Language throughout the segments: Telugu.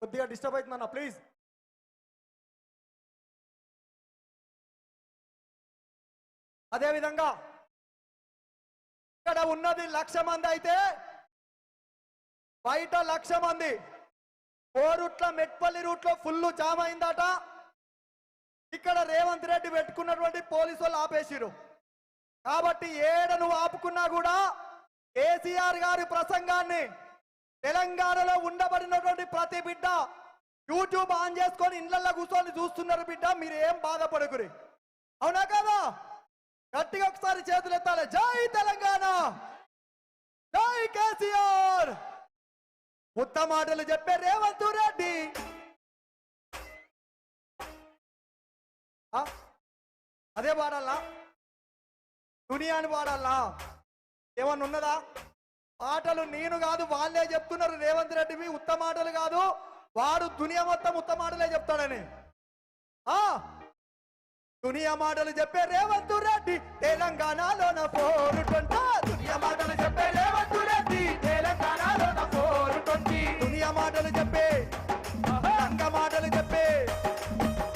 కొద్దిగా డిస్టర్బ్ అవుతుందన్న ప్లీజ్. అదేవిధంగా ఇక్కడ ఉన్నది 1,00,000 మంది అయితే బయట 1,00,000 మంది. కోరుట్ల మెట్పల్లి రూట్లో ఫుల్ జామ్ అయిందట. ఇక్కడ రేవంత్ రెడ్డి పెట్టుకున్నటువంటి పోలీసు వాళ్ళు ఆపేసిరు. కాబట్టి ఏడ నువ్వు ఆపుకున్నా కూడా కేసీఆర్ గారి ప్రసంగాన్ని తెలంగాణలో ఉండబడినటువంటి ప్రతి బిడ్డ యూట్యూబ్ ఆన్ చేసుకొని ఇళ్లలో కూర్చొని చూస్తున్నారు బిడ్డ. మీరు ఏం బాధపడకురి, అవునా కదా? గట్టిగా ఒకసారి చేతులు ఎత్తాలి. జై తెలంగాణ, జై కేసీఆర్. ఉత్తమ మాటలు చెప్పే రేవంత్ రెడ్డి. అదే పాడాలా, దునియాని పాడాలా? ఏమన్నా ఉన్నదా? పాటలు నేను కాదు, వాళ్ళే చెప్తున్నారు. రేవంత్ రెడ్డివి ఉత్తమ మాటలు కాదు, వాడు దునియా మొత్తం ఉత్తమ మాటలే చెప్తాడని. దునియా మాటలు చెప్పే రేవంత్ రెడ్డి తెలంగాణలోన 420. దునియా మాటలు చెప్పే రేవంత్ రెడ్డి తెలంగాణలోన 420. దునియా మాటలు చెప్పే, రంగ మాటలు చెప్పే,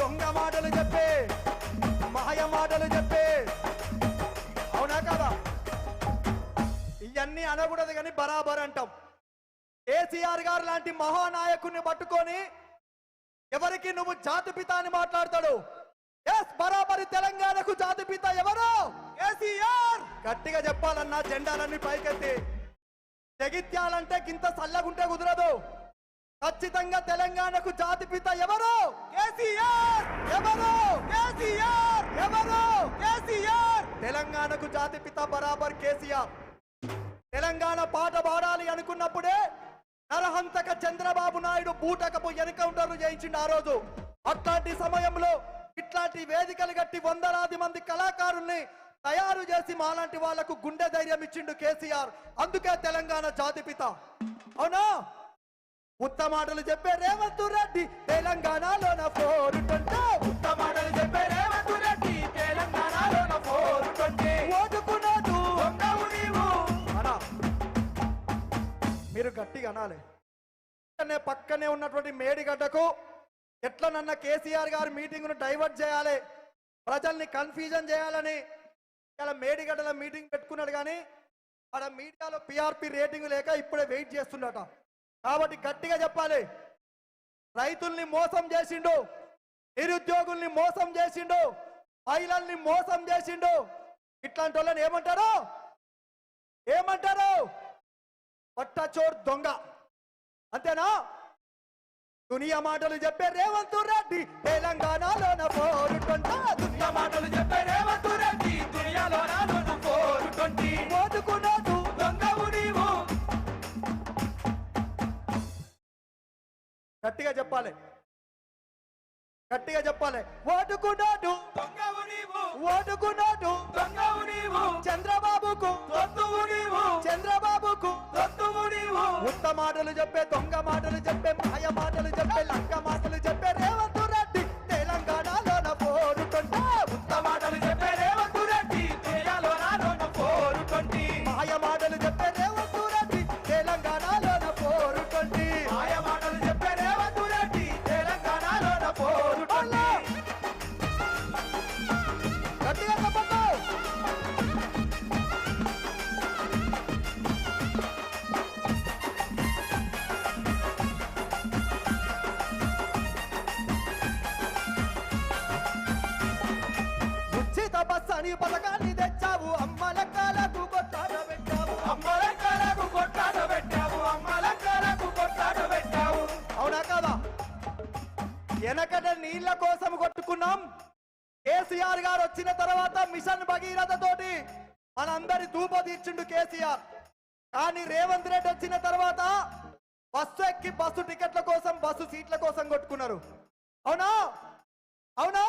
దొంగ మాటలు చెప్పే, మాయ మాటలు చెప్పే, అవునా కదా? ఇవన్నీ అనకూడదు కానీ బరాబర్ అంటాం. కేసీఆర్ గారు లాంటి మహానాయకుడిని పట్టుకొని ఎవరికి నువ్వు జాతిపిత అని మాట్లాడతాడు. ఎస్, బరాబరి తెలంగాణకు జాతిపిత ఎవరు? కేసీఆర్. గట్టిగా చెప్పాలన్నా జెండాలన్నీ పైకెత్తి. జగిత్యాలంటే గింత చల్లగుంటే కుదరదు. ఖచ్చితంగా తెలంగాణకు జాతిపిత ఎవరు? కేసీఆర్. ఎవరు? కేసీఆర్. ఎవరు? కేసీఆర్. తెలంగాణకు జాతిపిత బరాబర్ కేసీఆర్. తెలంగాణ పాట పాడాలి అనుకున్నప్పుడే నరహంతక చంద్రబాబు నాయుడు బూటకపు ఎన్కౌంటర్లు చేయించిండు ఆ రోజు. అట్లాంటి సమయంలో ఇట్లాంటి వేదికలు కట్టి వందలాది మంది కళాకారుల్ని తయారు చేసి మాలాంటి వాళ్లకు గుండె ధైర్యం ఇచ్చిండు కేసీఆర్. అందుకే తెలంగాణ జాతిపిత, అవునా? ఉత్తమ మాటలు చెప్పే రేవంత్ రెడ్డి తెలంగాణలోన 420. ఉత్తమ మాటలు చెప్పే రేవంత్ రెడ్డి తెలంగాణలోన 420. ఓటుకున్నాడు అనా, మీరు గట్టిగా అనాలి. పక్కనే ఉన్నటువంటి మేడిగడ్డకు ఎట్లనన్నా కేసీఆర్ గారు మీటింగ్ను డైవర్ట్ చేయాలి, ప్రజల్ని కన్ఫ్యూజన్ చేయాలని ఇలా మేడిగడ్డల మీటింగ్ పెట్టుకున్నాడు. కానీ ఆడ మీడియాలో పిఆర్పి రేటింగ్ లేక ఇప్పుడే వెయిట్ చేస్తుండట. కాబట్టి గట్టిగా చెప్పాలి. రైతుల్ని మోసం చేసిండు, నిరుద్యోగుల్ని మోసం చేసిండు, మహిళల్ని మోసం చేసిండు. ఇట్లాంటి వాళ్ళని ఏమంటారు? ఏమంటారు? పట్టచోర్ దొంగ, అంతేనా? దునియా మాటలు చెప్పే రేవంత్ రెడ్డి తెలంగాణలోన 420. దునియా మాటలు చెప్పే రేవంత్ రెడ్డి దునియాలోన 420. ఓటుకున్నాడు దొంగవు నీవు. గట్టిగా చెప్పాలి, గట్టిగా చెప్పాలి. ఓటుకున్నాడు దొంగవు నీవు. ఓటుకున్నాడు దొంగవు నీవు. చంద్రబాబుకు దొంగవు నీవు. చంద్రబాబుకు దొంగవు నీవు. ఉత్తమ మాటలు చెప్పే, దొంగ మాటలు చెప్పే, మాయ మాటలు చెప్పే, లంక మాటలు చెప్పే రేవంత్ రెడ్డి తెలంగాణలోన 420. ఉత్తమ మాటలు చెప్పే రేవంత్ రెడ్డి తెలంగాణలోన 420. మాయ మాటలు చెప్పే రేవంత్ రెడ్డి తెలంగాణలోన 420. మాయ మాటలు చెప్పే రేవంత్ రెడ్డి తెలంగాణలోన 420. గట్టిగా చెప్పండి. బస్సని పథకాన్ని తెచ్చావు, అమ్మలక్కలకు కొట్టాడ పెట్టావు. అమ్మలక్కలకు కొట్టాడ పెట్టావు. అమ్మలక్కలకు కొట్టాడ పెట్టావు, అవునా కదా? వెనకట నీళ్ల కోసం కొట్టుకున్నాం. కేసీఆర్ గారు వచ్చిన తర్వాత మిషన్ భగీరథ తోటి మనందరి ధూప తీర్చిండు కేసీఆర్. కానీ రేవంత్ రెడ్డి వచ్చిన తర్వాత బస్సు ఎక్కి బస్సు టికెట్ల కోసం, బస్సు సీట్ల కోసం కొట్టుకున్నారు, అవునా? అవునా?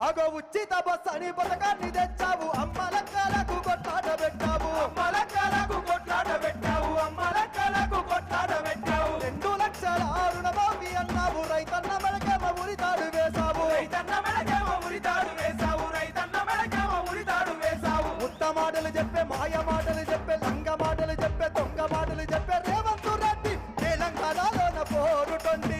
అగో ఉచిత బస్సు అని పథకాన్ని తెచ్చావు, అమ్మలక్కలకు కొట్లాట పెట్టావు. అమ్మలక్కలకు కొట్లాట పెట్టావు. అమ్మలక్కలకు కొట్లాట పెట్టావు. 2 లక్షల రుణమాఫీ అన్నావు, రైతన్న మెడకేమ ఉరితాడు వేసావు. రైతన్న మెడకేమ ఉరితాడు వేసావు. రైతన్న మెడకేమ ఉరితాడు వేసావు. ఉత్తమ మాటలు చెప్పే, మాయ మాటలు చెప్పే, లంగ మాటలు చెప్పే, దొంగ మాటలు చెప్పే రేవంత్ రెడ్డి తెలంగాణలోన 420.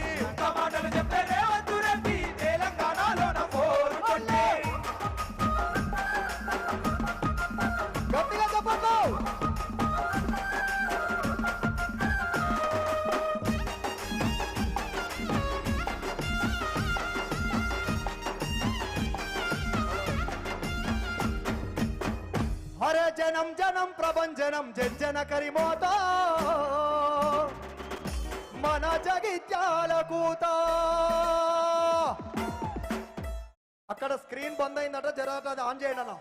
జనం ప్రభంజనం జజ్జన కరిమోత మన జగిత్యాల కూత. అక్కడ స్క్రీన్ బంద్ అయిందట, జర ఆన్ చేయండి అన్న.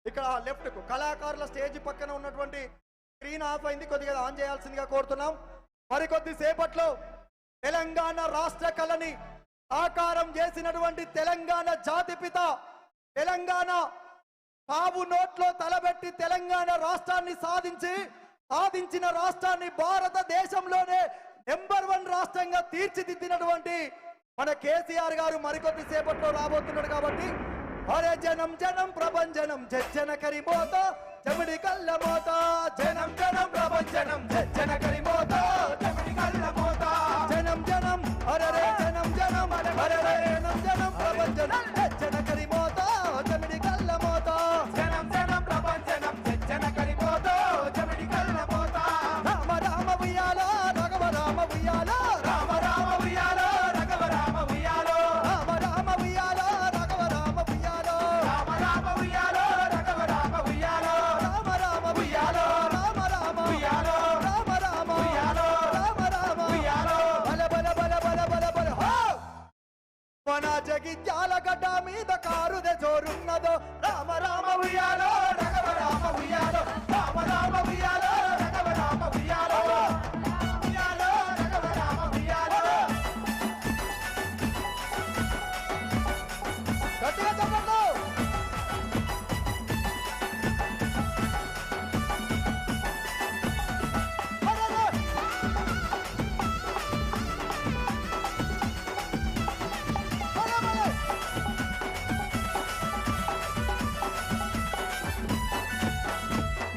ఇక్కడ లెఫ్ట్ కు కళాకారుల స్టేజ్ పక్కన ఉన్నటువంటి స్క్రీన్ ఆఫ్ అయింది, కొద్దిగా ఆన్ చేయాల్సిందిగా కోరుతున్నాం. మరికొద్ది సేపట్లో తెలంగాణ రాష్ట్ర కళని సాకారం చేసినటువంటి తెలంగాణ జాతిపిత, తెలంగాణ సాగు నోట్లో తలబెట్టి తెలంగాణ రాష్ట్రాన్ని సాధించిన రాష్ట్రాన్ని భారతదేశంలోనే నెంబర్ 1 రాష్ట్రంగా తీర్చిదిద్దినటువంటి మన కేసీఆర్ గారు మరికొద్ది సేపట్లో రాబోతున్నాడు. కాబట్టి అరే జనం జనం ప్రభంజనం జజ్జన కరిమోత జమిడి కళ్ళ మోత, జనం జనం ప్రభంజనం జజ్జన కరిమోత జమిడి కళ్ళ మోత, జనం జనం అరే జనం జనం అరే జనం జనం ప్రభంజనం జజ్జన కరిమోత జమిడి కళ్ళ మోత, జనం జనం ప్రభంజనం జజ్జన కరిమోత జమిడి కళ్ళ మోత. రామ రామ ఉయ్యాలో రఘవ రామ ఉయ్యాలో, రామ రామ ఉయ్యాలో రఘవ రామ ఉయ్యాలో, రామ రామ ఉయ్యాలో రఘవ రామ ఉయ్యాలో, రామ రామ ఉయ్యాలో రఘవ రామ ఉయ్యాలో, రామ రామ ఉయ్యాలో రామ రామ ఉయ్యాలో, రామ రామ ఉయ్యాలో రామ రామ ఉయ్యాలో. బల బల బల బల బల బల హో మన జగిత్యాల గడ్డ మీద కారుదే జోరున్నదో, రామ రామ ఉయ్యాలో రఘవ రామ ఉయ్యాలో, రామ రామ ఉయ్యాలో రఘవ రామ ఉయ్యాలో, ఉయ్యాలో రఘవ రామ ఉయ్యాలో. గట్టిగా చెప్పండి.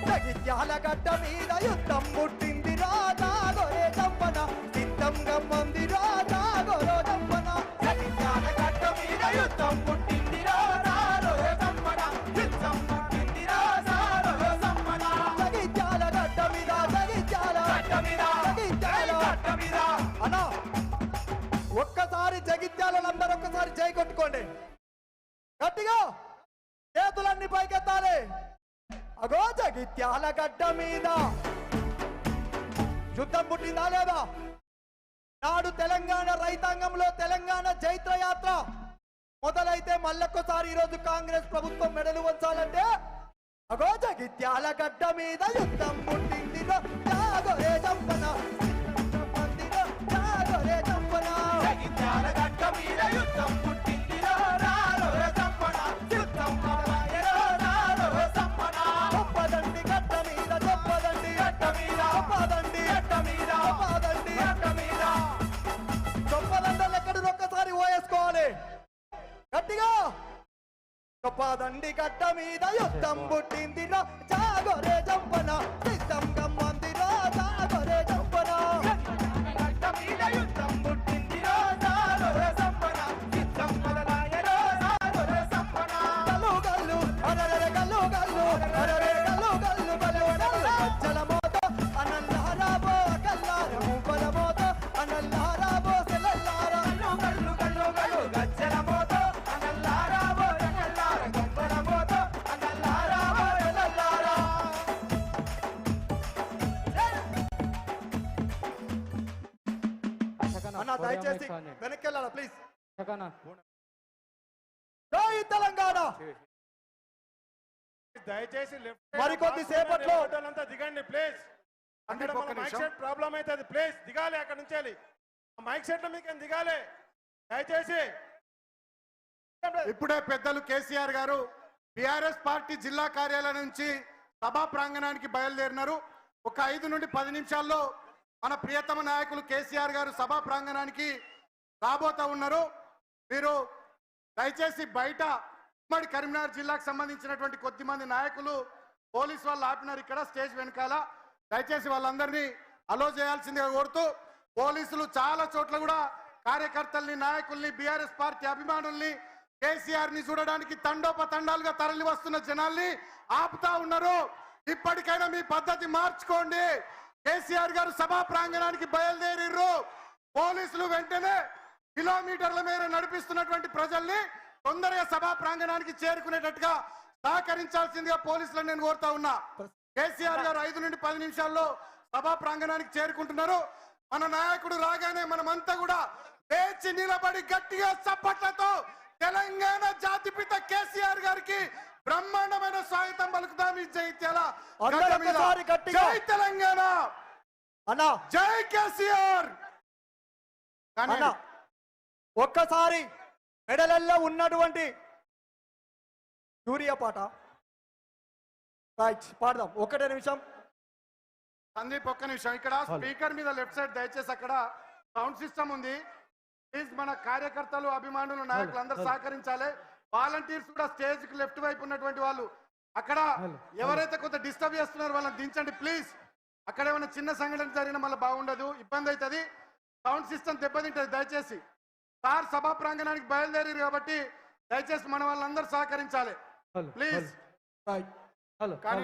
జగిత్యాల గడ్డ మీద యుద్ధం పుట్టింది రాజా గొరే చంపన, సిద్ధంగా మంది రాజా గొరో చంపన. జగిత్యాల గడ్డ మీద యుద్ధం పుట్టింది రాజా గొరే చంపన, సిద్ధం పుట్టింది రాజా గొరో చంపన. జగిత్యాల గడ్డ మీద జగిత్యాల గడ్డ మీద జగిత్యాల గడ్డ మీద అన్నా ఒక్కసారి జగిత్యాలందరూ ఒక్కసారి జై కొట్టుకోండి గట్టిగా, చేతులన్నీ పైకెత్తాలి. అగో జగిత్యాల గడ్డ మీద యుద్ధం పుట్టిందా లేదా? నాడు తెలంగాణ రైతాంగంలో తెలంగాణ జైత్రయాత్ర మొదలైతే మళ్ళొక్కసారి ఈరోజు కాంగ్రెస్ ప్రభుత్వం మెడలు వంచాలంటే అగో జగిత్యాల గడ్డ మీద యుద్ధం పుట్టింది జాగరే చంపన, జాగరే చంపన. జగిత్యాల గడ్డ మీద యుద్ధం పుట్టింది రారే చంపన, యుద్ధం చొప్పదండి గడ్డ మీద, చొప్పదండి గడ్డ మీద, చొప్పదండి గడ్డ మీద, చొప్పదండి గడ్డ మీద. చొప్పదండలు ఎక్కడ ఒక్కసారి ఓయేసుకోవాలి గట్టిగా. చొప్పదండి గడ్డ మీద యుద్ధం పుట్టింది జాగరే చంపన, సిద్ధం గమ్మంది జాగరే చంపన. గడ్డ మీద యుద్ధం పుట్టింది జాగరే చంపన, సిద్ధం మొదలాయరో జాగరే చంపన. గల్లు గల్లు అరరే గల్లు గల్లు అరరే గల్లు గల్లు గల్లు గల్లు గజ్జల మోత అనల్లారాబో కల్లార మువ్వల మోత అనల్లారాబో సెలల్లార. గల్లు గల్లు గల్లు గజ్జల మోత అనల్లారాబో కల్లార గజ్జల మోత అనల్లారాబో సెలల్లార. అన్న దయచేసి వెనక్కి వెళ్ళాలా ప్లీజ్. జై తెలంగాణ. దయచేసి మరికొద్ది సేపట్లో దిగండి ప్లీజ్. అక్కడ మైక్ సెట్ ప్రాబ్లం అవుతుంది, ప్లీజ్ దిగాలి అక్కడ నుంచి. మైక్ సెట్ లో మీకు దిగాలి దయచేసి. ఇప్పుడే పెద్దలు కేసీఆర్ గారు టిఆర్ఎస్ పార్టీ జిల్లా కార్యాలయం నుంచి సభా ప్రాంగణానికి బయలుదేరినారు. ఒక 5 నుండి 10 నిమిషాల్లో మన ప్రియతమ నాయకులు కేసీఆర్ గారు సభా ప్రాంగణానికి రాబోతా ఉన్నారు. మీరు దయచేసి బయట ఉమ్మడి కరీంనగర్ జిల్లాకు సంబంధించినటువంటి కొద్దిమంది నాయకులు పోలీసు వాళ్ళు ఆపినారు ఇక్కడ స్టేజ్ వెనకాల. దయచేసి వాళ్ళందరినీ అలో చేయాల్సిందిగా కోరుతూ, పోలీసులు చాలా చోట్ల కూడా కార్యకర్తల్ని, నాయకుల్ని, బీఆర్ఎస్ పార్టీ అభిమానుల్ని, కేసీఆర్ ని చూడడానికి తండోపతండాలుగా తరలి వస్తున్న జనాల్ని ఆపుతా ఉన్నారు. ఇప్పటికైనా మీ పద్ధతి మార్చుకోండి. కేసీఆర్ గారు సభా ప్రాంగణానికి బయలుదేరిర్రు. పోలీసులు వెంటనే కిలోమీటర్ల మేర నడిపిస్తున్నటువంటి ప్రజల్ని తొందరగా సభా ప్రాంగణానికి చేరుకునేటట్టుగా సహకరించాల్సిందిగా పోలీసులను నేను కోరుతా ఉన్నా. కేసీఆర్ గారు 5 నుండి 10 నిమిషాల్లో సభా ప్రాంగణానికి చేరుకుంటున్నారు. మన నాయకుడు రాగానే మనమంతా కూడా లేచి నిలబడి గట్టిగా చప్పట్లతో తెలంగాణ జాతిపిత కేసీఆర్ గారికి బ్రహ్మాండమైన స్వాగతం పలుకుతాం. ఈ జైత్యాల గడ్డ మీద. ఒకసారి గట్టిగా. జై తెలంగాణ, అన్నా జై కేసీఆర్. అన్నా ఒక్కసారి మెడలల్లో ఉన్నటువంటి సూర్య పాట రైట్ పాడదాం. 1 నిమిషం. సందీప్ ఒక్క నిమిషం. ఇక్కడ స్పీకర్ మీద లెఫ్ట్ సైడ్ దయచేసి అక్కడ సౌండ్ సిస్టమ్ ఉంది. ప్లీజ్ మన కార్యకర్తలు, అభిమానులు, నాయకులు అందరూ సహకరించాలి. వాలంటీర్స్ కూడా స్టేజ్ కి లెఫ్ట్ వైపు ఉన్నటువంటి వాళ్ళు అక్కడ ఎవరైతే కొంత డిస్టర్బ్ చేస్తున్నారో వాళ్ళని దించండి ప్లీజ్. అక్కడ ఏమైనా చిన్న సంఘటన జరిగినా మళ్ళీ బాగుండదు, ఇబ్బంది అవుతుంది, సౌండ్ సిస్టమ్ దెబ్బతింటది. దయచేసి సార్ సభా ప్రాంగణానికి బయలుదేరారు కాబట్టి దయచేసి మన వాళ్ళందరూ సహకరించాలి ప్లీజ్. రైట్ కానీ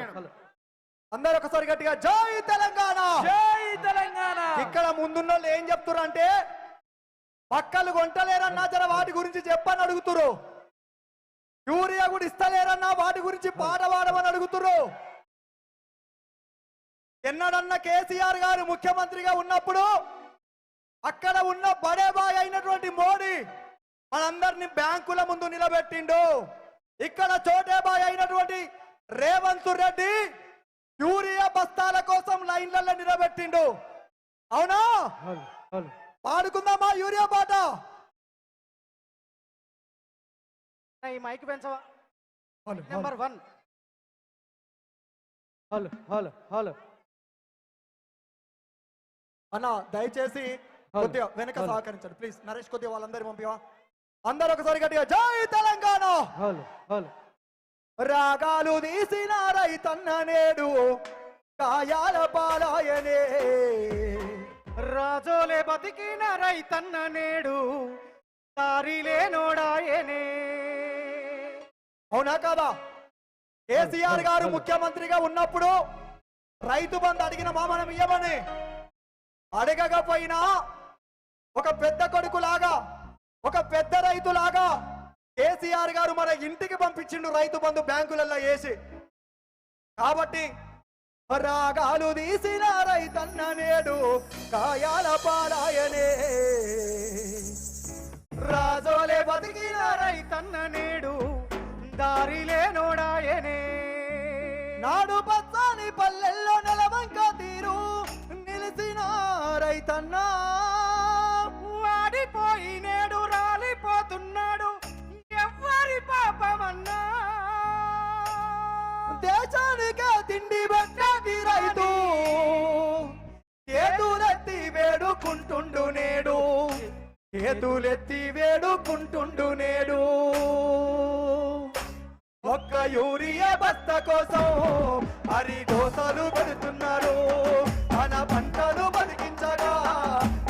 అందరూ ఒకసారి గట్టిగా జై తెలంగాణ, జై తెలంగాణ. ఇక్కడ ముందున్న వాళ్ళు ఏం చెప్తున్నారు అంటే పక్కలు కొంటలేరన్నా జర వాటి గురించి చెప్పని అడుగుతురు. యూరియా కూడా ఇస్తలేరన్నా వాటి గురించి పాట పాడమని అడుగుతురు. ఎన్నడన్నా కేసీఆర్ గారు ముఖ్యమంత్రిగా ఉన్నప్పుడు అక్కడ ఉన్న బడేబాయ్ అయినటువంటి మోడీ మనందరినీ బ్యాంకుల ముందు నిలబెట్టిండు. ఇక్కడ చోటేబాయ్ అయినటువంటి రేవంత్ రెడ్డి యూరియా బస్తాల కోసం లైన్లలో నిలబెట్టిండు. అవునా? పాడుకుందామా యూరియా పాట? ఈ మైక్ పెంచవా? నెంబర్ 1. హలో హలో హలో అన్న దయచేసి కొద్దిగా వెనక సహకరించండి ప్లీజ్. నరేష్ కొద్దిగా వాళ్ళందరూ పంపివా. అందరూ ఒకసారి గట్టిగా జై తెలంగాణ. రాగాలు తీసిన రైతన్న నేడు కాయాల పాలాయనే, రాజోలే బతికిన రైతన్న నేడు దారిలే నోడాయనే. అవునా కాదా? కేసీఆర్ గారు ముఖ్యమంత్రిగా ఉన్నప్పుడు రైతు బంధు అడిగిన మనం ఇయ్యమని అడగకపోయినా ఒక పెద్ద కొడుకులాగా, ఒక పెద్ద రైతులాగా కేసీఆర్ గారు మన ఇంటికి పంపించిండు రైతు బంధు బ్యాంకులలో వేసి. కాబట్టి రాగాలు తీసిన రైతన్న నేడు కాయాల పాలాయనే, రాజోలే బతికిన రైతన్న నేడు దారిలే నోడాయనే. నాడు పచ్చని పల్లెల్లో నెలవంక తీరు నిలిసిన రైతన్న వాడిపోయి నేడు రాలిపోతున్నాడు ఎవ్వరి పాపమన్నా. దేశానికే తిండి పెట్టేది రైతు చేతులెత్తి వేడుకుంటుండు నేడు, చేతులెత్తి వేడుకుంటుండు నేడు. ఒక్క యూరియా బస్త కోసం హరి దోసలు పెడుతున్నారు. మన పంటలు బతికించగా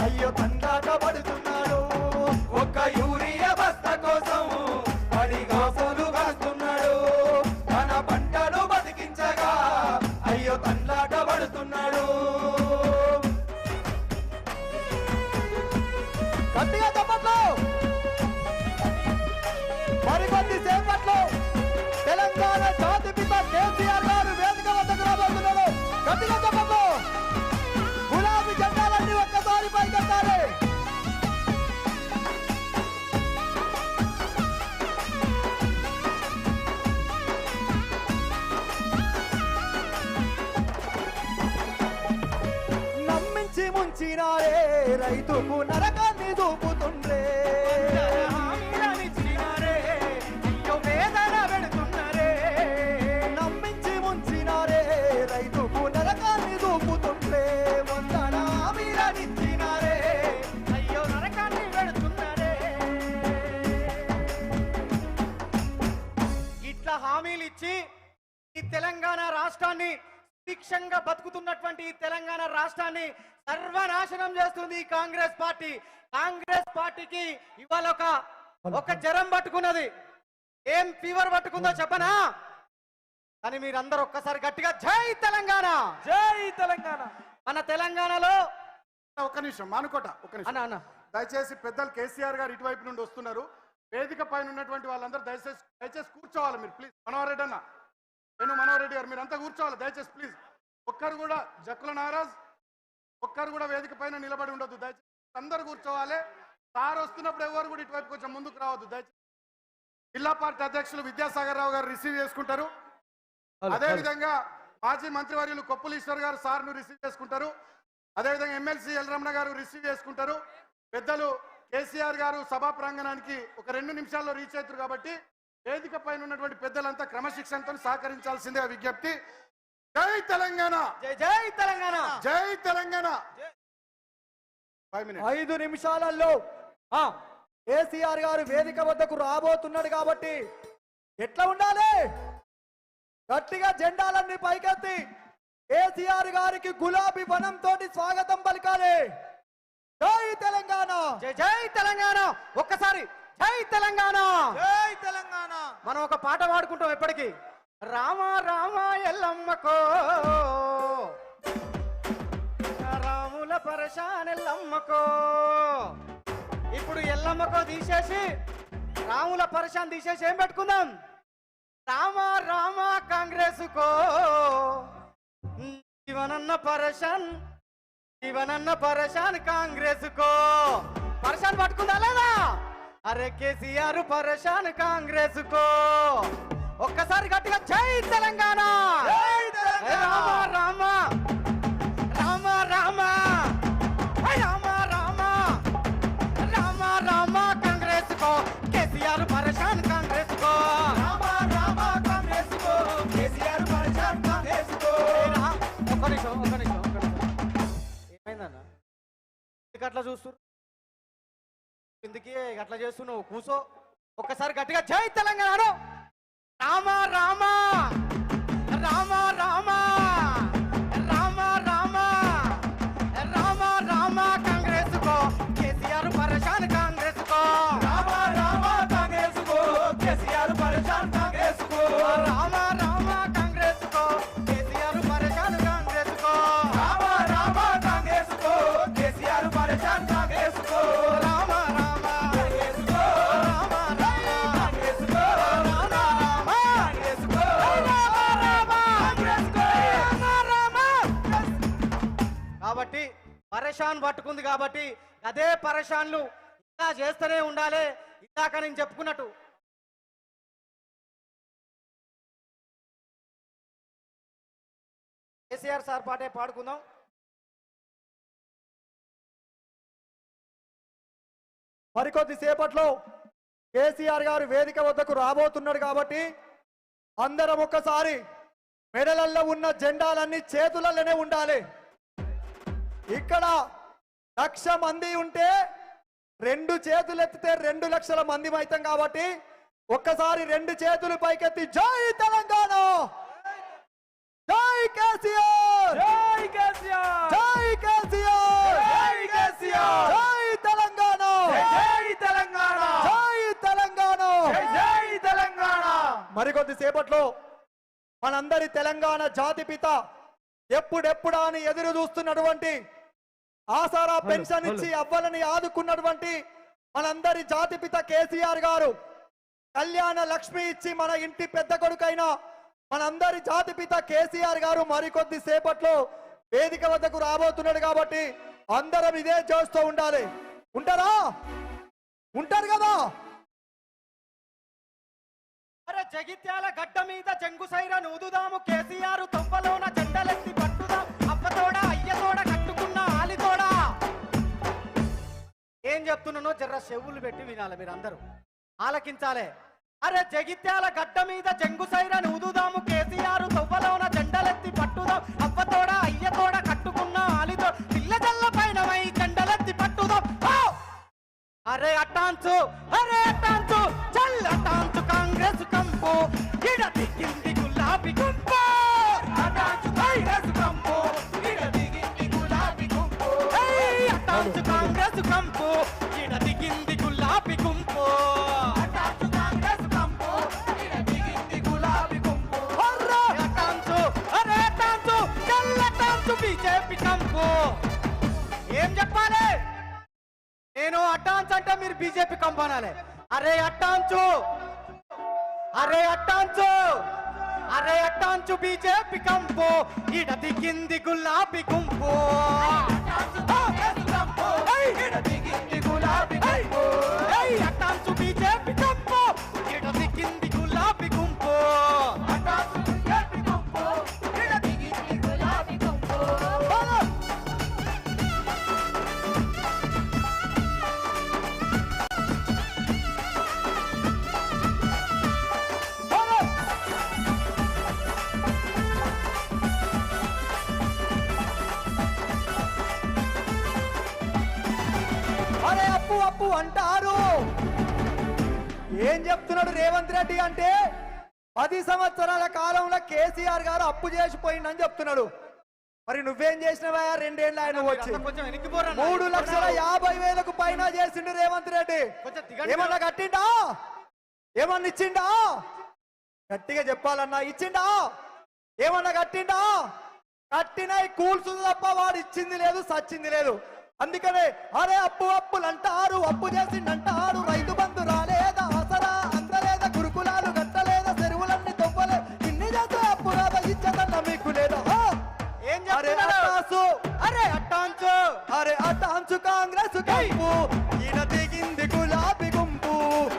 అయ్యో తండాట పడుతున్నాడు. ఒక్క యూరియా బస్త కోసం హరి దోసలు కాస్తున్నాడు. మన పంటలు బతికించగా అయ్యో తండాట పడుతున్నాడు. గట్టిగా చెప్పట్లు. మరికొద్ది సేపట్లో తెలంగాణ జాతిపిత కేసీఆర్ గారు వేదిక వద్దకు రాబోతున్నారు. గట్టిగా చెప్పట్లు. గులాబీ జెండాలన్నీ ఒక్కసారి పైకెత్తాలి. నమ్మించి ముంచినారే రైతుకు నరకాన్ని చూపుతుండ్రే, హామీలనిచ్చినారే అయ్యో వేదన పెడుతున్నారే. నమ్మించి ముంచినారే రైతుకు నరకాన్ని చూపుతుండ్రే, వందన హామీలనిచ్చినారే అయ్యో నరకాన్ని పెడుతున్నారే. ఇట్లా హామీలు ఇచ్చి ఈ తెలంగాణ రాష్ట్రాన్ని సుభిక్షంగా బతుకుతున్నటువంటి ఈ తెలంగాణ రాష్ట్రాన్ని సర్వనాశనం చేస్తుంది ఈ కాంగ్రెస్ పార్టీ. కాంగ్రెస్ పార్టీకి ఇవాళ ఒక జ్వరం పట్టుకున్నది. ఏం ఫీవర్ పట్టుకుందో చెప్పనా? కానీ మీరందరూ ఒక్కసారి గట్టిగా జై తెలంగాణ, జై తెలంగాణ. మన తెలంగాణలో ఒక్క నిమిషం మానుకోట, ఒక్క నిమిషం. అన్న దయచేసి పెద్దలు కేసీఆర్ గారు ఇటువైపు నుండి వస్తున్నారు. వేదిక పైన ఉన్నటువంటి వాళ్ళందరూ దయచేసి కూర్చోవాలి మీరు ప్లీజ్. మనోహర్ రెడ్డి అన్న వేణు మనోహర్ రెడ్డి గారు మీరంతా కూర్చోవాలి దయచేసి ప్లీజ్. ఒక్కరు కూడా జక్కుల నారాజ్ ఒక్కరు కూడా వేదిక పైన నిలబడి ఉండొద్దు దయచేసి. అందరు కూర్చోవాలి. సార్ వస్తున్నప్పుడు ఎవరు కూడా ఇటువైపు కొంచెం ముందుకు రావద్దు దయచేసి. జిల్లా పార్టీ అధ్యక్షులు విద్యాసాగర్ రావు గారు రిసీవ్ చేసుకుంటారు. అదే విధంగా మాజీ మంత్రివర్యులు కొప్పుల ఈశ్వర్ గారు సార్ను రిసీవ్ చేసుకుంటారు. అదేవిధంగా ఎమ్మెల్సీ ఎల్రమణ గారు రిసీవ్ చేసుకుంటారు. పెద్దలు కేసీఆర్ గారు సభా ప్రాంగణానికి ఒక 2 నిమిషాల్లో రీచ్ అవుతారు కాబట్టి వేదిక పైన ఉన్నటువంటి పెద్దలంతా క్రమశిక్షణతో సహకరించాల్సిందే విజ్ఞప్తి. జై తెలంగాణ, జై జై తెలంగాణ, జై తెలంగాణ. 5 minutes. 5 నిమిషాలలో కేసీఆర్ గారు వేదిక వద్దకు రాబోతున్నాడు కాబట్టి ఎట్లా ఉండాలి? గట్టిగా జెండాలన్నీ పైకెత్తి కేసీఆర్ గారికి గులాబీ వనం తోటి స్వాగతం పలకాలి. జై తెలంగాణ, జై జై తెలంగాణ. ఒక్కసారి జై తెలంగాణ, జై తెలంగాణ. మనం ఒక పాట పాడుకుంటాం ఎప్పటికీ. రామ రామ ఎల్లమ్మకో రాముల పరశాన్ ఎల్లమ్మకో. ఇప్పుడు ఎల్లమ్మకో తీసేసి రాముల పరశాన్ తీసేసి ఏం పెట్టుకుందాం? రామ రామ కాంగ్రెస్ కో శివనన్న పరశాన్, శివనన్న పరశాన్ కాంగ్రెస్ కో. పరశాన్ పట్టుకుందా లేదా? అరే కేసీఆర్ పరశాన్ కాంగ్రెస్ కో. ఒక్కసారి గట్టిగా జై తెలంగాణ, జై తెలంగాణ. రామ రామ రామ రామ రామ రామ రామ రామ కాంగ్రెస్ కో కేసీఆర్ పరశాన్ కాంగ్రెస్ కో. రామ రామ కాంగ్రెస్ కో కేసీఆర్ పరశాన్ కాంగ్రెస్ కో. ఒక్క నిమిషం. ఏమైందన్న ఎందుకు అట్లా చూస్తున్నారు? ఎందుకే అట్లా చేస్తున్నావు? కూసో. ఒక్కసారి గట్టిగా జై తెలంగాణ. రామ రామ రామ రామ రామ రామ రామ రామ కాంగ్రెస్ కో కేసీఆర్ పరశాన్ కాంగ్రెస్ కో. రామ రామ కాంగ్రెస్ కో కేసీఆర్ పరశాన్ కాంగ్రెస్ కో. రామ రామ కాంగ్రెస్ కో కేసీఆర్ పరశాన్ కాంగ్రెస్ కో. రామ రామ కాంగ్రెస్ కో కేసీఆర్ పరశాన్ కాంగ్రెస్ కో. రామ రామ కాంగ్రెస్ కో రామ రామ కాంగ్రెస్ కో. రామ రామ కాంగ్రెస్ కో కాంగ్రెస్ కో. కాబట్టి పరేషాన్ పట్టుకుంది కాబట్టి అదే పరేషాన్లు ఇంకా చేస్తూనే ఉండాలి. ఇందాక నేను చెప్పుకున్నట్టు కేసీఆర్ సార్ పాటే పాడుకుందాం. మరికొద్ది సేపట్లో కేసీఆర్ గారు వేదిక వద్దకు రాబోతున్నాడు కాబట్టి అందరం ఒక్కసారి మెడలల్లో ఉన్న జెండాలన్నీ చేతులలోనే ఉండాలి. ఇక్కడ 1,00,000 మంది ఉంటే 2 చేతులు ఎత్తితే 2 లక్షల మంది అవుతాం కాబట్టి ఒక్కసారి 2 చేతులు పైకెత్తి జై తెలంగాణ, జై కేసీఆర్, జై కేసీఆర్, జై కేసీఆర్, జై కేసీఆర్, జై తెలంగాణ, జై తెలంగాణ, జై తెలంగాణ, జై తెలంగాణ. మరికొద్ది సేపట్లో మనందరి తెలంగాణ జాతిపిత ఎప్పుడెప్పుడా అని ఎదురు చూస్తున్నటువంటి ఆసారా పెన్షన్ ఇచ్చి అవ్వలని ఆదుకున్నటువంటి మనందరి జాతిపిత కేసీఆర్ గారు కళ్యాణ లక్ష్మి ఇచ్చి మన ఇంటి పెద్ద కొడుకైన మనందరి జాతిపిత కేసీఆర్ గారు మరికొద్ది సేపట్లో వేదిక వద్దకు రాబోతున్నాడు కాబట్టి అందరం ఇదే చేస్తూ ఉండాలి. ఉంటారా? ఉంటారు కదా? అరే జగిత్యాల గడ్డ మీద చెంగు సైర నూదుదాము కేసీఆర్ తొవ్వలోన జెండలెత్తి పట్టుదాం అప్పతోడ అయ్యతోడ కట్టుకున్న ఆలితోడ. ఏం చెప్తున్నానో జర్ర చెవులు పెట్టి వినాలి, మీరు అందరూ ఆలకించాలి. అరే జగిత్యాల గడ్డ మీద చెంగు సైర నూదుదాము కేసీఆర్ తొవ్వలోన జెండలెత్తి పట్టుదాం అప్పతోడ అయ్యతోడ కట్టుకున్న ఆలితో పిల్ల జల్ల పైన జెండలెత్తి పట్టుదాం. అరే అట్టాంచు, అరే అట్టాంచు, చల్ అట్టాంచు కాంగ్రెస్ కంపు ఇడ దిగింది గులాబీ గుంపు. అట్టాంచు కాంగ్రెస్ కంపు ఇడ దిగింది గులాబీ గుంపు. అట్టాంచు కాంగ్రెస్ కంపు ఇడ దిగింది గులాబీ గుంపు. అట్టాంచు కాంగ్రెస్ కంపు ఇడ దిగింది గులాబీ గుంపు. అట్టాంచు, అరే అట్టాంచు, చల్ అట్టాంచు బీజేపీ కంపు. ఏం చెప్పాలి? నేను అట్టాంచ్ అంటే మీరు బీజేపీ కంపనాలే. అరే అట్టాంచు, అరే అట్టాంచు, అరే అట్టాంచు బీజేపీ కంపు ఇడది కింది గులాబీ గుంపు అట్టాంచు బీజేపీ కంపు ఇడది కింది గులాబీ గుంపు అరే అప్పు అప్పు అంటారు. ఏం చెప్తున్నాడు రేవంత్ రెడ్డి అంటే 10 సంవత్సరాల కాలంలో కేసీఆర్ గారు అప్పు చేసిపోయిందని చెప్తున్నాడు. మరి నువ్వేం చేసినవా 2 ఏళ్ళు ఆయన వచ్చి? కొంచెం వెనక్కి పోరా 3,50,000 పైన చేసిండు రేవంత్ రెడ్డి. కొంచెం దిగండి. ఏమన్నా కట్టిండా? ఏమన్నా ఇచ్చిండా? గట్టిగా చెప్పాలన్నా ఇచ్చిండా? ఏమన్నా కట్టిండా? కట్టిన కూల్స్ తప్ప వాడు ఇచ్చింది లేదు, సచ్చింది లేదు. అందుకనే అరే అప్పు అప్పులు అంటారు, అప్పు చేసిండంటారు. రైతు బంధు రాలేదా, ఆసరా అందలేదా, గురుకులాలు కట్టలేదా, చెరువులన్నీ తొవ్వలే. ఇన్ని చేస్తే అప్పు రాదా, ఇచ్చేదన్న మీకు లేదా? ఏం అరే చెప్తున్నాడు? అట్టాసు, అరే అట్టాంచు అరే అటాంచు కాంగ్రెస్ కంపు ఈడ దిగింది గులాబీ గుంపు.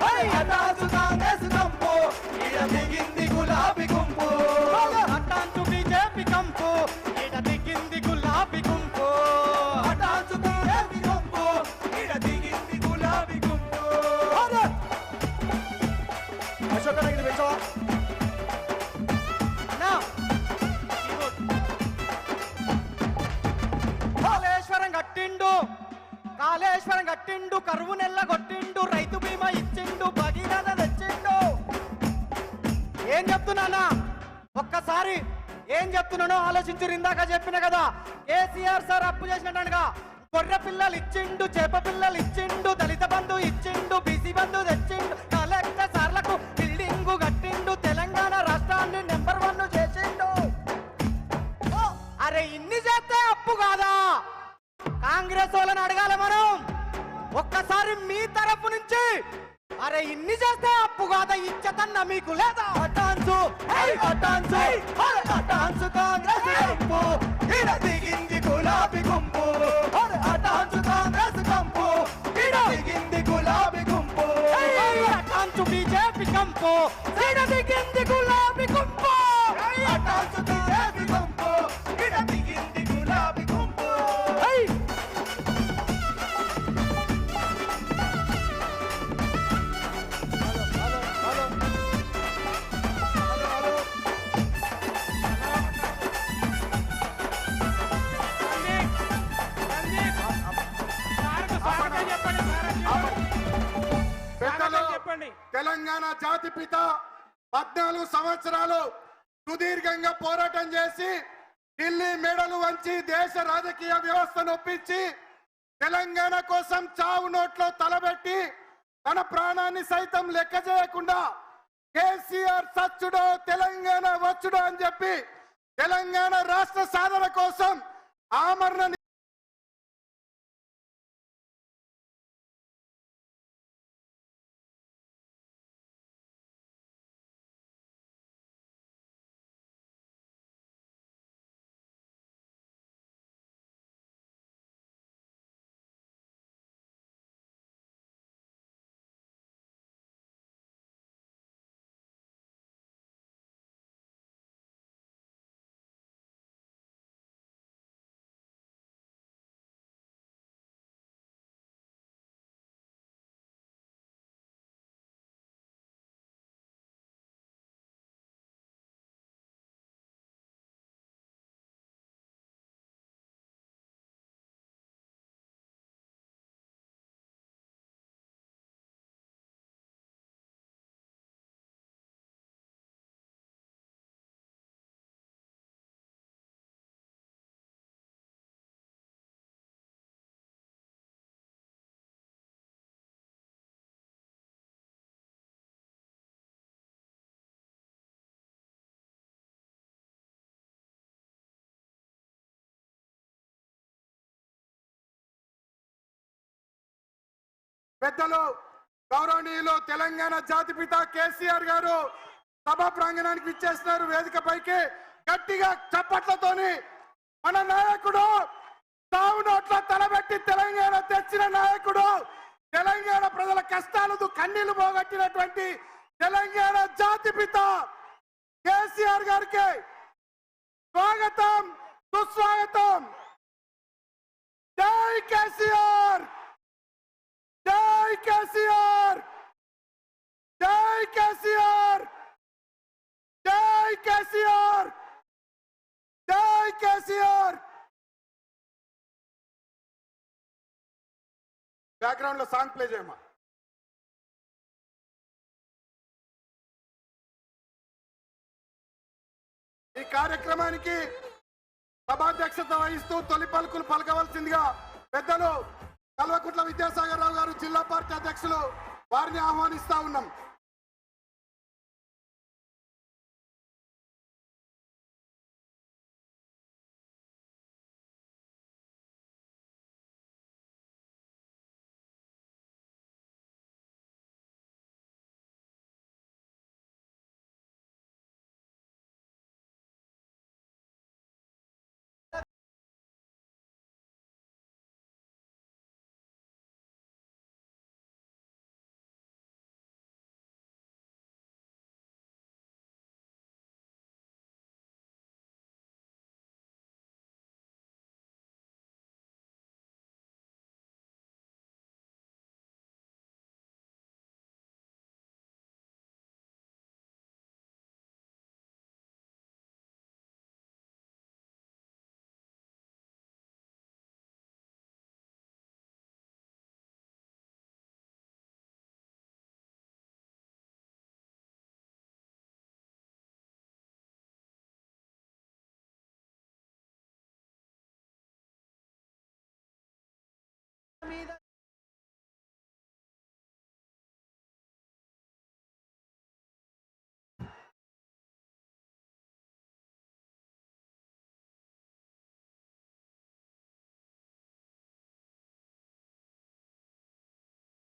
అరే అటాంచు కాంగ్రెస్ కంపు ఈడ దిగింది గులాబీ గుంపు. అట్టాంచు బీజేపీ కంపు ఇడది కింది గులాబీ గుంపు అటాంచు బీజేపీ కంపు ఈడ దిగింది గులాబీ గుంపు. అరే అశోక్ అన్న ఇది పెంచవా? అన్నా, కాళేశ్వరం కట్టిండు, కాళేశ్వరం కట్టిండు, కరువు నెల్ల కొట్టిండు, రైతు బీమా ఇచ్చిండు, భగీరథ తెచ్చిండు. ఏం చెప్తున్నానా? ఒక్కసారి ఏం చెప్తున్నానో ఆలోచించు. ఇందాక చెప్పిన కదా, కేసీఆర్ సార్ అప్పు చేసినట్టుగా గొర్రె పిల్లలు ఇచ్చిండు, చేప పిల్లలు ఇచ్చిండు, దళిత బంధు ఇచ్చిండు, బీసీ బంధు తెచ్చిండు, కలెక్టర్ సార్లకు బిల్డింగు కట్టిండు, తెలంగాణ రాష్ట్రాన్ని నెంబర్ 1 చేసిండు. అరే ఇన్ని చేస్తే అప్పు కాదా? కాంగ్రెస్ వాళ్ళని అడగాలి మనం. ఒక్కసారి మీ తరపు నుంచి అరే ఇన్ని చేస్తే అప్పు కాదా, ఇచ్చతన్న మీకు లేదా? అటాంచు అటాంచు అరే అటాంచు కాంగ్రెస్ కంపు ఈడ దిగింది గులాబీ గుంపు. అరే అటాంచు కాంగ్రెస్ కంపు ఈడ దిగింది గులాబీ గుంపు. అటాంచు బీజేపీ కంపు ఇడది కింది గులాబీ గుంపు. అటాంచు బీజేపీ కంపు ఈడ దిగింది గులాబీ గుంపు. పెద్దలు, తెలంగాణ జాతిపిత 14 సంవత్సరాలు సుదీర్ఘంగా పోరాటం చేసి ఢిల్లీ మెడలు వంచి దేశ రాజకీయ వ్యవస్థను ఒప్పించి తెలంగాణ కోసం చావు నోట్లో తలబెట్టి తన ప్రాణాన్ని సైతం లెక్క చేయకుండా కేసీఆర్ సచ్చుడో తెలంగాణ వచ్చుడో అని చెప్పి తెలంగాణ రాష్ట్ర సాధన కోసం ఆమరణ పెద్దలు గౌరవనీయులు తెలంగాణ జాతిపిత కేసీఆర్ గారు సభ ప్రాంగణానికి విచ్చేస్తున్నారు. వేదికపైకి గట్టిగా చప్పట్లతోని మన నాయకుడు తావు నోట్ల తలబెట్టి తెలంగాణ తెచ్చిన నాయకుడు, తెలంగాణ ప్రజల కష్టాలకు కన్నీళ్లు పోగొట్టినటువంటి తెలంగాణ జాతిపిత కేసీఆర్ గారికి స్వాగతం, సుస్వాగతం. జై కేసీఆర్, జై కేసీఆర్, జై కేసీఆర్, జై కేసీఆర్, జై కేసీఆర్. బ్యాక్గ్రౌండ్ లో సాంగ్ ప్లే చేయమా. ఈ కార్యక్రమానికి సభాధ్యక్షత వహిస్తూ తొలి పలుకులు పలకవలసిందిగా పెద్దలు కల్వకుంట్ల విద్యాసాగర్ రావు గారు, జిల్లా పార్టీ అధ్యక్షులు, వారిని ఆహ్వానిస్తా ఉన్నాం.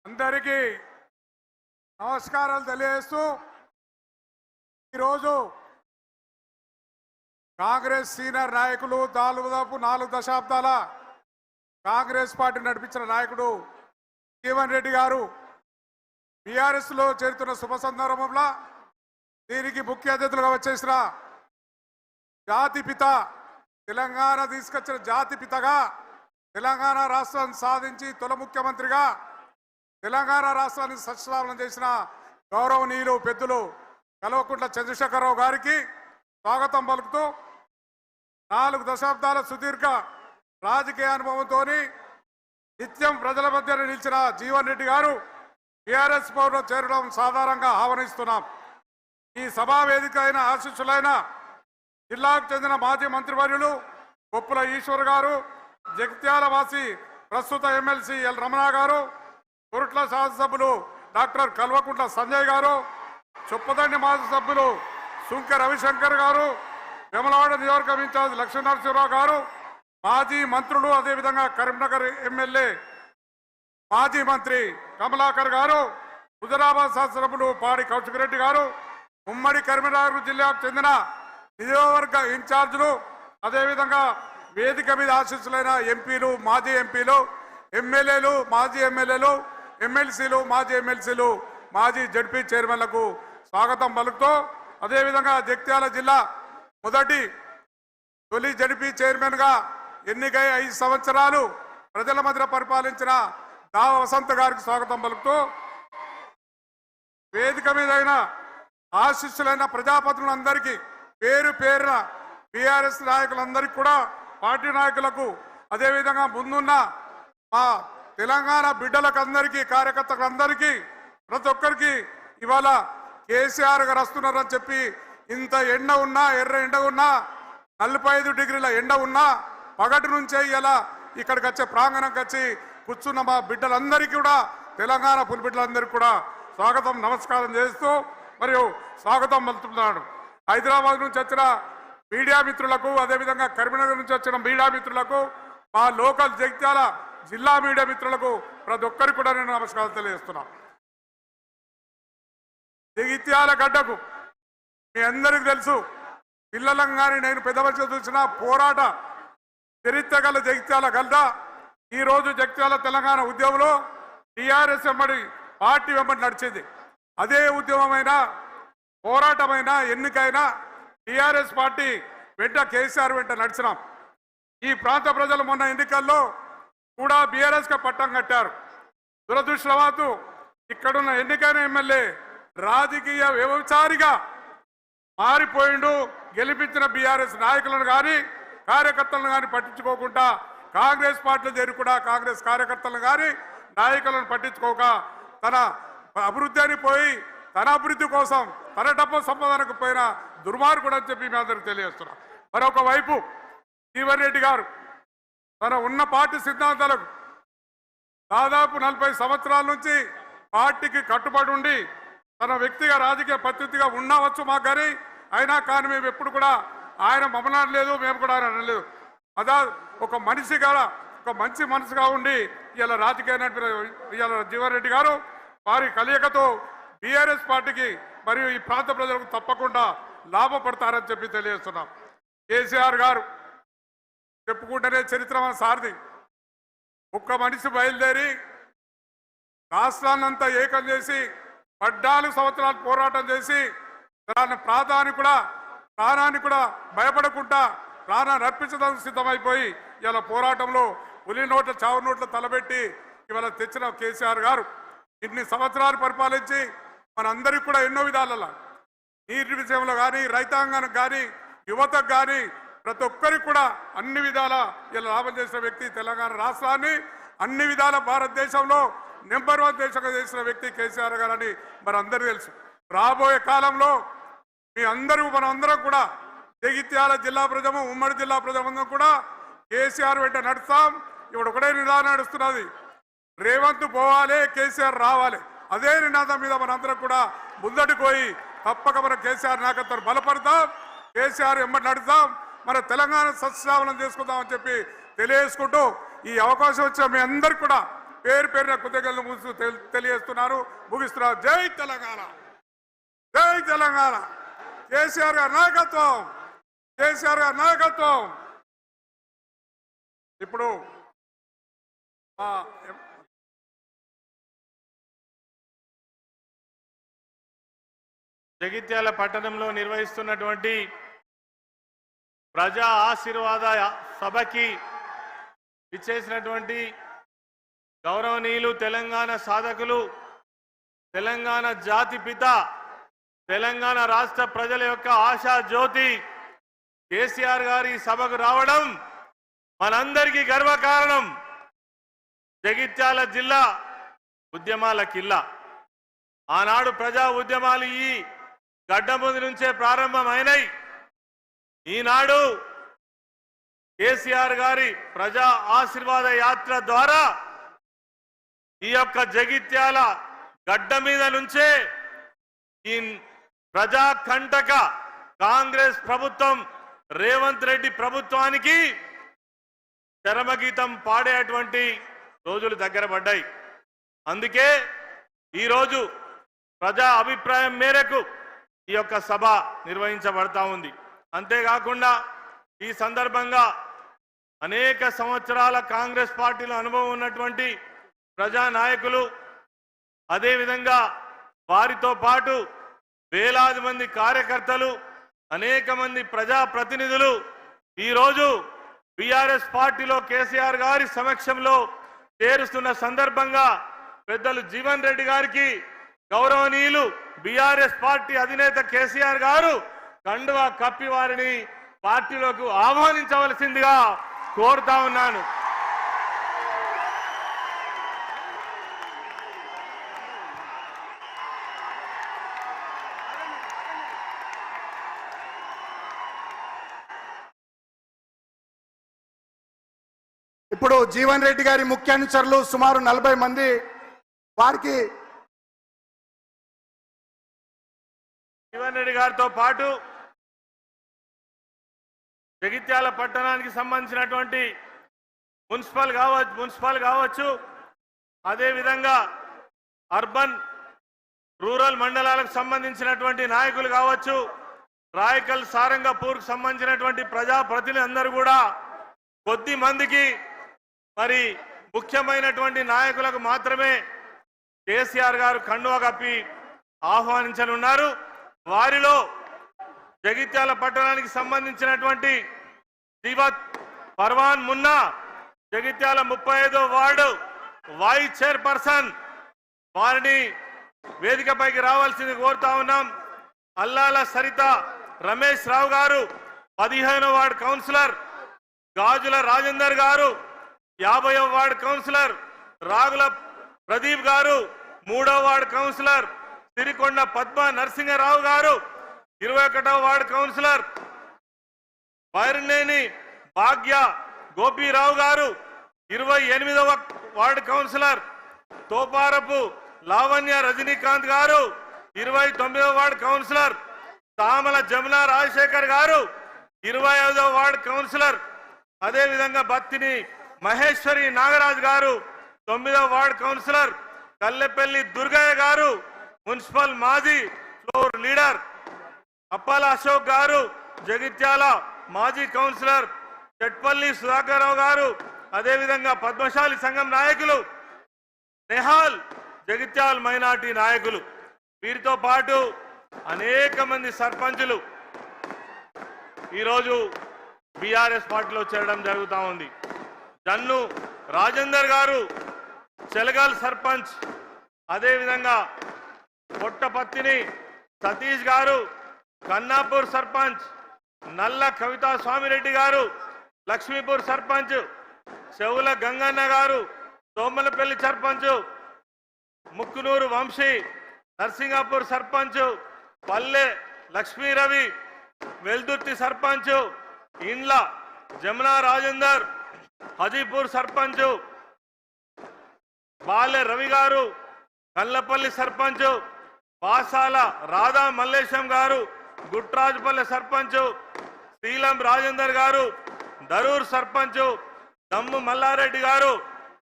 అందరికీ నమస్కారాలు తెలియజేస్తూ ఈరోజు కాంగ్రెస్ సీనియర్ నాయకులు, దాదాపు 4 దశాబ్దాల కాంగ్రెస్ పార్టీ నడిపించిన నాయకుడు జీవన్ రెడ్డి గారు బీఆర్ఎస్ లో చేరుతున్న శుభ సందర్భంలో దీనికి ముఖ్య అతిథులుగా వచ్చేసిన జాతిపిత, తెలంగాణ తీసుకొచ్చిన జాతిపితగా, తెలంగాణ రాష్ట్రాన్ని సాధించి తొలి ముఖ్యమంత్రిగా తెలంగాణ రాష్ట్రాన్ని సస్యశ్యామలం చేసిన గౌరవనీయులు పెద్దలు కల్వకుంట్ల చంద్రశేఖరరావు గారికి స్వాగతం పలుకుతూ 4 దశాబ్దాల సుదీర్ఘ రాజకీయ అనుభవంతో నిత్యం ప్రజల మధ్య నిలిచిన జీవన్ రెడ్డి గారు టీఆర్ఎస్ పౌరులు చేరడం సాధారణంగా ఆహ్వానిస్తున్నాం. ఈ సభా వేదిక అయిన ఆశీస్సులైన జిల్లాకు చెందిన మాజీ మంత్రివర్యులు కొప్పుల ఈశ్వర్ గారు, జగిత్యాల వాసి ప్రస్తుత ఎమ్మెల్సీ ఎల్ రమణ గారు, కొరుట్ల శాసనసభ్యులు డాక్టర్ కల్వకుంట్ల సంజయ్ గారు, చొప్పదండి మాజీ సభ్యులు సుంక రవిశంకర్ గారు, వేములవాడ నియోజకవర్గం ఇన్ఛార్జ్ లక్ష్మీనరసింహరావు గారు, మాజీ మంత్రులు, అదేవిధంగా కరీంనగర్ ఎమ్మెల్యే మాజీ మంత్రి కమలాకర్ గారు, హుజరాబాద్ శాసనసభ్యులు పాడి కౌశిక్ గారు, ఉమ్మడి కరీంనగర్ జిల్లాకు చెందిన నియోజకవర్గ ఇన్ఛార్జీలు, అదేవిధంగా వేదిక మీద ఆశీస్సులైన ఎంపీలు, మాజీ ఎంపీలు, ఎమ్మెల్యేలు, మాజీ ఎమ్మెల్యేలు, ఎమ్మెల్సీలు, మాజీ ఎమ్మెల్సీలు, మాజీ జడ్పీ చైర్మన్లకు స్వాగతం పలుకుతూ, అదేవిధంగా జగిత్యాల జిల్లా తొలి జడ్పీ చైర్మన్ గా ఎన్నికై 5 సంవత్సరాలు ప్రజల మధ్య పరిపాలించిన దావ వసంత గారికి స్వాగతం పలుకుతూ, వేదిక మీద ఆశీస్సులైన ప్రజాప్రతినిధులందరికీ పేరు పేరున టీఆర్ఎస్ నాయకులందరికీ కూడా, పార్టీ నాయకులకు, అదేవిధంగా ముందున్న మా తెలంగాణ బిడ్డలకు అందరికీ, కార్యకర్తలందరికీ, ప్రతి ఒక్కరికి ఇవాళ కేసీఆర్ గారు వస్తున్నారని చెప్పి ఇంత ఎండ ఉన్నా, ఎర్ర ఎండ ఉన్నా, 45 డిగ్రీల ఎండ ఉన్నా పగటి నుంచే ఇలా ఇక్కడికి వచ్చే ప్రాంగణంకి వచ్చి కూర్చున్న మా బిడ్డలందరికీ కూడా, తెలంగాణ పులి బిడ్డలందరికీ కూడా స్వాగతం, నమస్కారం చేస్తూ మరియు స్వాగతం పలుకుతున్నాడు. హైదరాబాద్ నుంచి వచ్చిన మీడియా మిత్రులకు, అదేవిధంగా కరీంనగర్ నుంచి వచ్చిన మీడియా మిత్రులకు, మా లోకల్ జగిత్యాల జిల్లా మీడియా మిత్రులకు ప్రతి ఒక్కరికి కూడా నేను నమస్కారం తెలియజేస్తున్నా. జగిత్యాల గడ్డకు మీ అందరికీ తెలుసు, పిల్లలను కానీ నేను పెద్ద వయసు చూసిన పోరాట చరిత్ర గల జగిత్యాల గల్దా. ఈరోజు జగిత్యాల తెలంగాణ ఉద్యమంలో టీఆర్ఎస్ వెంబడి పార్టీ వెంబడి నడిచింది. అదే ఉద్యమమైనా పోరాటమైనా ఎన్నికైనా టీఆర్ఎస్ పార్టీ వెంట కేసీఆర్ వెంట నడిచినాం. ఈ ప్రాంత ప్రజలు మొన్న ఎన్నికల్లో కూడా బీఆర్ఎస్కి పట్టం కట్టారు. దురదృష్టవశాత్తు ఇక్కడున్న ఎన్నికైన ఎమ్మెల్యే రాజకీయ వ్యభిచారిగా మారిపోయిండు. గెలిపించిన బీఆర్ఎస్ నాయకులను కానీ కార్యకర్తలను కానీ పట్టించుకోకుండా కాంగ్రెస్ పార్టీలో చేరి కూడా కాంగ్రెస్ కార్యకర్తలను కానీ నాయకులను పట్టించుకోక తన అభివృద్ధి అని పోయి తన అభివృద్ధి కోసం తన డబ్బు సంపాదనకు పోయిన దుర్మార్గుడు అని చెప్పి మీ అందరికీ తెలియజేస్తున్నా. మరొక వైపు జీవన్ రెడ్డి గారు తన ఉన్న పార్టీ సిద్ధాంతాలకు దాదాపు 40 సంవత్సరాల నుంచి పార్టీకి కట్టుబడి ఉండి తన వ్యక్తిగా రాజకీయ పరిస్థితిగా ఉండవచ్చు మాకు, కానీ అయినా కానీ మేము ఎప్పుడు కూడా ఆయన మమ్మల్ని అనలేదు, మేము కూడా ఆయన అనలేదు. అదా ఒక మనిషిగా ఒక మంచి మనసుగా ఉండి ఇలా రాజకీయ ఇలా జీవన్ రెడ్డి గారు వారి కలయికతో బీఆర్ఎస్ పార్టీకి మరియు ఈ ప్రాంత ప్రజలకు తప్పకుండా లాభపడతారని చెప్పి తెలియజేస్తున్నాం. కేసీఆర్ గారు చెప్పుకుంటేనే చరిత్ర మన సారథి. ఒక్క మనిషి బయలుదేరి రాష్ట్రాన్నంతా ఏకం చేసి 14 సంవత్సరాలు పోరాటం చేసి దాని ప్రాణాన్ని కూడా భయపడకుండా ప్రాణాన్ని అర్పించడానికి సిద్ధమైపోయి ఇలా పోరాటంలో పులి నోట్ల చావు నోట్ల తలబెట్టి ఇవాళ తెచ్చిన కేసీఆర్ గారు ఇన్ని సంవత్సరాలు పరిపాలించి మనందరికీ కూడా ఎన్నో విధాలలో నీటి విషయంలో కానీ రైతాంగానికి కానీ యువతకు కానీ ప్రతి ఒక్కరికి కూడా అన్ని విధాల ఇలా లాభం చేసిన వ్యక్తి. తెలంగాణ రాష్ట్రాన్ని అన్ని విధాల భారతదేశంలో నెంబర్ 1 దేశంగా చేసిన వ్యక్తి కేసీఆర్ గారు అని మరి అందరికీ తెలుసు. రాబోయే కాలంలో మీ మనందరం కూడా జగిత్యాల జిల్లా ప్రజము ఉమ్మడి జిల్లా ప్రజలందరం కూడా కేసీఆర్ వెంట నడుస్తాం. ఇప్పుడు ఒకటే నినాదం నడుస్తున్నది, రేవంత్ పోవాలి కేసీఆర్ రావాలి. అదే నినాదం మీద మనందరం కూడా ముందటికి పోయి తప్పక మన కేసీఆర్ నాయకత్వం బలపడతాం, కేసీఆర్ వెంబడి నడుస్తాం, మన తెలంగాణ సస్యావలం చేసుకుందామని చెప్పి తెలియజేసుకుంటూ ఈ అవకాశం వచ్చిన మీ అందరికి కూడా పేరు పేరున కృతజ్ఞతలు తెలియజేస్తున్నారు, ముగిస్తున్నారు. జై తెలంగాణ, జై తెలంగాణ. కేసీఆర్ గారి నాయకత్వం, కేసీఆర్ గారి నాయకత్వం. ఇప్పుడు జగిత్యాల పట్టణంలో నిర్వహిస్తున్నటువంటి ప్రజా ఆశీర్వాద సభకి ఇచ్చేసినటువంటి గౌరవనీయులు తెలంగాణ సాధకులు, తెలంగాణ జాతి పిత, తెలంగాణ రాష్ట్ర ప్రజల యొక్క ఆశా జ్యోతి కేసీఆర్ గారి సభకు రావడం మనందరికీ గర్వకారణం. జగిత్యాల జిల్లా ఉద్యమాల కిల్లా. ఆనాడు ప్రజా ఉద్యమాలు ఈ గడ్డ ముందు నుంచే ప్రారంభమైనాయి. ఈనాడు కేసీఆర్ గారి ప్రజా ఆశీర్వాద యాత్ర ద్వారా ఈ యొక్క జగిత్యాల గడ్డ మీద నుంచే ఈ ప్రజా కంటక కాంగ్రెస్ ప్రభుత్వం రేవంత్ రెడ్డి ప్రభుత్వానికి చరమగీతం పాడేటువంటి రోజులు దగ్గర పడ్డాయి. అందుకే ఈరోజు ప్రజా అభిప్రాయం మేరకు ఈ యొక్క సభ నిర్వహించబడతా ఉంది. అంతేకాకుండా ఈ సందర్భంగా అనేక సంవత్సరాల కాంగ్రెస్ పార్టీలో అనుభవం ఉన్నటువంటి ప్రజా నాయకులు, అదేవిధంగా వారితో పాటు వేలాది మంది కార్యకర్తలు, అనేక మంది ప్రజా ప్రతినిధులు ఈరోజు బీఆర్ఎస్ పార్టీలో కేసీఆర్ గారి సమక్షంలో చేరుస్తున్న సందర్భంగా పెద్దలు జీవన్ రెడ్డి గారికి గౌరవనీయులు బీఆర్ఎస్ పార్టీ అధినేత కేసీఆర్ గారు కండువా కప్పి వారిని పార్టీలోకి ఆహ్వానించవలసిందిగా కోరుతా ఉన్నాను. ఇప్పుడు జీవన్ రెడ్డి గారి ముఖ్య అనుచరులు సుమారు 40 మంది వారికి జీవన్ రెడ్డి గారితో పాటు జగిత్యాల పట్టణానికి సంబంధించినటువంటి మున్సిపల్ కావచ్చు, అదేవిధంగా అర్బన్ రూరల్ మండలాలకు సంబంధించినటువంటి నాయకులు కావచ్చు, రాయకల్ సారంగపూర్కు సంబంధించినటువంటి ప్రజాప్రతినిధులందరూ కూడా కొద్ది మందికి మరి ముఖ్యమైనటువంటి నాయకులకు మాత్రమే కేసీఆర్ గారు కండువా కప్పి ఆహ్వానించనున్నారు. వారిలో జగిత్యాల పట్టణానికి సంబంధించినటువంటి దివత్ పర్వాన్ మున్నా జగిత్యాల 35వ వార్డు వైస్ చైర్పర్సన్, వారిని వేదికపైకి రావాల్సింది కోరుతా ఉన్నాం. అల్లాల సరిత రమేష్ రావు గారు 15వ వార్డు కౌన్సిలర్, గాజుల రాజేందర్ గారు 50వ వార్డు కౌన్సిలర్, రాగుల ప్రదీప్ గారు 3వ వార్డు కౌన్సిలర్, సిరికొండ పద్మ నరసింహరావు గారు 21వ వార్డు కౌన్సిలర్, బైరనేని భాగ్య గోపీరావు గారు 28వ వార్డు కౌన్సిలర్, తోపారపు లావణ్య రజనీకాంత్ గారు 29వ వార్డు కౌన్సిలర్, తామల జమున రాజశేఖర్ గారు 25వ వార్డు కౌన్సిలర్, అదేవిధంగా బత్తిని మహేశ్వరి నాగరాజు గారు 9వ వార్డు కౌన్సిలర్, కల్లెపల్లి దుర్గయ్య గారు మున్సిపల్ మాజీ ఫ్లోర్ లీడర్, అప్పాల అశోక్ గారు జగిత్యాల మాజీ కౌన్సిలర్, చెట్పల్లి సుధాకర్ రావు గారు, అదేవిధంగా పద్మశాలి సంఘం నాయకులు నెహాల్ జగిత్యాల మైనార్టీ నాయకులు, వీరితో పాటు అనేక మంది సర్పంచులు ఈరోజు బీఆర్ఎస్ పార్టీలో చేరడం జరుగుతూ ఉంది. జన్ను రాజేందర్ గారు చెలగల్ సర్పంచ్, అదేవిధంగా పొట్టపత్తిని సతీష్ గారు కన్నాపూర్ సర్పంచ్, నల్ల కవితా స్వామిరెడ్డి గారు లక్ష్మీపూర్ సర్పంచ్, చెవుల గంగన్న గారు తోమలపల్లి సర్పంచ్, ముక్కునూరు వంశీ నర్సింగాపూర్ సర్పంచ్, పల్లె లక్ష్మీ రవి వెల్దుర్తి సర్పంచ్, ఇండ్ల జమునా రాజేందర్ హజీపూర్ సర్పంచ్, బాలె రవి గారు కల్లపల్లి సర్పంచ్, పాసాల రాధా మల్లేశం గారు గుట్రాజుపల్లి సర్పంచ్, శ్రీలం రాజేందర్ గారు దరూర్ సర్పంచ్, దమ్ము మల్లారెడ్డి గారు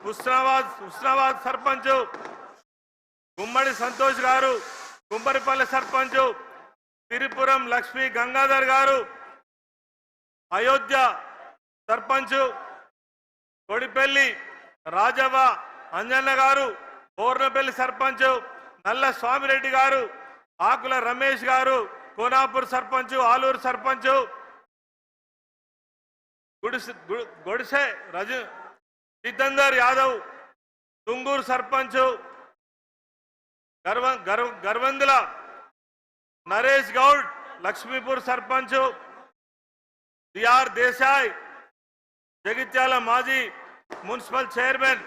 హుస్నాబాద్ సర్పంచ్, గుమ్మడి సంతోష్ గారు కుమ్మరిపల్లి సర్పంచ్, తిరుపురం లక్ష్మీ గంగాధర్ గారు అయోధ్య సర్పంచ్, కొడిపల్లి రాజవ్వ అంజన్న గారు బోర్నపల్లి సర్పంచ్, నల్ల స్వామిరెడ్డి గారు, ఆకుల రమేష్ గారు కోనాపూర్ సర్పంచ్, ఆలూరు సర్పంచ్, గొడిసె జితేందర్ యాదవ్ తుంగూరు సర్పంచ్, గర్వందుల నరేష్ గౌడ్ లక్ష్మీపూర్ సర్పంచ్, సిఆర్ దేశాయ్ జగిత్యాల మాజీ municipal chairman,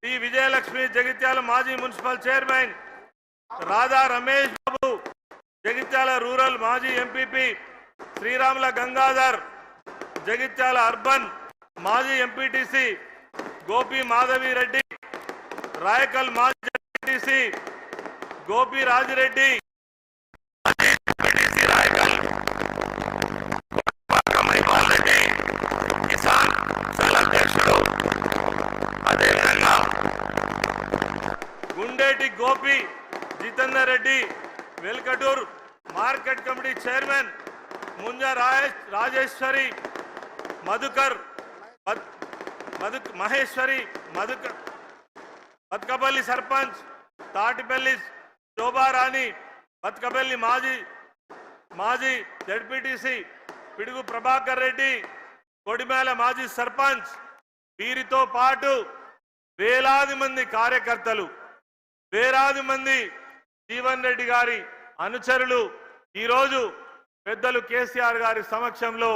T Vijayalakshmi Jagtial మాజీ municipal chairman, Radha Ramesh Babu Jagtial rural మాజీ ఎంపీపీ, శ్రీరాముల గంగాధర్ జగిత్యాల అర్బన్ మాజీ ఎంపీటీసీ, గోపి మాధవి రెడ్డి రాయకల్ మాజీ MPTC, Gopi Rajireddy Gundeti Gopi Jitender Reddy Velgatur market committee chairman, Munja Rajeshwari Madhukar Maheshwari Batukapalli sarpanch, Tatipalli Shobharani Batukapalli మాజీ జడ్పీటీసీ, పిడుగు ప్రభాకర్ రెడ్డి కొడిమేల మాజీ సర్పంచ్, వీరితో పాటు వేలాది మంది కార్యకర్తలు, వేలాది మంది జీవన్ రెడ్డి గారి అనుచరులు ఈరోజు పెద్దలు కేసీఆర్ గారి సమక్షంలో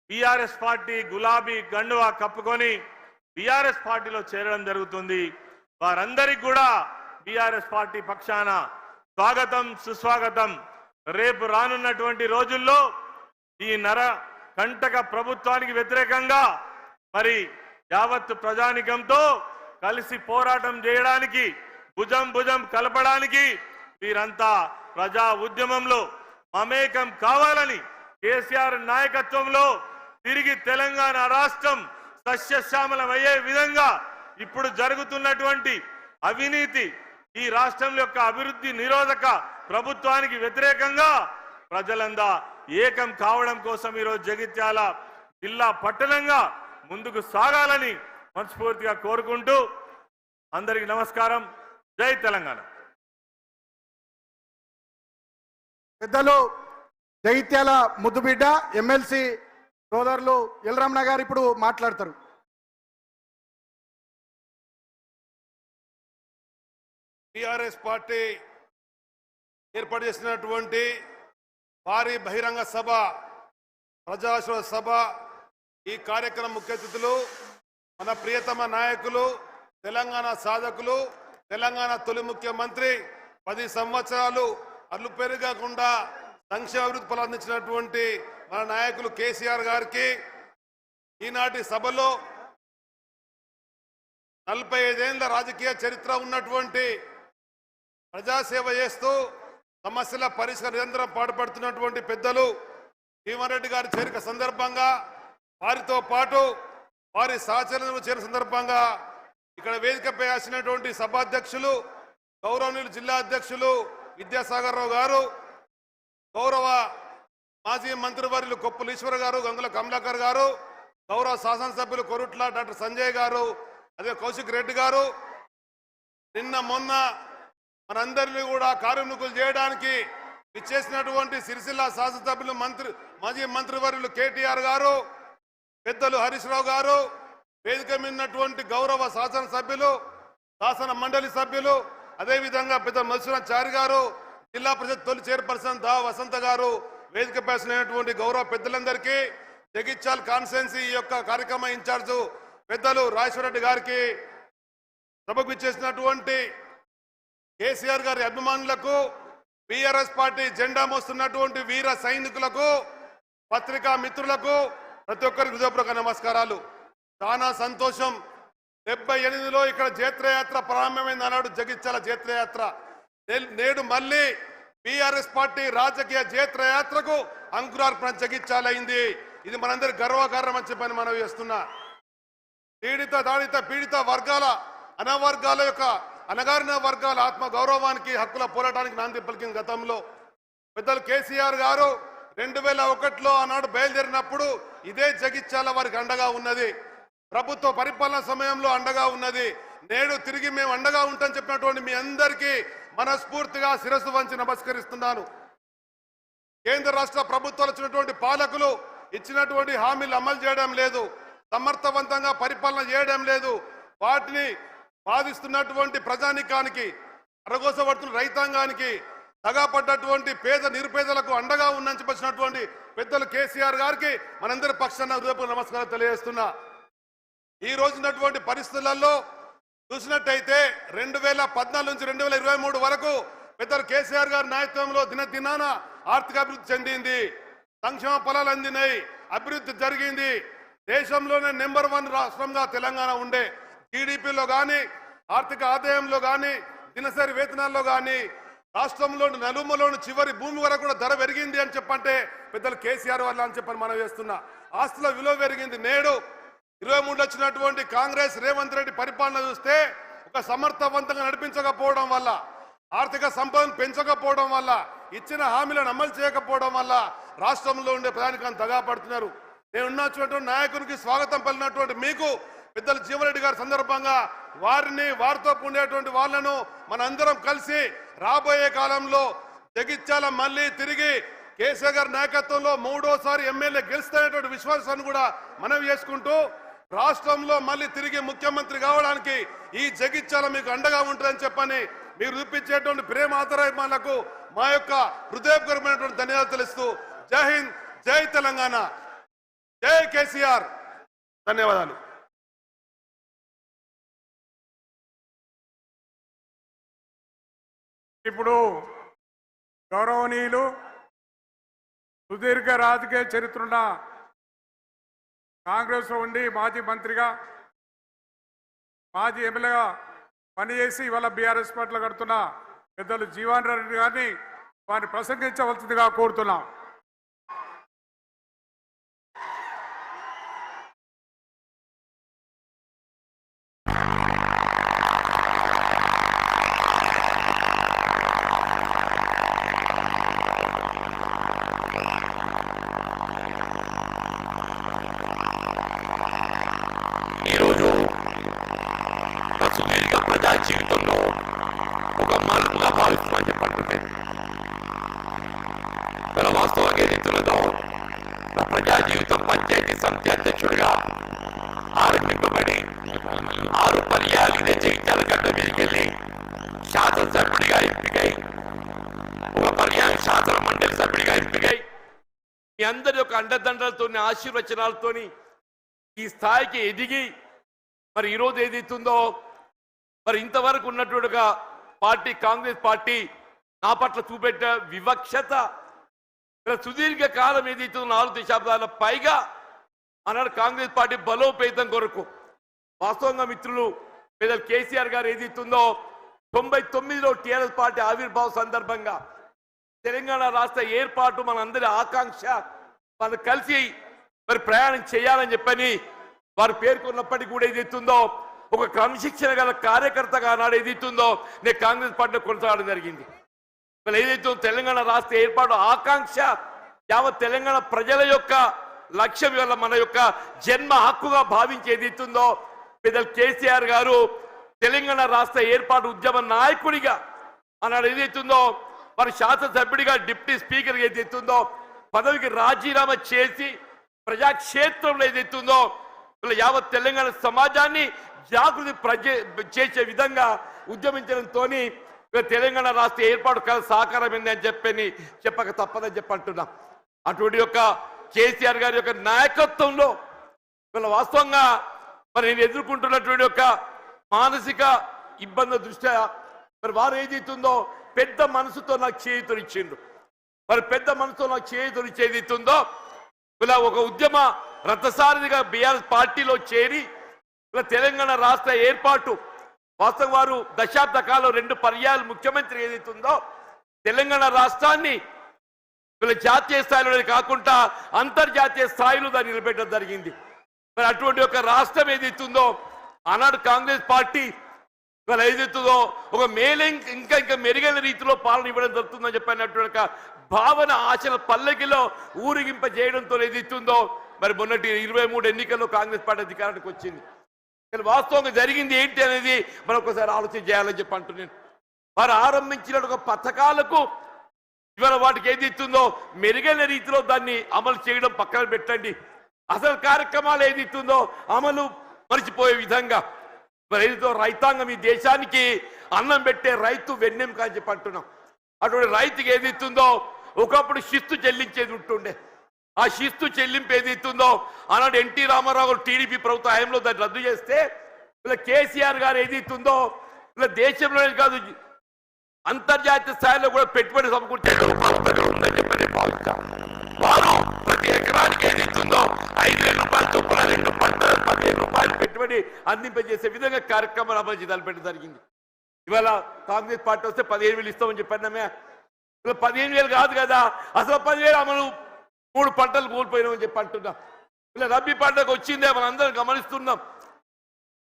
బీఆర్ఎస్ పార్టీ గులాబీ గండువా కప్పుకొని బీఆర్ఎస్ పార్టీలో చేరడం జరుగుతుంది. వారందరికీ కూడా బీఆర్ఎస్ పార్టీ పక్షాన స్వాగతం సుస్వాగతం. రేపు రానున్నటువంటి రోజుల్లో ఈ కంటక ప్రభుత్వానికి వ్యతిరేకంగా మరి యావత్ ప్రజానికంతో కలిసి పోరాటం చేయడానికి, భుజం కలపడానికి వీరంతా ప్రజా ఉద్యమంలో మమేకం కావాలని కేసీఆర్ నాయకత్వంలో తిరిగి తెలంగాణ రాష్ట్రం సస్యశ్యామలమయ్యే విధంగా ఇప్పుడు జరుగుతున్నటువంటి అవినీతి, ఈ రాష్ట్రం యొక్క అభివృద్ధి నిరోధక ప్రభుత్వానికి వ్యతిరేకంగా ప్రజలందా ఏకం కావడం కోసం ఈరోజు జగిత్యాల జిల్లా పట్టణంగా ముందుకు సాగాలని మనస్ఫూర్తిగా కోరుకుంటూ అందరికీ నమస్కారం. జై తెలంగాణ. పెద్దలు జగిత్యాల ముద్దుబిడ్డ ఎమ్మెల్సీ సోదరులు ఎల్రమణ గారు ఇప్పుడు మాట్లాడతారు. టిఆర్ఎస్ పార్టీ ఏర్పాటు చేసినటువంటి భారీ బహిరంగ సభ, ప్రజాశ్రవ సభ, ఈ కార్యక్రమం ముఖ్య అతిథులు మన ప్రియతమ నాయకులు, తెలంగాణ సాధకులు, తెలంగాణ తొలి ముఖ్యమంత్రి, 10 సంవత్సరాలు అల్లుపెరుగకుండా సంక్షేమ అభివృద్ధి ఫలాలు అందించినటువంటి మన నాయకులు కేసీఆర్ గారికి ఈనాటి సభలో 45 ఏళ్ల రాజకీయ చరిత్ర ఉన్నటువంటి, ప్రజాసేవ చేస్తూ సమస్యల పరిష్కారం నిరంతరం పాటుపడుతున్నటువంటి పెద్దలు జీవన్ రెడ్డి గారి చేరిక సందర్భంగా, వారితో పాటు వారి సహచరులను చేరిన సందర్భంగా ఇక్కడ వేదికపై వచ్చినటువంటి సభాధ్యక్షులు, గౌరవనీయులు జిల్లా అధ్యక్షులు విద్యాసాగర్ రావు గారు, గౌరవ మాజీ మంత్రివర్యులు కొప్పుల ఈశ్వర్ గారు, గంగుల కమలాకర్ గారు, గౌరవ శాసనసభ్యులు కొరుట్ల డాక్టర్ సంజయ్ గారు, అదే కౌశిక్ రెడ్డి గారు, నిన్న మొన్న మనందరినీ కూడా కార్యముఖులు చేయడానికి ఇచ్చేసినటువంటి సిరిసిల్ల శాసనసభ్యులు మాజీ మంత్రివర్యులు కేటీఆర్ గారు, పెద్దలు హరీష్ రావు గారు, వేదిక మీదటువంటి గౌరవ శాసనసభ్యులు, శాసన మండలి సభ్యులు, అదేవిధంగా పెద్ద మధుసూదనాచారి గారు, జిల్లా పరిషత్ తొలి చైర్పర్సన్ దా వసంత గారు, వేదిక పేసినటువంటి గౌరవ పెద్దలందరికీ, జగిత్యాల కాన్స్టిట్యున్సీ ఈ యొక్క కార్యక్రమ ఇన్ఛార్జు పెద్దలు రాజేశ్వర రెడ్డి గారికి, సభకు ఇచ్చేసినటువంటి కేసీఆర్ గారి అభిమానులకు, బీఆర్ఎస్ పార్టీ జెండా మోస్తున్నటువంటి వీర సైనికులకు, పత్రికా మిత్రులకు ప్రతి ఒక్కరికి హృదయపూర్వక నమస్కారాలు. చాలా సంతోషం. 78లో ఇక్కడ జైత్రయాత్ర ప్రారంభమైంది. అన్నాడు జగిత్యాల జైత్రయాత్ర. నేడు మళ్ళీ బీఆర్ఎస్ పార్టీ రాజకీయ జైత్రయాత్రకు అంకురార్పణ జగిత్యాలైంది. ఇది మనందరి గర్వకారణం అని చెప్పని మనం చేస్తున్నా. పీడిత దాడిత పీడిత వర్గాల అనవర్గాల యొక్క అనగారిన వర్గాల ఆత్మ గౌరవానికి, హక్కుల పోరాటానికి నాంది పలికిన గతంలో పెద్దలు కేసీఆర్ గారు 2001లో ఆనాడు బయలుదేరినప్పుడు ఇదే జగిత్యాల వారికి అండగా ఉన్నది. ప్రభుత్వ పరిపాలన సమయంలో అండగా ఉన్నది. నేడు తిరిగి మేము అండగా ఉంటామని చెప్పినటువంటి మీ అందరికీ మనస్ఫూర్తిగా శిరస్సు వంచి నమస్కరిస్తున్నాను. కేంద్ర రాష్ట్ర ప్రభుత్వాలు వచ్చినటువంటి పాలకులు ఇచ్చినటువంటి హామీలు అమలు చేయడం లేదు, సమర్థవంతంగా పరిపాలన చేయడం లేదు. వాటిని బాధిస్తున్నటువంటి ప్రజానికానికి, అరగోసపడుతున్న రైతాంగానికి, తగాపడ్డటువంటి పేద నిరుపేదలకు అండగా ఉన్నని చెప్పినటువంటి పెద్దలు కేసీఆర్ గారికి మనందరి పక్షాన హృదయపూర్వక నమస్కారం తెలియజేస్తున్నా. ఈ రోజున్నటువంటి పరిస్థితులలో చూసినట్టయితే 2014 నుంచి 2023 వరకు పెద్దలు కేసీఆర్ గారి నాయకత్వంలో దినదినాన ఆర్థిక అభివృద్ధి చెందింది, సంక్షేమ ఫలాలు అందినాయి, అభివృద్ధి జరిగింది. దేశంలోనే నెంబర్ 1 రాష్ట్రంగా తెలంగాణ ఉండే. జీడిపిలో కానీ, ఆర్థిక ఆదాయంలో కానీ, దినసరి వేతనాల్లో కానీ రాష్ట్రంలోని నలుమలోని చివరి భూమి వరకు కూడా ధర పెరిగింది అని చెప్పంటే పెద్దలు కేసీఆర్ వల్ల అని చెప్పని మనం వేస్తున్నా. ఆస్తుల విలువ పెరిగింది. నేడు 23 వచ్చినటువంటి కాంగ్రెస్ రేవంత్ రెడ్డి పరిపాలన చూస్తే ఒక సమర్థవంతంగా నడిపించకపోవడం వల్ల, ఆర్థిక సంపదను పెంచకపోవడం వల్ల, ఇచ్చిన హామీలను అమలు చేయకపోవడం వల్ల రాష్ట్రంలో ఉండే ప్రధానికాన్ని దగాపడుతున్నారు. నేను ఉన్నటువంటి నాయకునికి స్వాగతం పలికినటువంటి మీకు పెద్దలు జీవన్ రెడ్డి గారి సందర్భంగా వారిని, వారితో ఉండేటువంటి వాళ్ళను మనందరం కలిసి రాబోయే కాలంలో జగిత్యాల మళ్ళీ తిరిగి కేసీఆర్ గారి నాయకత్వంలో 3వ ఎమ్మెల్యే గెలుస్తున్నటువంటి విశ్వాసాన్ని కూడా మనవి చేసుకుంటూ, రాష్ట్రంలో మళ్ళీ తిరిగి ముఖ్యమంత్రి కావడానికి ఈ జగిత్యాల మీకు అండగా ఉంటుందని చెప్పని మీరు చూపించేటువంటి ప్రేమ ఆదరాభిమానులకు మా యొక్క హృదయపూర్వకమైనటువంటి ధన్యవాదాలు తెలుస్తూ, జై హింద్, జై తెలంగాణ, జై కేసీఆర్. ధన్యవాదాలు. ఇప్పుడు గౌరవనీయులు సుదీర్ఘ రాజకీయ చరిత్రన్న కాంగ్రెస్లో ఉండి మాజీ మంత్రిగా, మాజీ ఎమ్మెల్యేగా పనిచేసి ఇవాళ బీఆర్ఎస్ పార్టీలో కడుతున్న పెద్దలు జీవన్ రెడ్డి గారిని వారిని ప్రసంగించవలసిందిగా కోరుతున్నాం. అని చెప్పంటుంది. మన వాస్తవంగా ఏదైతున్నదో నా ప్రజా జీవితం పంచాయతీ సమితి అధ్యక్షుడిగా ఆరంభింపబడి 6 పర్యాలు జగిత్యాల గడ్డ మీదకెళ్ళి శాసనసభ్యుడిగా ఎంపికై 1 పర్యాయం శాసన మండలి సభ్యుడిగా ఎంపికై మీ అందరి యొక్క అండదండలతో ఆశీర్వచనాలతో ఈ స్థాయికి ఎదిగి మరి ఈరోజు ఏదైతుందో మరి ఇంతవరకు ఉన్నటువంటి ఒక పార్టీ కాంగ్రెస్ పార్టీ నా పట్ల చూపెట్టే వివక్షత సుదీర్ఘ కాలం ఏదైతుందో 4 దశాబ్దాల పైగా అన్నాడు కాంగ్రెస్ పార్టీ బలోపేతం కొరకు వాస్తవంగా మిత్రులు పెద్దలు కేసీఆర్ గారు ఏదైతుందో 99లో టీఆర్ఎస్ పార్టీ ఆవిర్భావ సందర్భంగా తెలంగాణ రాష్ట్ర ఏర్పాటు మనందరి ఆకాంక్ష మనం కలిసి మరి ప్రయాణం చేయాలని చెప్పని వారు పేర్కొన్నప్పటికీ కూడా ఏదైతుందో ఒక క్రమశిక్షణ గల కార్యకర్తగా నాడు ఏదైతుందో నేను కాంగ్రెస్ పార్టీలో కొనసాగడం జరిగింది. మరి ఏదైతే తెలంగాణ రాష్ట్ర ఏర్పాటు ఆకాంక్ష యావత్ తెలంగాణ ప్రజల యొక్క లక్ష్యం వల్ల మన యొక్క జన్మ హక్కుగా భావించి ఏదైతుందో పెద్దలు కేసీఆర్ గారు తెలంగాణ రాష్ట్ర ఏర్పాటు ఉద్యమ నాయకుడిగా అన్నాడు ఏదైతుందో మరి శాసనసభ్యుడిగా డిప్యూటీ స్పీకర్ ఏదైతుందో పదవికి రాజీనామా చేసి ప్రజాక్షేత్రంలో ఏదైతుందో యావత్ తెలంగాణ సమాజాన్ని జాగృతి చేసే విధంగా ఉద్యమించడంతో తెలంగాణ రాష్ట్ర ఏర్పాటు సహకారమైంది అని చెప్పక తప్పదని చెప్పంటున్నా. అటువంటి యొక్క కేసీఆర్ గారి యొక్క నాయకత్వంలో వాస్తవంగా మరి నేను ఎదుర్కొంటున్నటువంటి యొక్క మానసిక ఇబ్బంది దృష్ట్యా మరి వారు ఏదైతుందో పెద్ద మనసుతో నాకు చేయూతనిచ్చిండు. మరి పెద్ద మనసుతో నాకు చేయూతనిచ్చేదితుందో ఇలా ఒక ఉద్యమ రథసారథిగా బీఆర్ఎస్ పార్టీలో చేరి ఇలా తెలంగాణ రాష్ట్ర ఏర్పాటు వాస్తవ వారు దశాబ్ద కాలం 2 పర్యాయాలు ముఖ్యమంత్రి ఏదైతుందో తెలంగాణ రాష్ట్రాన్ని ఇలా జాతీయ స్థాయిలో కాకుండా అంతర్జాతీయ స్థాయిలో దాన్ని నిలబెట్టడం జరిగింది. మరి అటువంటి ఒక రాష్ట్రం ఏదైతుందో ఆనాడు కాంగ్రెస్ పార్టీ ఇవాళ ఏదైతుందో ఒక ఇంకా మెరుగైన రీతిలో పాలన ఇవ్వడం జరుగుతుందని చెప్పినటువంటి భావన ఆశల పల్లకిలో ఊరిగింప చేయడంతో ఏదైతుందో మరి మొన్నటి 23 ఎన్నికల్లో కాంగ్రెస్ పార్టీ అధికారానికి వచ్చింది. కానీ వాస్తవంగా జరిగింది ఏంటి అనేది మనం ఒకసారి ఆలోచన చేయాలని చెప్పి అంటున్నాను. వారు ఆరంభించిన ఒక పథకాలకు ఇవాళ వాటికి ఏదైతుందో మెరుగైన రీతిలో దాన్ని అమలు చేయడం పక్కన పెట్టండి, అసలు కార్యక్రమాలు ఏదైతుందో అమలు మరిచిపోయే విధంగా మరి ఏదైతే రైతాంగం ఈ దేశానికి అన్నం పెట్టే రైతు వెన్నెం కాని చెప్పి అంటున్నాం. అటువంటి రైతుకి ఏదైతుందో ఒకప్పుడు శిస్తు చెల్లించేది ఉంటుండే, ఆ శిస్తు చెల్లింపు ఏదైతుందో ఆనాడు ఎన్టీ రామారావు గారు టీడీపీ ప్రభుత్వ హయాంలో దాన్ని రద్దు చేస్తే ఇలా కేసీఆర్ గారు ఏదైతుందో ఇలా దేశంలోనే కాదు అంతర్జాతీయ స్థాయిలో కూడా పెట్టుబడి సమకూర్చే ఉందని చెప్పని భావిస్తాం. వారు ప్రతి ఎకరానికి ఏదైతుందో 5,000 రూపాయలు చొప్పున 15 రూపాయలు పెట్టుబడి అందింపజేసే విధంగా కార్యక్రమాలు అమలు తలపెట్టడం జరిగింది. ఇవాళ కాంగ్రెస్ పార్టీ వస్తే 15,000 ఇస్తామని చెప్పామే, ఇలా 15,000 కాదు కదా, అసలు 10,000 అమలు 3 పంటలు కోల్పోయినామని చెప్పి అంటున్నాం. ఇలా రబ్బీ పంటకు వచ్చిందే మనం అందరం గమనిస్తున్నాం.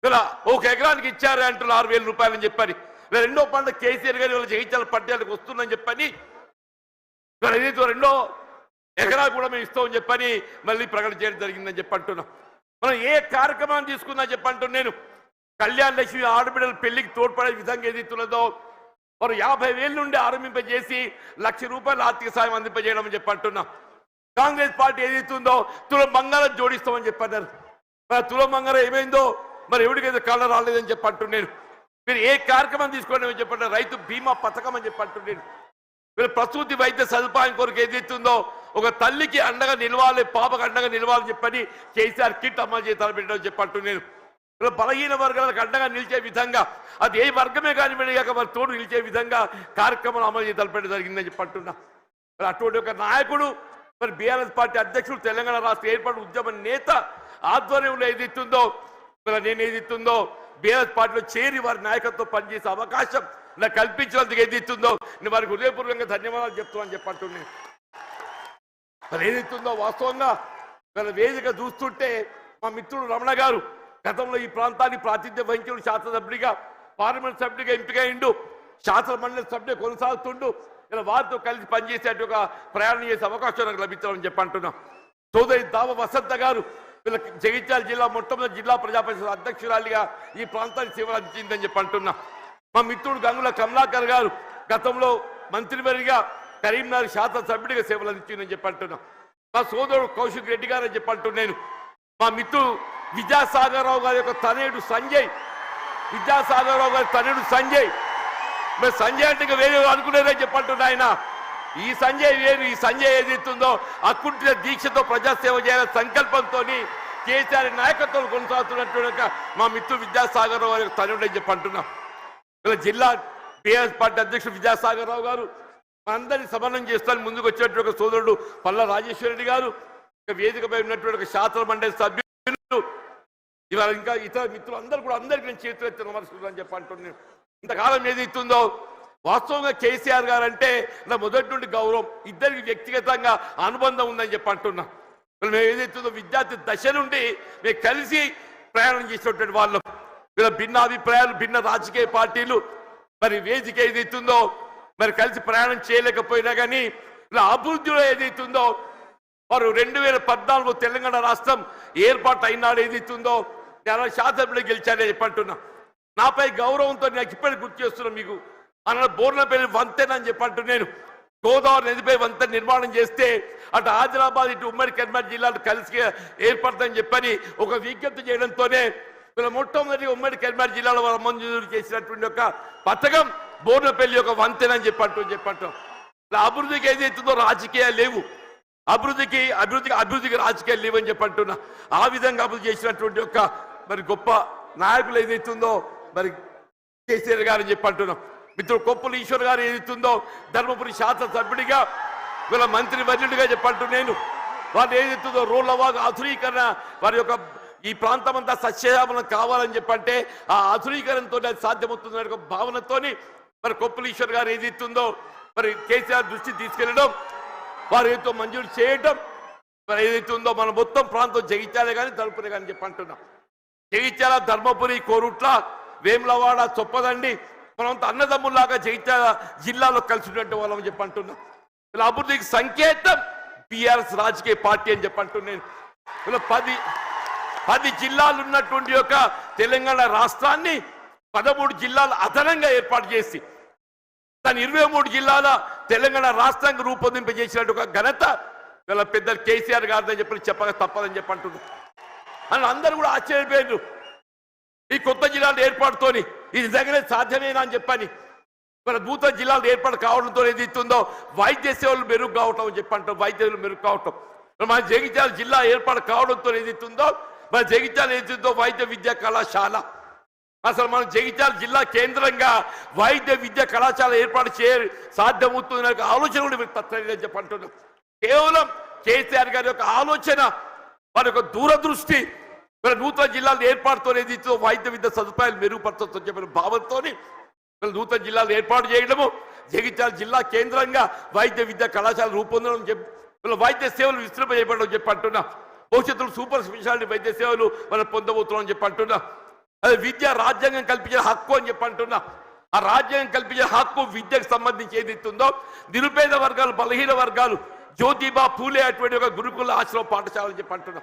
ఇలా 1 ఎకరానికి ఇచ్చారే అంటున్నారు 6,000 రూపాయలు అని చెప్పని. ఇలా 2వ పంట కేసీఆర్ గారి వాళ్ళ జగిత్యాల పట్టణాలకు వస్తుందని చెప్పని ఇలా ఏదైతే 2వ ఎకరా కూడా మేము ఇస్తామని చెప్పని మళ్ళీ ప్రకటన చేయడం జరిగిందని చెప్పి అంటున్నాం. మనం ఏ కార్యక్రమాన్ని తీసుకుందని చెప్పి అంటున్నాను. నేను కళ్యాణ లక్ష్మి ఆడబిడ్డల పెళ్లికి తోడ్పడే విధంగా ఏదైతున్నదో వారు 50,000 నుండి ఆరంభింపజేసి 1,00,000 రూపాయలు ఆర్థిక సాయం అందింపజేయడం అని చెప్పి అంటున్నాం. కాంగ్రెస్ పార్టీ ఏదైతుందో తులం బంగారం జోడిస్తామని చెప్పన్నారు. మరి తులం బంగారం ఏమైందో మరి ఎవరికైతే కళ్ళ రాలేదని చెప్పి అంటున్నాను. మీరు ఏ కార్యక్రమం తీసుకోండి అని చెప్పండి, రైతు బీమా పథకం అని చెప్పి అంటున్నాను. మీరు ప్రసూతి వైద్య సదుపాయం కొరకు ఏదైతుందో ఒక తల్లికి అండగా నిలవాలి, పాపకు అండగా నిలవాలని చెప్పని కేసీఆర్ కిట్ అమలు చేసి తలపెట్టడం చెప్పి అంటున్నాను. ఇలా బలహీన వర్గాలకు అండగా నిలిచే విధంగా అది ఏ వర్గమే కానివ్వండి కాక మరి తోడు నిలిచే విధంగా కార్యక్రమాలు అమలు చేసి తలపెట్టడం జరిగిందని చెప్పి అంటున్నా. మరి అటువంటి ఒక నాయకుడు మరి బీఆర్ఎస్ పార్టీ అధ్యక్షుడు తెలంగాణ రాష్ట్ర ఏర్పాటు ఉద్యమ నేత ఆధ్వర్యంలో ఏదైతుందో మరి నేను ఏదైతుందో బీఆర్ఎస్ పార్టీలో చేరి వారి నాయకత్వం పనిచేసే అవకాశం నాకు కల్పించినందుకు ఏదైతుందో నేను వారికి హృదయపూర్వకంగా ధన్యవాదాలు చెప్తామని చెప్పంటున్నాను. మరి ఏదైతుందో వాస్తవంగా మన వేదిక చూస్తుంటే మా మిత్రుడు రమణ గారు గతంలో ఈ ప్రాంతానికి ప్రాతినిధ్యం వహించిన శాసనసభ్యుడిగా పార్లమెంట్ సభ్యుడిగా ఎంపికైండు, శాసన మండలి సభ్యుడిగా కొనసాగుతుండు. ఇలా వారితో కలిసి పనిచేసేట ఒక ప్రయాణం చేసే అవకాశం నాకు లభించాలని చెప్పి అంటున్నాం. సోదరి దావ వసంత గారు వీళ్ళ జగిత్యాల జిల్లా మొట్టమొదటి జిల్లా ప్రజా పరిషత్ అధ్యక్షురాలిగా ఈ ప్రాంతానికి సేవలు అందించిందని చెప్పి అంటున్నా. మా మిత్రుడు గంగుల కమలాకర్ గారు గతంలో మంత్రివర్గగా కరీంనగర్ శాసనసభ్యుడిగా సేవలు అందించిందని చెప్పి అంటున్నా. మా సోదరుడు కౌశిక్ రెడ్డి గారు అని చెప్పి అంటున్నాను. మా మిత్రుడు విద్యాసాగరరావు గారి యొక్క తనయుడు సంజయ్, విద్యాసాగరరావు గారి తనయుడు సంజయ్, మరి సంజయ్ అంటే వేరే అనుకునేదని చెప్పి అంటున్నా. ఆయన ఈ సంజయ్ వేరు. ఈ సంజయ్ ఏదైతుందో అకుంఠిత దీక్షతో ప్రజాసేవ చేయాలనే సంకల్పంతో కేసీఆర్ నాయకత్వం కొనసాగుతున్నట్టు మా మిత్రుడు విద్యాసాగరరావు గారి తనయుడు అని చెప్పి అంటున్నాం. ఇలా జిల్లా టీఆర్ఎస్ పార్టీ అధ్యక్షుడు విద్యాసాగరరావు గారు అందరినీ సమన్వయం చేస్తాను ముందుకు వచ్చినటువంటి ఒక సోదరుడు పల్లా రాజేశ్వరరెడ్డి గారు, వేదికపై ఉన్నటువంటి ఒక శాసన మండలి సభ్యులు, ఇవాళ ఇంకా ఇతర మిత్రులు అందరూ కూడా అందరికీ నేను చేతులెత్తి నమస్కరిస్తాను చెప్పి అంటున్నాను. ఇంతకాలం ఏదైతుందో వాస్తవంగా కేసీఆర్ గారు అంటే నా మొదటి నుండి గౌరవం, ఇద్దరికి వ్యక్తిగతంగా అనుబంధం ఉందని చెప్పి అంటున్నా. మేము ఏదైతుందో విద్యార్థి దశ నుండి మేము కలిసి ప్రయాణం చేసినటువంటి వాళ్ళం. ఇలా భిన్న అభిప్రాయాలు, భిన్న రాజకీయ పార్టీలు, మరి వేదిక ఏదైతుందో మరి కలిసి ప్రయాణం చేయలేకపోయినా కానీ ఇలా అభివృద్ధిలో ఏదైతుందో వారు 2014 తెలంగాణ రాష్ట్రం ఏర్పాటు అయినాడు ఏదైతుందో నేను శాసనసభ్యులు గెలిచానని చెప్పంటున్నా. నాపై గౌరవంతో నాకు ఇప్పటికి గుర్తు చేస్తున్నా. మీకు అన్న బోర్లపల్లి వంతెన అని చెప్పంటు నేను గోదావరి నదిపై వంతెన నిర్మాణం చేస్తే అటు ఆదిలాబాద్ ఇటు ఉమ్మడి కరీంనగర్ జిల్లాలు కలిసి ఏర్పడతాయని చెప్పని ఒక విజ్ఞప్తి చేయడంతోనే వీళ్ళ మొట్టమొదటి ఉమ్మడి కరీంనగర్ జిల్లాలో వాళ్ళు మంజూరు చేసినటువంటి ఒక పథకం బోర్లపల్లి ఒక వంతెన అని చెప్పంటాం. ఇలా అభివృద్ధికి ఏదైతుందో రాజకీయాలు లేవు, అభివృద్ధికి రాజకీయాలు లేవని చెప్పంటున్నా. ఆ విధంగా అభివృద్ధి చేసినటువంటి ఒక మరి గొప్ప నాయకులు ఏదైతుందో మరి కేసీఆర్ గారు అని చెప్పంటున్నాం. మిత్రుడు కొప్పుల ఈశ్వర్ గారు ఏదైతుందో ధర్మపురి శాసనసభ్యుడిగా వీళ్ళ మంత్రి వర్యుడిగా చెప్పంటూ నేను వాళ్ళు ఏదైతుందో రోడ్ల వాగు ఆధునీకరణ వారి యొక్క ఈ ప్రాంతం అంతా సస్యశ్యామలం కావాలని చెప్పంటే ఆ ఆధునీకరణతో అది సాధ్యమవుతుందనే ఒక భావనతోని మరి కొప్పుల ఈశ్వర్ గారు ఏదైతుందో మరి కేసీఆర్ దృష్టి తీసుకెళ్లడం, వారు ఏదో మంజూరు చేయటం, మరి ఏదైతే ఉందో మన మొత్తం ప్రాంతం జగిత్యాలే కానీ ధర్మపురి కానీ చెప్పంటున్నాం. జగిత్యాల, ధర్మపురి, కోరుట్ల, వేములవాడ, చొప్పదండి మనంతా అన్నదమ్ముల్లాగా జగిత్యాల జిల్లాలో కలిసినటువంటి వాళ్ళని చెప్పంటున్నాం. ఇలా అభివృద్ధికి సంకేతం టీఆర్ఎస్ రాజకీయ పార్టీ అని చెప్పంటున్నాను. ఇలా 10 జిల్లాలు ఉన్నటువంటి యొక్క తెలంగాణ రాష్ట్రాన్ని 13 జిల్లాలు అదనంగా ఏర్పాటు చేసి దాని 23 జిల్లాల తెలంగాణ రాష్ట్రానికి రూపొందింపజేసినట్టు ఒక ఘనత వీళ్ళ పెద్ద కేసీఆర్ గారిని చెప్పక తప్పదని చెప్పంటున్నారు. అని అందరూ కూడా ఆశ్చర్యపోయారు. ఈ కొత్త జిల్లాల ఏర్పాటుతోని ఇది నిజంగానే సాధ్యమేనా అని చెప్పని మన నూతన జిల్లాలు ఏర్పాటు కావడంతో ఏదైతుందో వైద్య సేవలు మెరుగు కావటం అని చెప్పంటాం. వైద్య సేవలు మెరుగు కావటం మన జగిత్యాల జిల్లా ఏర్పాటు కావడంతో ఏదైతుందో మన జగిత్యాల ఏదైతుందో వైద్య విద్యా కళాశాల, అసలు మన జగిత్యాల జిల్లా కేంద్రంగా వైద్య విద్యా కళాశాల ఏర్పాటు సాధ్యమవుతుందనే ఆలోచన కూడా మీకు తప్పని చెప్పంటున్నాం. కేవలం కేసీఆర్ గారి యొక్క ఆలోచన, వారి యొక్క దూరదృష్టి, మన నూతన జిల్లాలు ఏర్పాటుతో ఏదైతే వైద్య విద్య సదుపాయాలు మెరుగుపరచొచ్చని చెప్పిన భావంతో నూతన జిల్లాలు ఏర్పాటు చేయడము, జగిత్యాల జిల్లా కేంద్రంగా వైద్య విద్యా కళాశాల రూపొందడం, వైద్య సేవలు విస్తృంపజేయబడడం చెప్పంటున్నా. భవిష్యత్తులో సూపర్ స్పెషాలిటీ వైద్య సేవలు మనం పొందబోతున్నాం అని చెప్పంటున్నా. అది విద్య రాజ్యాంగం కల్పించిన హక్కు అని చెప్పంటున్నా. ఆ రాజ్యాంగం కల్పించిన హక్కు విద్యకు సంబంధించి ఏదైతుందో నిరుపేద వర్గాలు, బలహీన వర్గాలు, జ్యోతిబా పూలే అటువంటి ఒక గురుకుల ఆశ్రమ పాఠశాల అని చెప్పంటున్నా.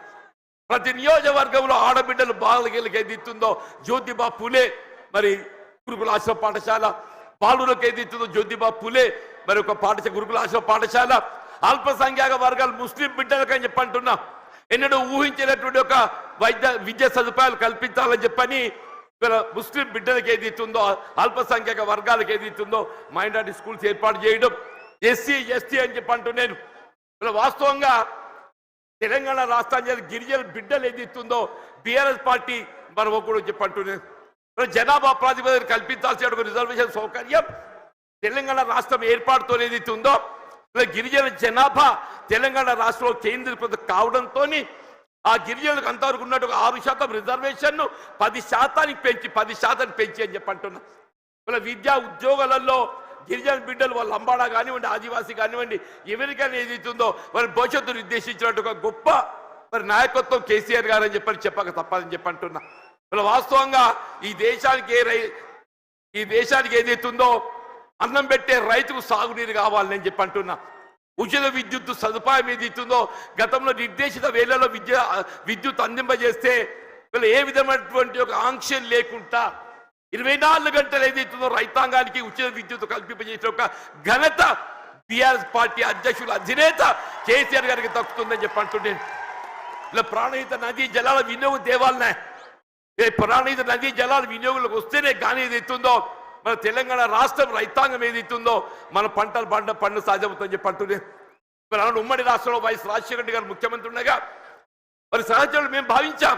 ప్రతి నియోజకవర్గంలో ఆడబిడ్డలు బాలకి ఏదైతుందో జ్యోతిబా పూలే మరి గురుకుల ఆశ్రమ పాఠశాల, బాలులకు ఏదైతుందో జ్యోతిబా పూలే మరి ఒక పాఠశాల గురుకుల ఆశ్రమ పాఠశాల, అల్పసంఖ్యాక వర్గాలు ముస్లిం బిడ్డలకు అని చెప్పంటున్నా. ఎన్నడూ ఊహించినటువంటి ఒక విద్యా సదుపాయాలు కల్పించాలని చెప్పని ముస్లిం బిడ్డలకు ఏదైతుందో అల్పసంఖ్యాక వర్గాలకు ఏదైతుందో మైనారిటీ స్కూల్స్ ఏర్పాటు చేయడం, ఎస్సీ ఎస్టీ అని చెప్పంటున్నాను. వాస్తవంగా తెలంగాణ రాష్ట్రానికి గిరిజన బిడ్డలు ఏదైతుందో బీఆర్ఎస్ పార్టీ మనం కూడా చెప్పంటున్నాను. జనాభా ప్రాతిపదికన కల్పించాల్సిన రిజర్వేషన్ సౌకర్యం తెలంగాణ రాష్ట్రం ఏర్పాటుతో ఏదైతుందో గిరిజన జనాభా తెలంగాణ రాష్ట్రంలో కేంద్రీకృతం కావడంతో ఆ గిరిజనులకు అంతవరకు ఉన్నట్టు 6% రిజర్వేషన్ 10% పెంచి అని చెప్పంటున్నా. ఇలా విద్యా ఉద్యోగాలలో గిరిజన బిడ్డలు వాళ్ళు లంబాడా కానివ్వండి, ఆదివాసీ కానివ్వండి, ఎవరికైనా ఏదైతుందో వారి భవిష్యత్తు నిర్దేశించినట్టు ఒక గొప్ప మరి నాయకత్వం కేసీఆర్ గారు అని చెప్పక తప్పదని చెప్పంటున్నా. ఇలా వాస్తవంగా ఈ దేశానికి ఏదైతుందో అన్నం పెట్టే రైతుకు సాగునీరు కావాలని చెప్పంటున్నా. ఉచిత విద్యుత్ సదుపాయం ఏదైతుందో గతంలో నిర్దేశిత వేళలో విద్యుత్ అందింపజేస్తే వీళ్ళు ఏ విధమైనటువంటి ఒక ఆంక్షలు లేకుండా 24 గంటలు ఏదైతుందో రైతాంగానికి ఉచిత విద్యుత్ కల్పింపజేసిన ఒక ఘనత టిఆర్ఎస్ పార్టీ అధ్యక్షుల అధినేత కేసీఆర్ గారికి దక్కుతుందని చెప్పి అంటున్నాను. ఇలా ప్రాణహిత నదీ జలాల వినియోగం తేవాలనే, ప్రాణహిత నదీ జలాల వినియోగంలోకి వస్తేనే కానీ ఏదైతుందో మన తెలంగాణ రాష్ట్రం రైతాంగం ఏదైతుందో మన పంటలు పండు సాధ్యమవుతుందని చెప్పి అంటున్నాను. మరి అలాంటి ఉమ్మడి రాష్ట్రంలో వైఎస్ రాజశేఖర రెడ్డి గారు ముఖ్యమంత్రి ఉండగా మరి సహచరులు మేము భావించాం,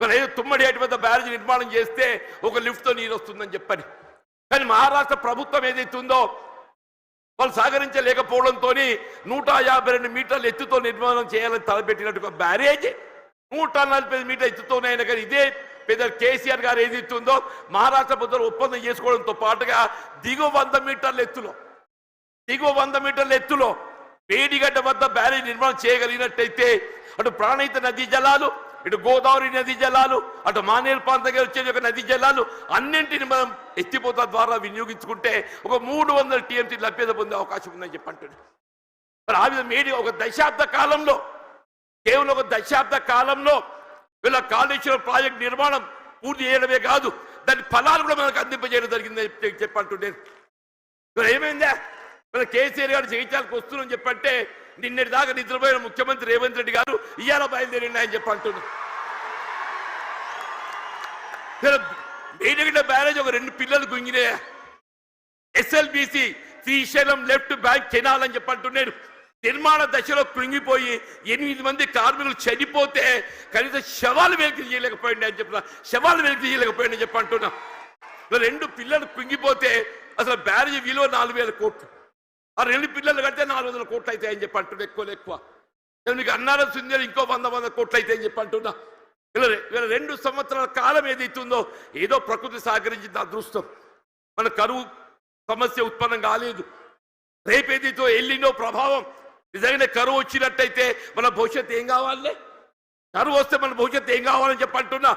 మరి ఏదో తుమ్మడి వద్ద బ్యారేజ్ నిర్మాణం చేస్తే ఒక లిఫ్ట్తో నీరు వస్తుందని చెప్పని. కానీ మహారాష్ట్ర ప్రభుత్వం ఏదైతుందో వాళ్ళు సహకరించలేకపోవడంతో 152 మీటర్ల ఎత్తుతో నిర్మాణం చేయాలని తలపెట్టినట్టు బ్యారేజ్ 145 మీటర్ల ఎత్తుతోనే అయినా కానీ ఇదే పెద్ద కేసీఆర్ గారు ఏదైతుందో మహారాష్ట్ర ప్రభుత్వం ఒప్పందం చేసుకోవడంతో పాటుగా దిగువ 100 మీటర్ల ఎత్తులో వేడిగడ్డ వద్ద బ్యారేజ్ నిర్మాణం చేయగలిగినట్టయితే అటు ప్రాణహిత నదీ జలాలు, ఇటు గోదావరి నదీ జలాలు, అటు మానేరు ప్రాంతంగా వచ్చే ఒక నదీ జలాలు అన్నింటిని మనం ఎత్తిపోత ద్వారా వినియోగించుకుంటే ఒక 300 టీఎంసీ లభ్యత పొందే అవకాశం ఉందని చెప్పంటున్నాడు. మరి ఆ విధంగా కేవలం ఒక దశాబ్ద కాలంలో వీళ్ళ కాళేశ్వరం ప్రాజెక్ట్ నిర్మాణం పూర్తి చేయడమే కాదు, దాని ఫలాలు కూడా మనకు అందింపజేయడం జరిగిందని చెప్పంటున్నాను. మరి ఏమైందా, మన కేసీఆర్ గారు జయించాలకు వస్తున్నారని చెప్పంటే నిన్నటి దాకా నిద్రపోయిన ముఖ్యమంత్రి రేవంత్ రెడ్డి గారు ఇవాళ బయలుదేరిండి అని చెప్పంటున్నారు. మేడిగడ్డ బ్యారేజ్ ఒక 2 పిల్లలు గుంగినే, SLBC Srisailam left bank canal అని చెప్పంటున్నాడు. నిర్మాణ దశలో కృంగిపోయి 8 మంది కార్మికులు చనిపోతే కనీసం శవాలు వెలికి చేయలేకపోయింది అని చెప్తున్నా, శవాలు వెలికి చేయలేకపోయింది అని చెప్పంటున్నా. 2 పిల్లలు కృంగిపోతే అసలు బ్యారేజ్ విలువ 4000 కోట్లు, ఆ 2 పిల్లలు కడితే 400 కోట్లు అయితే అని చెప్పి అంటున్నా. ఎక్కువ మీకు అన్నారం సుందర ఇంకో 100 కోట్లు అయితే అని చెప్పి అంటున్నా. ఇలా 2 సంవత్సరాల కాలం ఏదైతుందో ఏదో ప్రకృతి సహకరించింది అదృష్టం, మన కరువు సమస్య ఉత్పన్నం కాలేదు. రేపేదైతే ఎల్లినో ప్రభావం నిజంగానే కరువు వచ్చినట్టయితే మన భవిష్యత్తు ఏం కావాలి, కరువు వస్తే మన భవిష్యత్తు ఏం కావాలని చెప్పి అంటున్నా.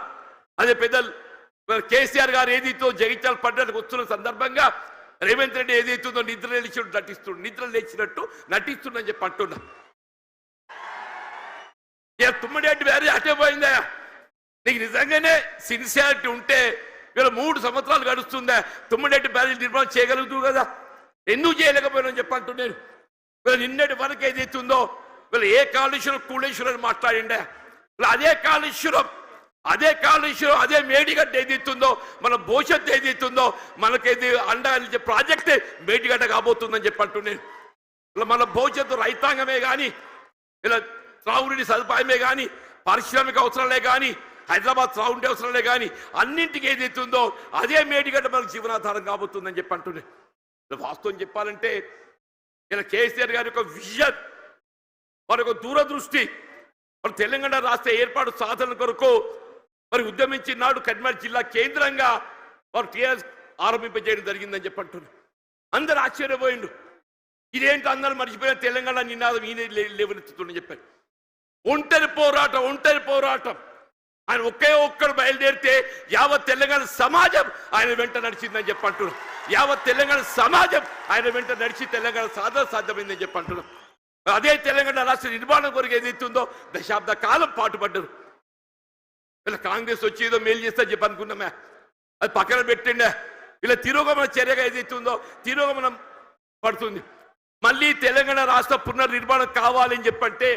అదే పెద్దలు కేసీఆర్ గారు ఏదైతే జగిత్యాల పడ్డానికి వస్తున్న సందర్భంగా రేవంత్ రెడ్డి ఏదైతుందో నిద్ర లేచినట్టు నటిస్తుందని చెప్పి అంటున్నా. తుమ్మడి అంటే వేరే అటే పోయిందా, నీకు నిజంగానే సిన్సియారిటీ ఉంటే వీళ్ళ 3 సంవత్సరాలు గడుస్తుందా తుమ్మడి బ్యారేజ్ నిర్మాణం చేయగలుగుతూ కదా, ఎందుకు చేయలేకపోయినా చెప్పి అంటున్నాను. వీళ్ళు నిన్నటి వరకు ఏదైతుందో వీళ్ళు ఏ కాళేశ్వరం కూళేశ్వరం అని మాట్లాడిండే, అదే కాళేశ్వరం అదే మేడిగడ్డ ఏదైతుందో మన భవిష్యత్తు ఏదైతుందో మనకేది అండగా ప్రాజెక్టే మేడిగడ్డ కాబోతుందని చెప్పి అంటున్నాను. ఇలా మన భవిష్యత్తు రైతాంగమే కానీ, ఇలా త్రాగునీటి సదుపాయమే కానీ, పారిశ్రామిక అవసరాలే కానీ, హైదరాబాద్ త్రాగునీటి అవసరాలే కానీ అన్నింటికి ఏదైతుందో అదే మేడిగడ్డ మనకు జీవనాధారం కాబోతుందని చెప్పి అంటున్నాను. వాస్తవం చెప్పాలంటే ఇలా కేసీఆర్ గారి యొక్క విజన్, వారి యొక్క దూరదృష్టి, మరి తెలంగాణ రాష్ట్ర ఏర్పాటు సాధన కొరకు మరి ఉద్యమించినాడు కరీంనగర్ జిల్లా కేంద్రంగా వారు టీఆర్ఎస్ ఆరంభింపజేయడం జరిగిందని చెప్పంటున్నారు. అందరు ఆశ్చర్యపోయిండు, ఇదేంటి అందరూ మర్చిపోయిన తెలంగాణ నినాదం ఈయన లేవనెత్తుతుందని చెప్పారు. ఒంటరి పోరాటం ఆయన ఒక్కడు బయలుదేరితే యావత్ తెలంగాణ సమాజం ఆయన వెంట నడిచిందని చెప్పంటున్నారు. యావత్ తెలంగాణ సమాజం ఆయన వెంట నడిచి తెలంగాణ సాధన సాధ్యమైందని చెప్పంటున్నారు. అదే తెలంగాణ రాష్ట్ర నిర్మాణం కొరకు ఏదైతుందో దశాబ్ద కాలం పాటుపడ్డారు. ఇలా కాంగ్రెస్ వచ్చి ఏదో మేలు చేస్తా చెప్పి అనుకున్నామే, అది పక్కన పెట్టిండే. ఇలా తిరోగమన చర్యగా ఏదైతుందో తిరోగమనం పడుతుంది. మళ్ళీ తెలంగాణ రాష్ట్ర పునర్నిర్మాణం కావాలని చెప్పంటే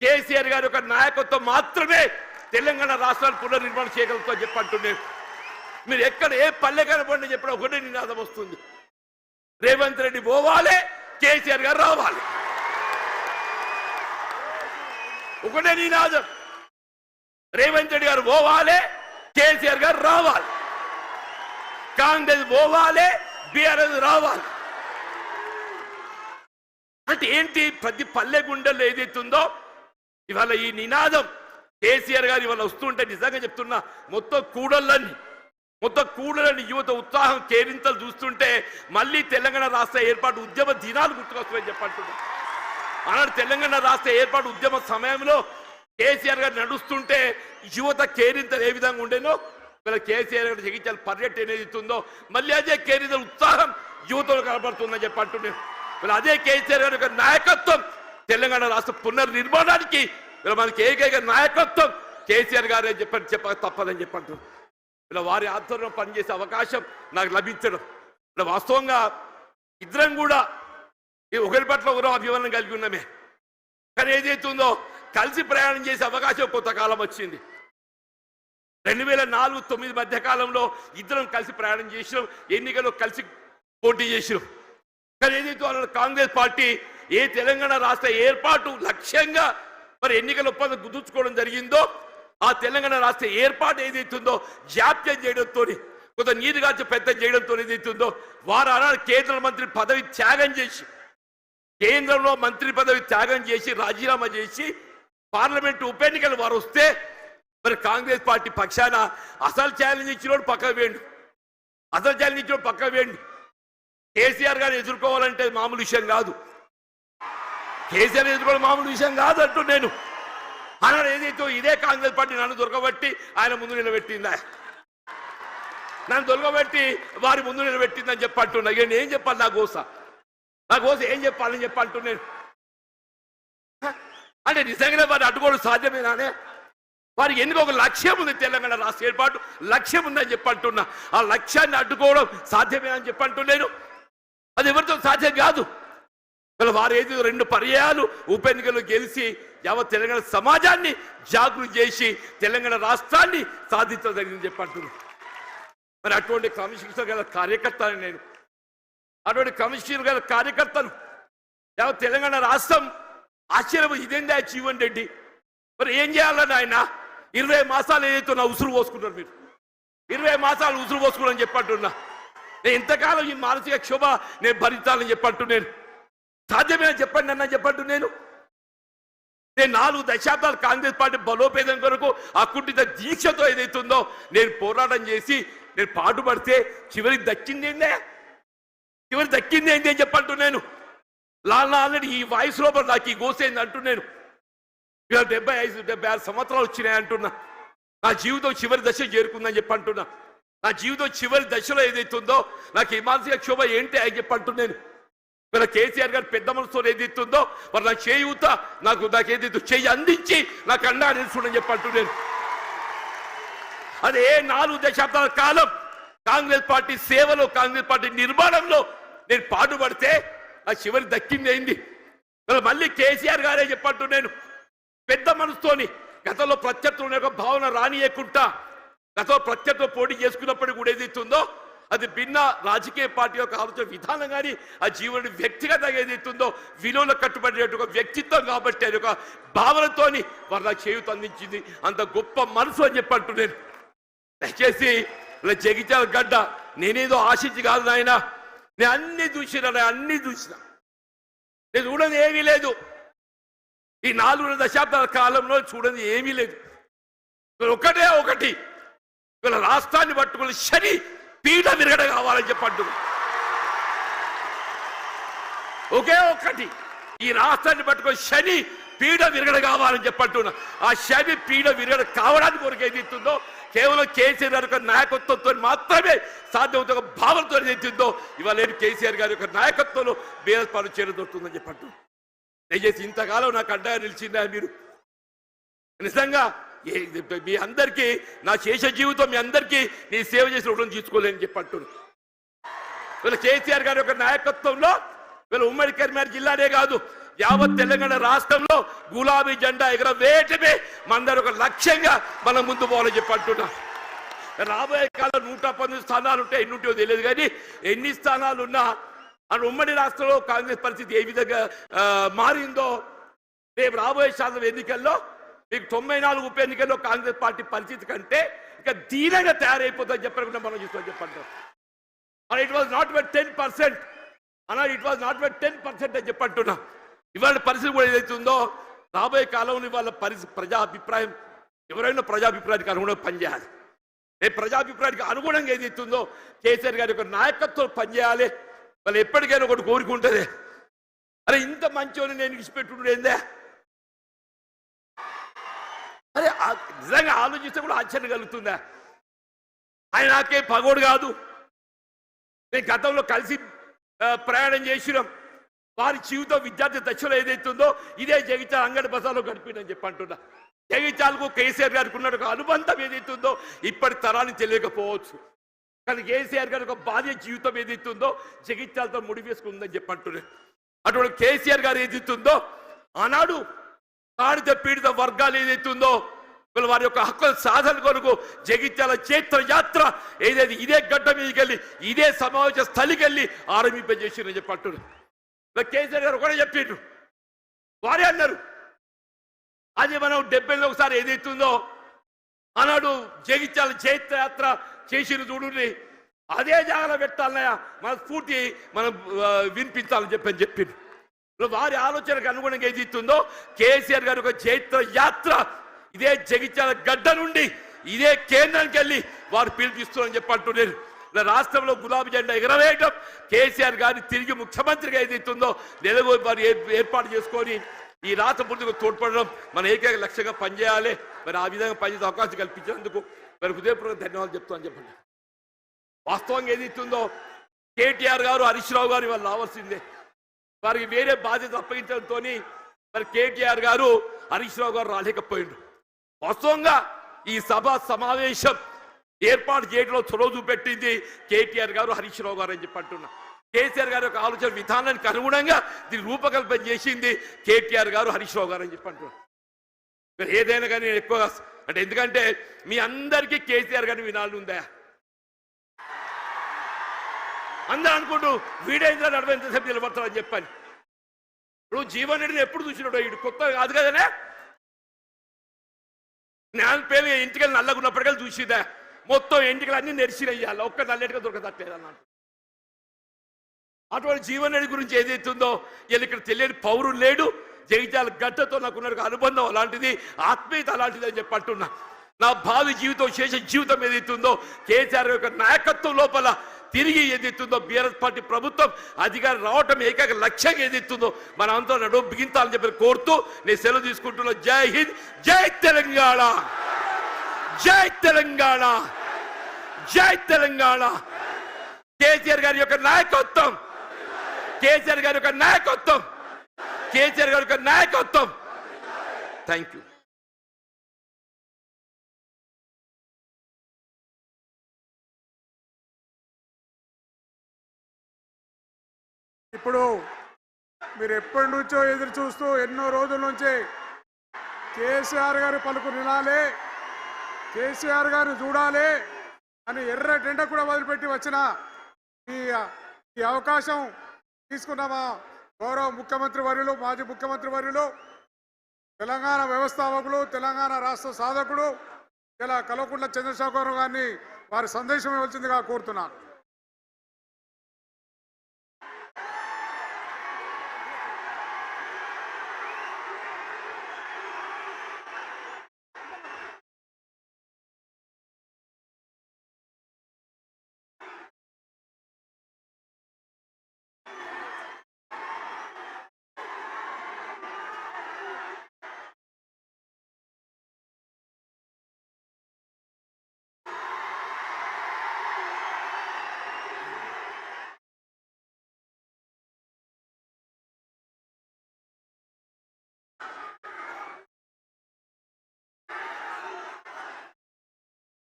కేసీఆర్ గారి యొక్క నాయకత్వం మాత్రమే తెలంగాణ రాష్ట్రాన్ని పునర్నిర్మాణం చేయగలుగుతామని చెప్పంటున్నాను. మీరు ఎక్కడ ఏ పల్లె కనపడి చెప్పిన ఒకటే నినాదం వస్తుంది, రేవంత్ రెడ్డి పోవాలి, కేసీఆర్ గారు రావాలి. ఒకటే నినాదం, రేవంత్ రెడ్డి గారు పోవాలి, కేసీఆర్ గారు రావాలి, కాంగ్రెస్ పోవాలి, బీఆర్ఎస్ రావాలి. అంటే ఏంటి, ప్రతి పల్లె గుండెల్లో ఏదైతుందో ఇవాళ ఈ నినాదం కేసీఆర్ గారు ఇవాళ వస్తుంటే నిజంగా చెప్తున్నా మొత్తం కూడలని యువత ఉత్సాహం కేరింతలు చూస్తుంటే మళ్ళీ తెలంగాణ రాష్ట్ర ఏర్పాటు ఉద్యమ దినాలు గుర్తుకొస్తాయని చెప్పంటున్నా. అలాంటి తెలంగాణ రాష్ట్ర ఏర్పాటు ఉద్యమ సమయంలో కేసీఆర్ గారు నడుస్తుంటే యువత కేరింతలు ఏ విధంగా ఉండేనో వీళ్ళ కేసీఆర్ గారు జగిత్యాల పర్యటన ఏదైతుందో మళ్ళీ అదే కేరింతల ఉత్సాహం యువతలో కనబడుతుందని చెప్పంటున్నాను. వీళ్ళు అదే కేసీఆర్ గారి యొక్క నాయకత్వం తెలంగాణ రాష్ట్ర పునర్నిర్మాణానికి మనకి ఏకైక నాయకత్వం కేసీఆర్ గారు అని చెప్పక తప్పదని చెప్పంటున్నారు. ఇలా వారి ఆధ్వర్యంలో పనిచేసే అవకాశం నాకు లభించడం ఇలా వాస్తవంగా ఇద్దరం కూడా ఒకరి పట్ల ఒకరు అభిమానం కలిగి ఉన్నామే. కానీ ఏదైతుందో కలిసి ప్రయాణం చేసే అవకాశం కొంతకాలం వచ్చింది. 2004-2009 మధ్య కాలంలో ఇద్దరం కలిసి ప్రయాణం చేసినాం, ఎన్నికల్లో కలిసి పోటీ చేసినాం. కానీ ఏదైతే కాంగ్రెస్ పార్టీ ఏ తెలంగాణ రాష్ట్ర ఏర్పాటు లక్ష్యంగా మరి ఎన్నికల ఒప్పందం కుదుర్చుకోవడం జరిగిందో ఆ తెలంగాణ రాష్ట్ర ఏర్పాటు ఏదైతుందో జాప్యం చేయడంతో కొంత నీరుగార్చ పెద్ద చేయడంతో ఏదైతుందో వారు అలా కేంద్ర మంత్రి పదవి త్యాగం చేసి కేంద్రంలో మంత్రి పదవి త్యాగం చేసి రాజీనామా చేసి పార్లమెంటు ఉప ఎన్నికలు వారు వస్తే మరి కాంగ్రెస్ పార్టీ పక్షాన అసలు ఛాలెంజ్ ఇచ్చినోడు పక్కకు వేయండి, అసలు ఛాలెంజ్ ఇచ్చినోడు పక్కకు వేయండి. కేసీఆర్ గారిని ఎదుర్కోవాలంటే మామూలు విషయం కాదు, కేసీఆర్ ఎదుర్కోవడం మామూలు విషయం కాదు అంటూ నేను అన్నాడు. ఏదైతే ఇదే కాంగ్రెస్ పార్టీ నన్ను దొరకబట్టి ఆయన ముందు నిలబెట్టిందా, నన్ను దొరకబెట్టి వారి ముందు నిలబెట్టిందని చెప్పి అంటున్నా. ఇక ఏం చెప్పాలి నా గోస ఏం చెప్పాలని చెప్పి అంటున్నాను. అంటే నిజంగానే వారిని అడ్డుకోవడం సాధ్యమేనానే? వారికి ఎందుకు ఒక లక్ష్యం ఉంది, తెలంగాణ రాష్ట్ర ఏర్పాటు లక్ష్యం ఉందని చెప్పి అంటున్నా. ఆ లక్ష్యాన్ని అడ్డుకోవడం సాధ్యమేనని చెప్పి అంటున్నాను. అది ఎవరితో సాధ్యం కాదు. వారు ఏదో 2 పర్యాయాలు ఉప ఎన్నికలు గెలిచి యావత్ తెలంగాణ సమాజాన్ని జాగృతి చేసి తెలంగాణ రాష్ట్రాన్ని సాధించడం జరిగిందని చెప్పి అంటున్నాను. మరి అటువంటి క్రమశిక్షణ గల కార్యకర్తను నేను, అటువంటి క్రమశిక్షణ గల కార్యకర్తను యావత్ తెలంగాణ రాష్ట్రం ఆశ్చర్యం. ఇదేందా జీవన్ రెడ్డి మరి ఏం చేయాలని ఆయన 20 మాసాలు ఏదైతే నా ఉసురు పోసుకున్నారు మీరు, 20 మాసాలు ఉసురు పోసుకున్నారని చెప్పంటున్నా. నేను ఇంతకాలం ఈ మానసిక క్షోభ నేను భరించాలని చెప్పంటున్నాను. సాధ్యమేనా చెప్పండి అన్న చెప్పంటు నేను 4 దశాబ్దాలు కాంగ్రెస్ పార్టీ బలోపేతం కొరకు అకుంఠిత దీక్షతో ఏదైతుందో నేను పోరాటం చేసి నేను పాటుపడితే చివరికి దక్కింది ఏందే, చివరికి దక్కింది ఏంటి అని చెప్పంటు నేను. ఆల్రెడీ ఈ వాయిస్ లోపల నాకు ఈ గోసేంది అంటూ నేను. ఇవాళ 75-76 సంవత్సరాలు వచ్చినాయి అంటున్నా. నా జీవితం చివరి దశ చేరుకుందని చెప్పి అంటున్నా. నా జీవితం చివరి దశలో ఏదైతుందో నాకు ఈ మానసిక క్షోభ ఏంటి అని చెప్పి అంటున్నాను. ఇలా కేసీఆర్ గారు పెద్ద మనసుతో ఏదైతుందో మరి నా చేయూత నాకు ఏదైతే చెయ్యి అందించి నాకు అండా నిలుచుండని చెప్పి అంటున్నాను. అదే 4 దశాబ్దాల కాలం కాంగ్రెస్ పార్టీ సేవలో కాంగ్రెస్ పార్టీ నిర్మాణంలో నేను పాటుపడితే ఆ చివరి దక్కింది అయింది. మళ్ళీ కేసీఆర్ గారే చెప్పంటున్నాను పెద్ద మనసుతోని గతంలో ప్రత్యర్థులు ఒక భావన రానియకుండా గతంలో ప్రత్యర్థులు పోటీ చేసుకున్నప్పుడు కూడా ఏదైతుందో అది భిన్న రాజకీయ పార్టీ యొక్క ఆలోచన విధానం కానీ ఆ జీవన వ్యక్తిగతంగా ఏదైతుందో విలువలు కట్టుబడే ఒక వ్యక్తిత్వం కాబట్టి అది ఒక భావనతోని వారు నాకు చేయూత అందించింది. అంత గొప్ప మనసు అని చెప్పంటూ నేను దయచేసి ఇలా జగిత్యాల గడ్డ నేనేదో ఆశించి కాదు నాయన, నేను అన్ని చూసిన నేను చూడని ఏమీ లేదు. ఈ 4 దశాబ్దాల కాలంలో చూడని ఏమీ లేదు. ఒకటే ఒకటి వీళ్ళ రాష్ట్రాన్ని పట్టుకుని శని పీఠ విరగడ కావాలని చెప్పంటు ఒకే ఒక్కటి ఈ రాష్ట్రాన్ని పట్టుకొని శని పీఠ విరగడ కావాలని చెప్పంటున్నా. ఆ శని పీఠ విరగడ కావడానికి కొరకు ఏదైతుందో కేవలం కేసీఆర్ గారి యొక్క నాయకత్వంతో మాత్రమే సాధ్యమవుతుంది. ఒక భావనతో ఏదైతుందో ఇవాళ కేసీఆర్ గారి యొక్క నాయకత్వంలో బీఆర్ఎస్ పార్టీ చేరదొరుకుతుందని చెప్పంటు. దయచేసి ఇంతకాలం నాకు అడ్డా నిలిచిందా మీరు? నిజంగా మీ అందరికీ నా శేష జీవితం మీ అందరికీ నీ సేవ చేసి రుణం తీసుకోలేని చెప్పంటున్నాను. వీళ్ళ కేసీఆర్ గారి యొక్క నాయకత్వంలో వీళ్ళ ఉమ్మడి కరీంనగర్ జిల్లానే కాదు యావత్ తెలంగాణ రాష్ట్రంలో గులాబీ జెండా ఎగరవేయటమే మనందరూ ఒక లక్ష్యంగా మనం ముందు పోవాలని చెప్పంటున్నా. రాబోయే కాలం 119 స్థానాలు ఉంటే ఎన్ని ఉంటాయో తెలియదు, కానీ ఎన్ని స్థానాలు ఉన్నా అని ఉమ్మడి రాష్ట్రంలో కాంగ్రెస్ పరిస్థితి ఏ విధంగా మారిందో రేపు రాబోయే శాసన ఎన్నికల్లో మీకు 94 ఉప ఎన్నికల్లో కాంగ్రెస్ పార్టీ పరిస్థితి కంటే ఇంకా దీనంగా తయారైపోతుందని చెప్పకుండా మనం చూస్తామని చెప్పంటాం. ఇట్ వాజ్ నాట్ బట్ 10% అన్నాడు, ఇట్ వాజ్ నాట్ బట్ 10% అని చెప్పంటున్నా. ఇవాళ పరిస్థితి కూడా ఏదైతుందో రాబోయే కాలంలో ఇవాళ ప్రజాభిప్రాయం ఎవరైనా ప్రజాభిప్రాయానికి అనుగుణంగా పనిచేయాలి. రేపు ప్రజాభిప్రాయానికి అనుగుణంగా ఏదైతుందో కేసీఆర్ గారి యొక్క నాయకత్వం పనిచేయాలి. వాళ్ళు ఎప్పటికైనా ఒకటి కోరుకుంటుంది, అరే ఇంత మంచిని నేను విడిచిపెట్టుండే ఏందే, అరే నిజంగా ఆలోచిస్తే కూడా ఆశ్చర్యం కలుగుతుందా? ఆయన నాకే పగోడు కాదు, నేను గతంలో కలిసి ప్రయాణం చేసినాం. వారి జీవితం విద్యార్థి దశలో ఏదైతుందో ఇదే జగిత్యాల అంగడి బజార్లో గడిపిందని చెప్పి అంటున్నా. జగిత్యాలకు కేసీఆర్ గారికి ఉన్న ఒక అనుబంధం ఏదైతుందో ఇప్పటి తరాన్ని తెలియకపోవచ్చు, కానీ కేసీఆర్ గారి ఒక బాల్య జీవితం ఏదైతుందో జగిత్యాలతో ముడివేసుకుందని చెప్పంటున్నారు. అటువంటి కేసీఆర్ గారు ఏదైతుందో ఆనాడు బాధిత పీడిత వర్గాలు ఏదైతుందో వారి యొక్క హక్కుల సాధన కొరకు జగిత్యాల చైత్ర యాత్ర ఏదైతే ఇదే గడ్డ మీదకి వెళ్ళి ఇదే సమావేశ స్థలికి వెళ్ళి ఆరంభింపజేసిందని చెప్పంటున్నారు. కేసీఆర్ గారు ఒకటే చెప్పిండ్రు, వారే అన్నారు అది మనం 70లో ఒకసారి ఏదైతుందో ఆనాడు జగిత్యాల చైత్ర యాత్ర చేసిన చూడండి, అదే జాగ్రత్త పెట్టాలన్నయ్య, మన స్ఫూర్తి మనం వినిపించాలని చెప్పిండ్రు. వారి ఆలోచనకు అనుగుణంగా ఏదైతుందో కేసీఆర్ గారి ఒక చైత్ర యాత్ర ఇదే జగిత్యాల గడ్డ నుండి ఇదే కేంద్రానికి వెళ్ళి వారు పిలిపిస్తున్నారని చెప్పంటున్నారు. రాష్ట్రంలో గులాబీ జెండా ఎగరవేయడం, కేసీఆర్ గారిని తిరిగి ముఖ్యమంత్రిగా ఏదైతుందో నెలకు వారు ఏర్పాటు చేసుకొని ఈ రాష్ట్ర పూర్తిగా తోడ్పడడం మన ఏకైక లక్ష్యంగా పనిచేయాలి. మరి ఆ విధంగా పనిచేసే అవకాశం కల్పించినందుకు మరి హృదయపూర్వక ధన్యవాదాలు చెప్తామని చెప్పండి. వాస్తవంగా ఏదైతుందో కేటీఆర్ గారు హరీష్ రావు గారు వాళ్ళు రావాల్సిందే, వారికి వేరే బాధ్యత అప్పగించడంతో మరి కేటీఆర్ గారు హరీష్ రావు గారు రాలేకపోయిండు. వాస్తవంగా ఈ సభ సమావేశం ఏర్పాటు చేయడంలో చొరవ చూపెట్టింది కేటీఆర్ గారు హరీష్ రావు గారు అని చెప్పి అంటున్నా. కేసీఆర్ గారి యొక్క ఆలోచన విధానానికి అనుగుణంగా దీన్ని రూపకల్పన చేసింది కేటీఆర్ గారు హరీష్ రావు గారు అని చెప్పి అంటున్నా. ఏదైనా కానీ నేను ఎక్కువగా అంటే ఎందుకంటే మీ అందరికీ కేసీఆర్ గారిని వినాలని ఉందా? అందరూ అనుకుంటూ వీడేంద్ర నడవ ఎంతసేపు నిలబడతారని చెప్పాను. ఇప్పుడు జీవన్ రెడ్డిని ఎప్పుడు చూసినాడు, ఇటు కొత్త కాదు కదనే. నేను పేరు ఇంటికెళ్ళి నల్లగున్నప్పటికీ చూసిదా మొత్తం ఎంటికలు అన్ని నెరిసిరయ్యాలి, ఒక్క నల్లెటిగా దొరకదట్లేదు అన్నట్టు. అటువంటి జీవన్ రెడ్డి గురించి ఏదైతుందో వీళ్ళు ఇక్కడ తెలియని పౌరులు లేడు. జగిత్యాల గడ్డతో నాకున్న అనుబంధం అలాంటిది, ఆత్మీయత అలాంటిది అని చెప్పి అంటున్నా. నా భావి జీవితం శేష జీవితం ఏదైతుందో కేసీఆర్ యొక్క నాయకత్వం లోపల తిరిగి ఏదైతుందో బీఆర్ఎస్ పార్టీ ప్రభుత్వం అధికారం రావటం ఏకైక లక్ష్యంగా ఏదైతుందో మన అంతా నడుము బిగించాలని చెప్పి కోరుతూ నేను సెలవు తీసుకుంటున్నా. జై హింద్, జై తెలంగాణ, జై తెలంగాణ, జై తెలంగాణ. కేసీఆర్ గారి యొక్క నాయకత్వం, కేసీఆర్ గారి యొక్క నాయకత్వం, కేసీఆర్ గారి యొక్క నాయకత్వం. Thank you. ఇప్పుడు మీరు ఎప్పటి నుంచో ఎదురు చూస్తూ ఎన్నో రోజుల నుంచి కేసీఆర్ గారి పలుకు వినాలి, కేసీఆర్ గారిని చూడాలి అని ఎర్ర టెండ కూడా వదిలిపెట్టి వచ్చిన ఈ అవకాశం తీసుకున్న మా గౌరవ ముఖ్యమంత్రి వర్యులు, మాజీ ముఖ్యమంత్రి వర్యులు, తెలంగాణ వ్యవస్థాపకులు, తెలంగాణ రాష్ట్ర సాధకుడు ఇలా కల్వకుంట్ల చంద్రశేఖర్ గారిని వారి సందేశం ఇవ్వాల్సిందిగా కోరుతున్నాను.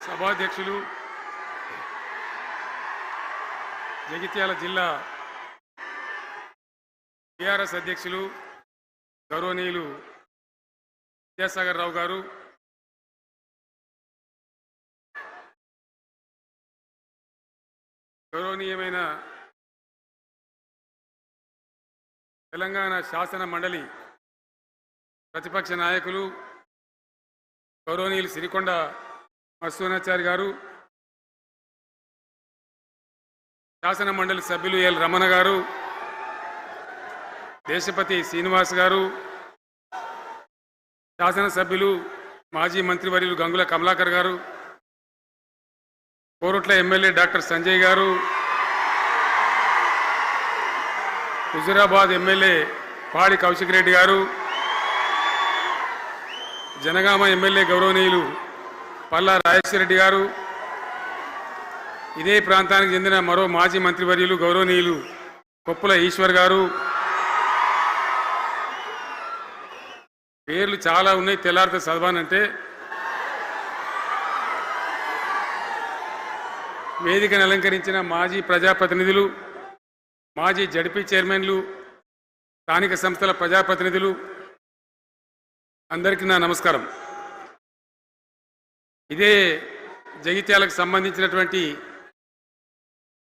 సభాధ్యక్షులు, జగిత్యాల జిల్లా టిఆర్ఎస్ అధ్యక్షులు గౌరవనీయులు విద్యాసాగర్ రావు గారు, గౌరవనీయమైన తెలంగాణ శాసన మండలి ప్రతిపక్ష నాయకులు గౌరవనీయులు సిరికొండ మత్స్యోనాచారి గారు, శాసన మండలి సభ్యులు ఎల్ రమణ గారు, దేశపతి శ్రీనివాస్ గారు, శాసనసభ్యులు మాజీ మంత్రివర్యులు గంగుల కమలాకర్ గారు, కోరుట్ల ఎమ్మెల్యే డాక్టర్ సంజయ్ గారు, హుజురాబాద్ ఎమ్మెల్యే పాడి కౌశిక్ రెడ్డి గారు, జనగామ ఎమ్మెల్యే గౌరవనీయులు పల్లా రాజేశ్వరరెడ్డి గారు, ఇదే ప్రాంతానికి చెందిన మరో మాజీ మంత్రివర్యులు గౌరవనీయులు కొప్పుల ఈశ్వర్ గారు, పేర్లు చాలా ఉన్నాయి, తెల్లారితే చదవానంటే. వేదికను అలంకరించిన మాజీ ప్రజాప్రతినిధులు, మాజీ జడ్పీ చైర్మన్లు, స్థానిక సంస్థల ప్రజాప్రతినిధులు అందరికీ నా నమస్కారం. ఇదే జగిత్యాలకు సంబంధించినటువంటి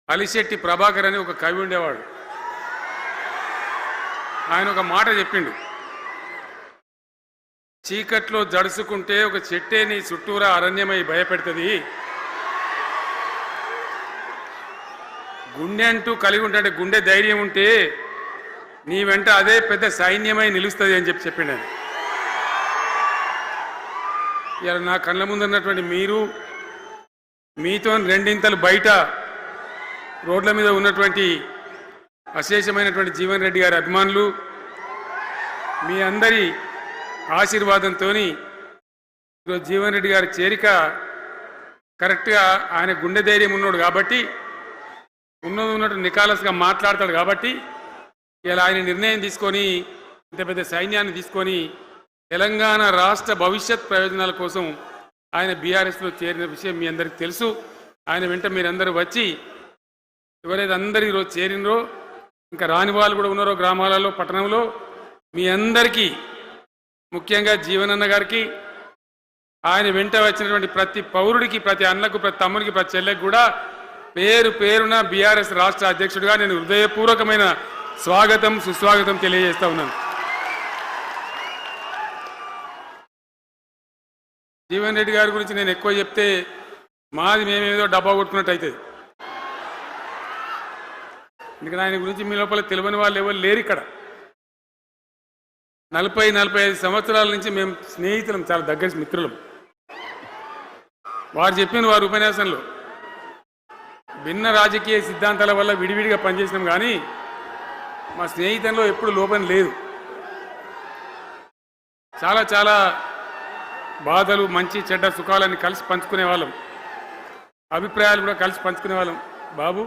అలిశెట్టి ప్రభాకర్ అని ఒక కవి ఉండేవాడు. ఆయన ఒక మాట చెప్పిండు, చీకట్లో జడుసుకుంటే ఒక చెట్టే నీ చుట్టూరా అరణ్యమై భయపెడుతుంది, గుండె అంటూ కలిగి ఉంటే గుండె ధైర్యం ఉంటే నీ వెంట అదే పెద్ద సైన్యమై నిలుస్తుంది అని చెప్పిండు ఆయన. ఇలా నా కళ్ళ ముందున్నటువంటి మీరు, మీతో రెండింతలు బయట రోడ్ల మీద ఉన్నటువంటి అశేషమైనటువంటి జీవన్ రెడ్డి గారి అభిమానులు, మీ అందరి ఆశీర్వాదంతో ఈరోజు జీవన్ రెడ్డి గారి చేరిక కరెక్ట్గా ఆయన గుండె ధైర్యం ఉన్నాడు కాబట్టి, ఉన్నట్టు నికాలస్గా మాట్లాడతాడు కాబట్టి ఇలా ఆయన నిర్ణయం తీసుకొని ఇంత పెద్ద సైన్యాన్ని తీసుకొని తెలంగాణ రాష్ట్ర భవిష్యత్ ప్రయోజనాల కోసం ఆయన బీఆర్ఎస్లో చేరిన విషయం మీ అందరికీ తెలుసు. ఆయన వెంట మీరందరూ వచ్చి ఎవరైతే అందరూ ఈరోజు చేరినరో, ఇంకా రాని వాళ్ళు కూడా ఉన్నారో గ్రామాలలో, పట్టణంలో, మీ అందరికీ ముఖ్యంగా జీవనన్న గారికి, ఆయన వెంట వచ్చినటువంటి ప్రతి పౌరుడికి, ప్రతి అన్నకు, ప్రతి తమ్ముడికి, ప్రతి చెల్లెకి కూడా పేరు పేరున బీఆర్ఎస్ రాష్ట్ర అధ్యక్షుడిగా నేను హృదయపూర్వకమైన స్వాగతం, సుస్వాగతం తెలియజేస్తా ఉన్నాను. జీవన్ రెడ్డి గారి గురించి నేను ఎక్కువ చెప్తే మాది మేమేదో డబ్బా కొట్టుకున్నట్టు అవుతుంది. ఎందుకంటే ఆయన గురించి మీ లోపల తెలియని వాళ్ళు ఎవరు లేరు ఇక్కడ. 40-45 సంవత్సరాల నుంచి మేము స్నేహితులం, చాలా దగ్గర మిత్రులం. వారు చెప్పిన వారి ఉపన్యాసంలో భిన్న రాజకీయ సిద్ధాంతాల వల్ల విడివిడిగా పనిచేసినాం, కానీ మా స్నేహితంలో ఎప్పుడు లోపం లేదు. చాలా చాలా బాధలు, మంచి చెడ్డ సుఖాలన్నీ కలిసి పంచుకునే వాళ్ళం, అభిప్రాయాలు కూడా కలిసి పంచుకునే వాళ్ళం. బాబు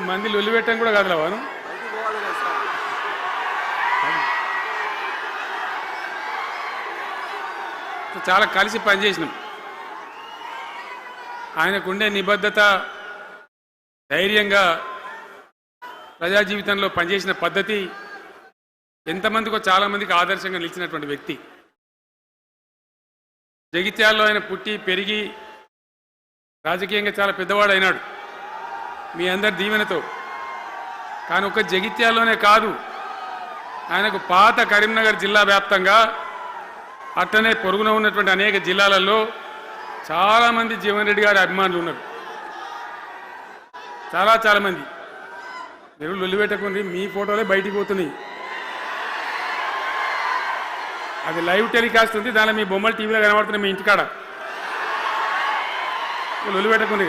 మంది లొల్లి పెట్టడం కూడా కాదురా వారు. చాలా కలిసి పనిచేసినాం. ఆయనకుండే నిబద్ధత, ధైర్యంగా ప్రజా జీవితంలో పనిచేసిన పద్ధతి ఎంతమందికో చాలామందికి ఆదర్శంగా నిలిచినటువంటి వ్యక్తి. జగిత్యాల్లో ఆయన పుట్టి పెరిగి రాజకీయంగా చాలా పెద్దవాడు అయినాడు మీ అందరి దీవెనతో. కానీ ఒక జగిత్యాల్లోనే కాదు, ఆయనకు పాత కరీంనగర్ జిల్లా వ్యాప్తంగా, అట్లనే పొరుగున ఉన్నటువంటి అనేక జిల్లాలలో చాలామంది జీవన్ రెడ్డి గారి అభిమానులు ఉన్నారు. చాలా మంది. మీరు లొల్లి పెట్టకుండి, మీ ఫోటోలే బయటికి పోతున్నాయి. అది లైవ్ టెలికాస్ట్ ఉంది, దానిలో మీ బొమ్మలు టీవీలో కనబడుతున్నాయి మీ ఇంటికాడ. లొల్లి పెట్టకుండి.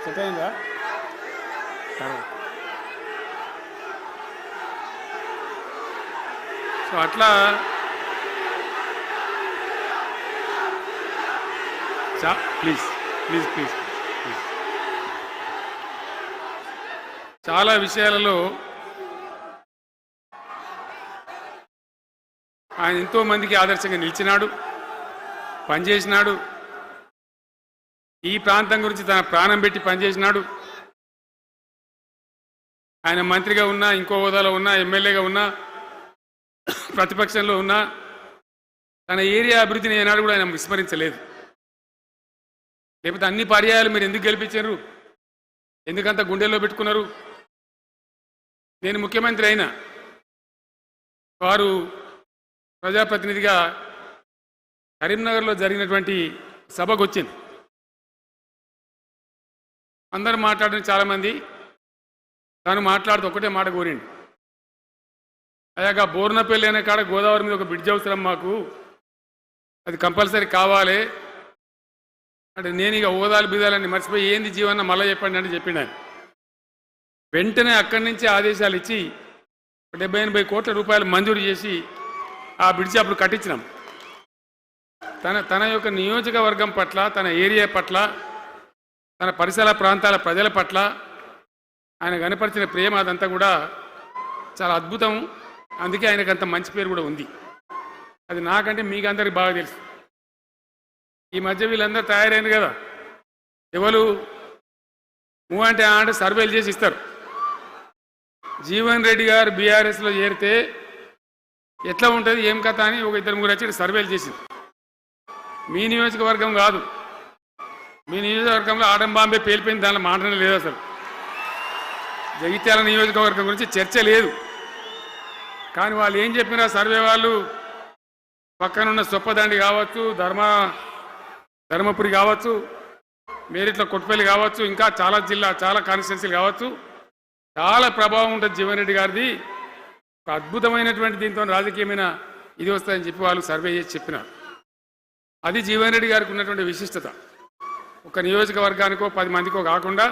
సెట్ అయిందా? సో అట్లా ప్లీజ్ ప్లీజ్ ప్లీజ్ ప్లీజ్. చాలా విషయాలలో ఆయన ఎంతో మందికి ఆదర్శంగా నిలిచినాడు, పనిచేసినాడు. ఈ ప్రాంతం గురించి తన ప్రాణం పెట్టి పనిచేసినాడు. ఆయన మంత్రిగా ఉన్నా, ఇంకో హోదాలో ఉన్నా, ఎమ్మెల్యేగా ఉన్నా, ప్రతిపక్షంలో ఉన్నా తన ఏరియా అభివృద్ధిని ఏనాడు కూడా ఆయన విస్మరించలేదు. లేకపోతే అన్ని పర్యాయాలు మీరు ఎందుకు గెలిపించారు, ఎందుకంత గుండెల్లో పెట్టుకున్నారు? నేను ముఖ్యమంత్రి అయినా వారు ప్రజాప్రతినిధిగా కరీంనగర్లో జరిగినటువంటి సభకు వచ్చింది. అందరూ మాట్లాడిన చాలామంది, తాను మాట్లాడుతూ ఒకటే మాట కోరిండు, అయ్యాక బోర్నపల్లి అనే కాడ గోదావరి మీద ఒక బ్రిడ్జ్ అవసరం మాకు, అది కంపల్సరీ కావాలి అంటే నేను ఇక హోదాలు బిదాలని మర్చిపోయి ఏంది జీవన్న మళ్ళీ చెప్పండి అంటే చెప్పిండు ఆయన. వెంటనే అక్కడి నుంచి ఆదేశాలు ఇచ్చి 70-80 కోట్ల రూపాయలు మంజూరు చేసి ఆ బ్రిడ్జి అప్పుడు కట్టించినాం. తన యొక్క నియోజకవర్గం పట్ల, తన ఏరియా పట్ల తన పరిసర ప్రాంతాల ప్రజల పట్ల ఆయన కనపరిచిన ప్రేమ అదంతా కూడా చాలా అద్భుతం. అందుకే ఆయనకు అంత మంచి పేరు కూడా ఉంది. అది నాకంటే మీకు అందరికి బాగా తెలుసు. ఈ మధ్య వీళ్ళందరూ తయారైంది కదా, ఎవరు అంటే అంటే సర్వేలు చేసి ఇస్తారు. జీవన్ రెడ్డి గారు బీఆర్ఎస్లో చేరితే ఎట్లా ఉంటుంది ఏం కథ అని ఒక ఇద్దరు ముగ్గురు వచ్చి సర్వేలు చేసింది. మీ నియోజకవర్గం కాదు, మీ నియోజకవర్గంలో ఆటం బాంబే పేలిపోయింది, దానిలో మాటనే లేదు. అసలు జగిత్యాల నియోజకవర్గం గురించి చర్చ లేదు. కానీ వాళ్ళు ఏం చెప్పినా సర్వే వాళ్ళు పక్కనున్న సొప్పదండి కావచ్చు, ధర్మపురి కావచ్చు, మేరిట్ల కొట్టుపల్లి కావచ్చు, ఇంకా చాలా కాన్స్టిట్యున్సీలు కావచ్చు, చాలా ప్రభావం ఉంటుంది జీవన్ రెడ్డి గారిది. ఒక అద్భుతమైనటువంటి దీంతో రాజకీయమైన ఇది వస్తుందని చెప్పి వాళ్ళు సర్వే చేసి చెప్పినారు. అది జీవన్ రెడ్డి గారికి ఉన్నటువంటి విశిష్టత. ఒక నియోజకవర్గానికో 10 మందికో కాకుండా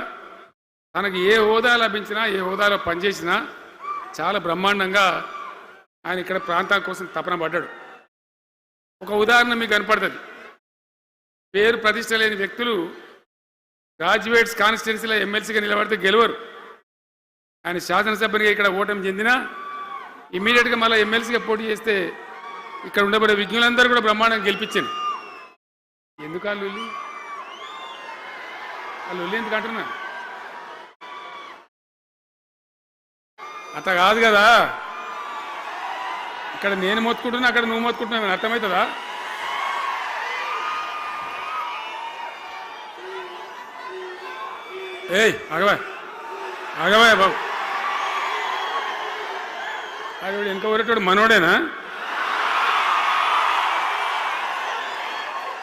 తనకు ఏ హోదా లభించినా, ఏ హోదాలో పనిచేసినా చాలా బ్రహ్మాండంగా ఆయన ఇక్కడ ప్రాంతం కోసం తపన పడ్డాడు. ఒక ఉదాహరణ మీకు కనపడుతుంది. పేరు ప్రతిష్ట లేని వ్యక్తులు గ్రాడ్యుయేట్స్ కాన్స్టిట్యున్సీలో ఎమ్మెల్సీగా నిలబడితే గెలవరు. ఆయన శాసనసభ్యునిగా ఇక్కడ ఓటమి చెందినా ఇమ్మీడియట్గా మళ్ళీ ఎమ్మెల్సీగా పోటీ చేస్తే ఇక్కడ ఉండబడే విజ్ఞులందరూ కూడా బ్రహ్మాండంగా గెలిపించాను. ఎందుకు వాళ్ళు ఎందుకు అంటున్నా? అట్లా కాదు కదా. ఇక్కడ నేను మొత్తుకుంటున్నా, అక్కడ నువ్వు మొత్తుకుంటున్నావు, అర్థమవుతుందా? ఏయ్ ఆగవా బాబు, అది వెనక ఊరేటోడు మనోడేనా?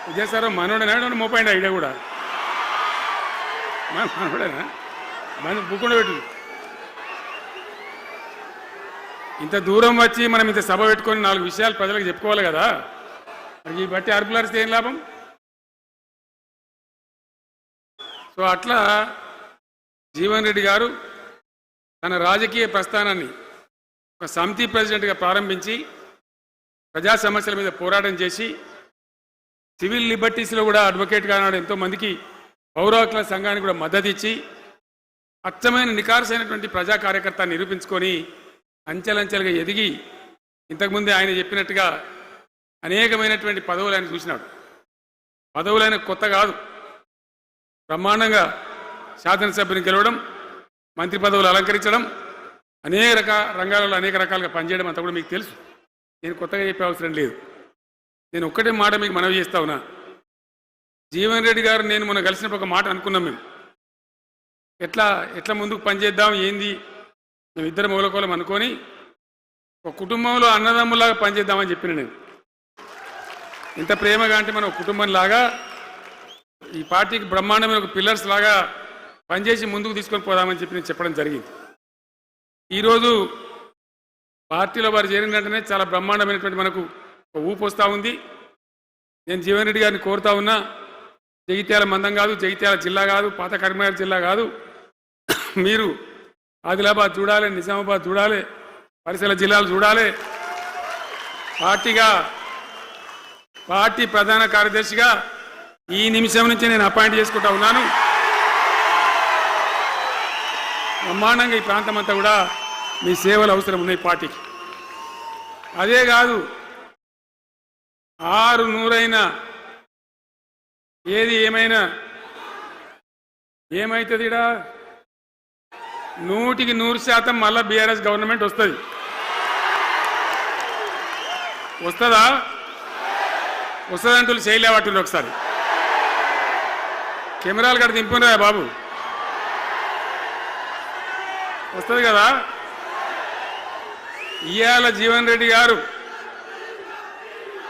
విజయసారా మనోడేనా? మోపండి ఐడియా కూడా మనోడేనా? మన బుక్కుండా పెట్టు. ఇంత దూరం వచ్చి మనం ఇంత సభ పెట్టుకొని 4 విషయాలు ప్రజలకు చెప్పుకోవాలి కదా. ఈ బట్టి అరుపులరిస్తే ఏం లాభం? సో అట్లా జీవన్ రెడ్డి గారు తన రాజకీయ ప్రస్థానాన్ని ఒక సమితి ప్రెసిడెంట్గా ప్రారంభించి ప్రజా సమస్యల మీద పోరాటం చేసి సివిల్ లిబర్టీస్లో కూడా అడ్వకేట్గా నాడు ఎంతోమందికి పౌర హక్కుల సంఘానికి కూడా మద్దతు ఇచ్చి అచ్చమైన నికార్సైనటువంటి ప్రజా కార్యకర్త నిరూపించుకొని అంచెలంచెలుగా ఎదిగి ఇంతకుముందే ఆయన చెప్పినట్టుగా అనేకమైనటువంటి పదవులు ఆయన చూసినాడు. పదవులైన కొత్త కాదు, బ్రహ్మాండంగా శాసనసభ్యుని గెలవడం, మంత్రి పదవులు అలంకరించడం, అనేక రంగాలలో అనేక రకాలుగా పనిచేయడం అంతా కూడా మీకు తెలుసు. నేను కొత్తగా చెప్పే అవసరం లేదు. నేను ఒక్కటే మాట మీకు మనవి చేస్తా ఉన్నా. జీవన్ రెడ్డి గారు నేను మొన్న కలిసినప్పుడు ఒక మాట అనుకున్నాం. మేము ఎట్లా ముందుకు పనిచేద్దాం ఏంది, మేము ఇద్దరు మూలకోలం అనుకొని ఒక కుటుంబంలో అన్నదమ్ములాగా పనిచేద్దామని చెప్పిన నేను. ఇంత ప్రేమగా అంటే మనం కుటుంబంలాగా ఈ పార్టీకి బ్రహ్మాండమైన ఒక పిల్లర్స్ లాగా పనిచేసి ముందుకు తీసుకొని పోదామని చెప్పి నేను చెప్పడం జరిగింది. ఈరోజు పార్టీలో వారు చేరిన వెంటనే చాలా బ్రహ్మాండమైనటువంటి మనకు ఒక ఊపు వస్తూ ఉంది. నేను జీవన్ రెడ్డి గారిని కోరుతా ఉన్నా, జగిత్యాల మందం కాదు, జగిత్యాల జిల్లా కాదు, పాత కరీంనగర్ జిల్లా కాదు, మీరు ఆదిలాబాద్ చూడాలి, నిజామాబాద్ చూడాలి, పరిసర జిల్లాలు చూడాలి. పార్టీ ప్రధాన కార్యదర్శిగా ఈ నిమిషం నుంచి నేను అపాయింట్ చేసుకుంటా ఉన్నాను. బ్రహ్మాండంగా ఈ ప్రాంతం అంతా కూడా మీ సేవలు అవసరం ఉన్నాయి పార్టీకి. అదే కాదు, 600 ఏది ఏమైనా ఏమవుతుంది? 100% మళ్ళా బీఆర్ఎస్ గవర్నమెంట్ వస్తుంది. వస్తుందా? వస్తుందంటూ చేయలేవాటి ఒకసారి కెమెరాలు కట్టి దింపురా బాబు. వస్తుంది కదా. ఇవాళ జీవన్ రెడ్డి గారు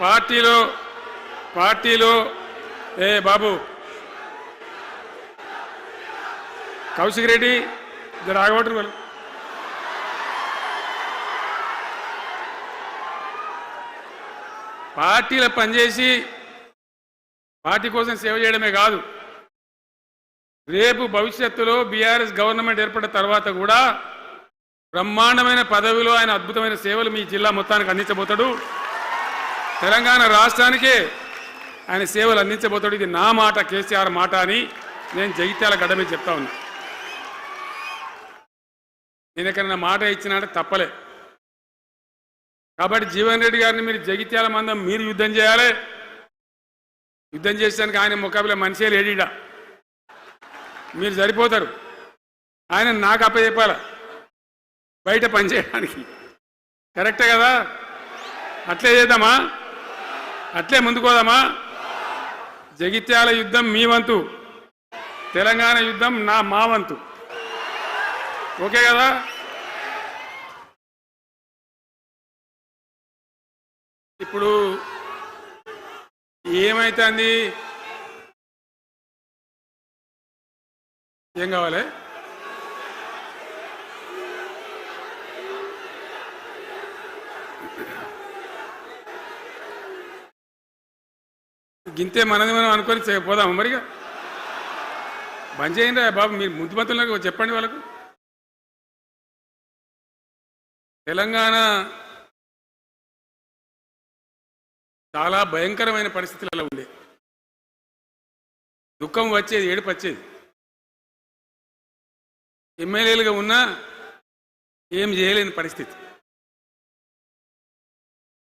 పార్టీలో బాబు కౌశిక్ రెడ్డి జర ఆగబట్టరు వాళ్ళు. పార్టీలో పనిచేసి పార్టీ కోసం సేవ చేయడమే కాదు, రేపు భవిష్యత్తులో బీఆర్ఎస్ గవర్నమెంట్ ఏర్పడిన తర్వాత కూడా బ్రహ్మాండమైన పదవిలో ఆయన అద్భుతమైన సేవలు మీ జిల్లా మొత్తానికి అందించబోతాడు. తెలంగాణ రాష్ట్రానికే ఆయన సేవలు అందించబోతాడు. ఇది నా మాట, కేసీఆర్ మాట అని నేను జగిత్యాల గడ్డ మీద చెప్తా ఉన్నా. నేను ఎక్కడన్నా మాట ఇచ్చినంటే తప్పలే. కాబట్టి జీవన్ రెడ్డి గారిని మీరు జగిత్యాల మందం మీరు యుద్ధం చేయాలి. యుద్ధం చేసేదానికి ఆయన ముఖాబిల మనిషే లేడీడా, మీరు సరిపోతారు. ఆయన నాకు అప్పచెప్పాల బయట పనిచేయడానికి. కరెక్టే కదా? అట్లే చేద్దామా? అట్లే ముందుకోదామా? జగిత్యాల యుద్ధం మీ వంతు, తెలంగాణ యుద్ధం మా వంతు. ఓకే కదా? ఇప్పుడు ఏమైతుంది? ఏం కావాలి? గింతే మనది మనం అనుకొని పోదాం మరిగా. బంద్ చేయండి బాబు, మీరు ముద్దుమంతులకు చెప్పండి వాళ్ళకు. తెలంగాణ చాలా భయంకరమైన పరిస్థితులలో ఉండే. దుఃఖం వచ్చేది, ఏడుపు వచ్చేది. ఎమ్మెల్యేలుగా ఉన్నా ఏం చేయలేని పరిస్థితి.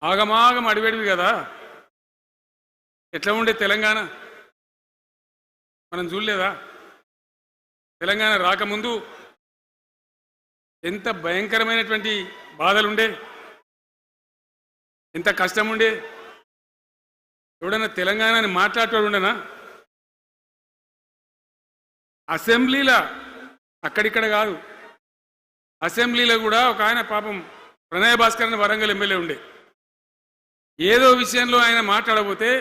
ఆగమాగం అడివేడివి కదా. ఎట్లా ఉండే తెలంగాణ మనం చూడలేదా? తెలంగాణ రాకముందు ఎంత భయంకరమైనటువంటి బాధలుండే, ఎంత కష్టం ఉండే. ఎవడన్నా తెలంగాణని మాట్లాడేవాడు ఉండనా? అసెంబ్లీలో, అక్కడిక్కడ కాదు, అసెంబ్లీలో కూడా ఒక ఆయన పాపం ప్రణయ్ భాస్కర్ అని వరంగల్ ఎమ్మెల్యే ఉండే. ఏదో విషయంలో ఆయన మాట్లాడబోతే,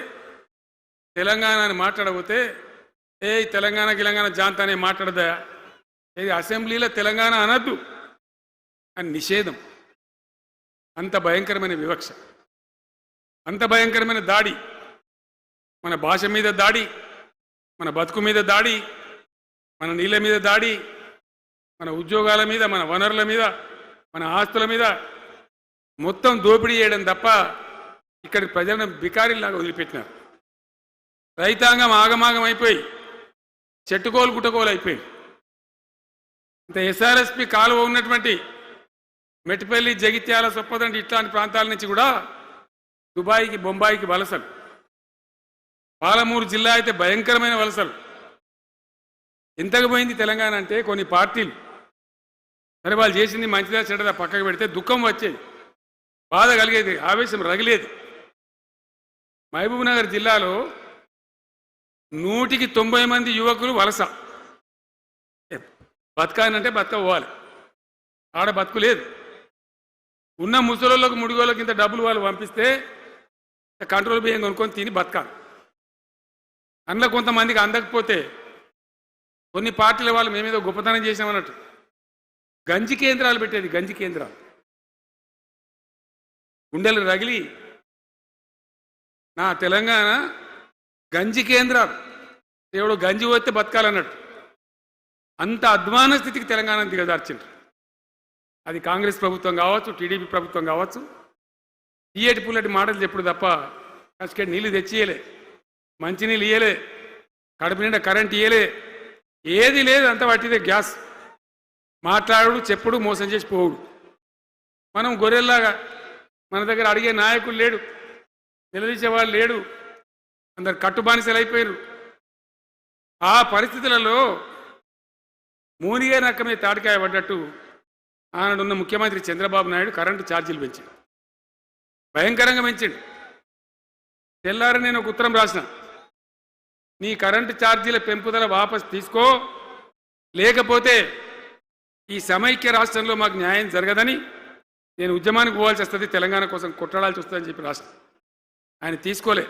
తెలంగాణని మాట్లాడబోతే, తెలంగాణ గిలంగాణ జాంతానే మాట్లాడదా, ఇది అసెంబ్లీలో తెలంగాణ అనద్దు అని నిషేధం. అంత భయంకరమైన వివక్ష, అంత భయంకరమైన దాడి. మన భాష మీద దాడి, మన బతుకు మీద దాడి, మన నీళ్ళ మీద దాడి, మన ఉద్యోగాల మీద, మన వనరుల మీద, మన ఆస్తుల మీద మొత్తం దోపిడీ చేయడం తప్ప ఇక్కడికి ప్రజలను బికారీలాగా వదిలిపెట్టినారు. రైతాంగం ఆగమాగం అయిపోయి చెట్టుకోలు గుట్టకోలు అయిపోయి. ఇంత ఎస్ఆర్ఎస్పి కాలువ ఉన్నటువంటి మెట్టిపల్లి, జగిత్యాల, సొప్పదండి ఇట్లాంటి ప్రాంతాల నుంచి కూడా దుబాయ్కి, బొంబాయికి వలసలు. పాలమూరు జిల్లా అయితే భయంకరమైన వలసలు. ఎంతకు పోయింది తెలంగాణ అంటే, కొన్ని పార్టీలు మరి వాళ్ళు చేసింది మంచిదా చెడ్డదా పక్కకు పెడితే దుఃఖం వచ్చేది, బాధ కలిగేది, ఆవేశం రగిలేది. మహబూబ్ నగర్ జిల్లాలో 190 మంది యువకులు వలస. బతకానంటే బతకపోవాలి, ఆడ బతుకు లేదు. ఉన్న ముసలోళ్ళకు, ముడిగోళ్ళకి ఇంత డబ్బులు వాళ్ళు పంపిస్తే కంట్రోల్ బియ్యం కొనుక్కొని తిని బతకాలి. అందులో కొంతమందికి అందకపోతే కొన్ని పార్టీల వాళ్ళు మేమేదో గొప్పతనం చేసామన్నట్టు గంజి కేంద్రాలు పెట్టేది. గంజి కేంద్రాలు గుండెలు రగిలి, నా తెలంగాణ గంజి కేంద్రాలు, ఎవడో గంజి పోతే బతకాలన్నట్టు అంత అధ్వాన స్థితికి తెలంగాణ దిగజార్చిండ్రు. అది కాంగ్రెస్ ప్రభుత్వం కావచ్చు, టీడీపీ ప్రభుత్వం కావచ్చు. తీయటి పుల్లటి మాటలు చెప్పుడు తప్ప కసుకేటి నీళ్ళు తెచ్చియలే, మంచినీళ్ళు ఇయ్యలే, కడుపు నిండా కరెంట్ ఇయ్యలే, ఏది లేదు. అంత పట్టిదే గ్యాస్. మాట్లాడు, చెప్పుడు, మోసం చేసి పోవుడు. మనం గొర్రెల్లాగా, మన దగ్గర అడిగే నాయకులు లేడు, నిలదీసేవాళ్ళు లేడు, అందరు కట్టుబానిసలు అయిపోయారు. ఆ పరిస్థితులలో మూనిగే నక్క మీద తాటికాయ పడ్డట్టు ఆనాడున్న ముఖ్యమంత్రి చంద్రబాబు నాయుడు కరెంటు ఛార్జీలు పెంచాడు, భయంకరంగా పెంచాడు. తెల్లారి నేను ఒక ఉత్తరం రాసిన, నీ కరెంటు ఛార్జీల పెంపుదల వాపసు తీసుకో, లేకపోతే ఈ సమైక్య రాష్ట్రంలో మాకు న్యాయం జరగదని నేను ఉద్యమానికి పోవాల్సి వస్తుంది, తెలంగాణ కోసం కొట్లాడాల్సి వస్తుందని చెప్పి రాసిన. ఆయన తీసుకోలే.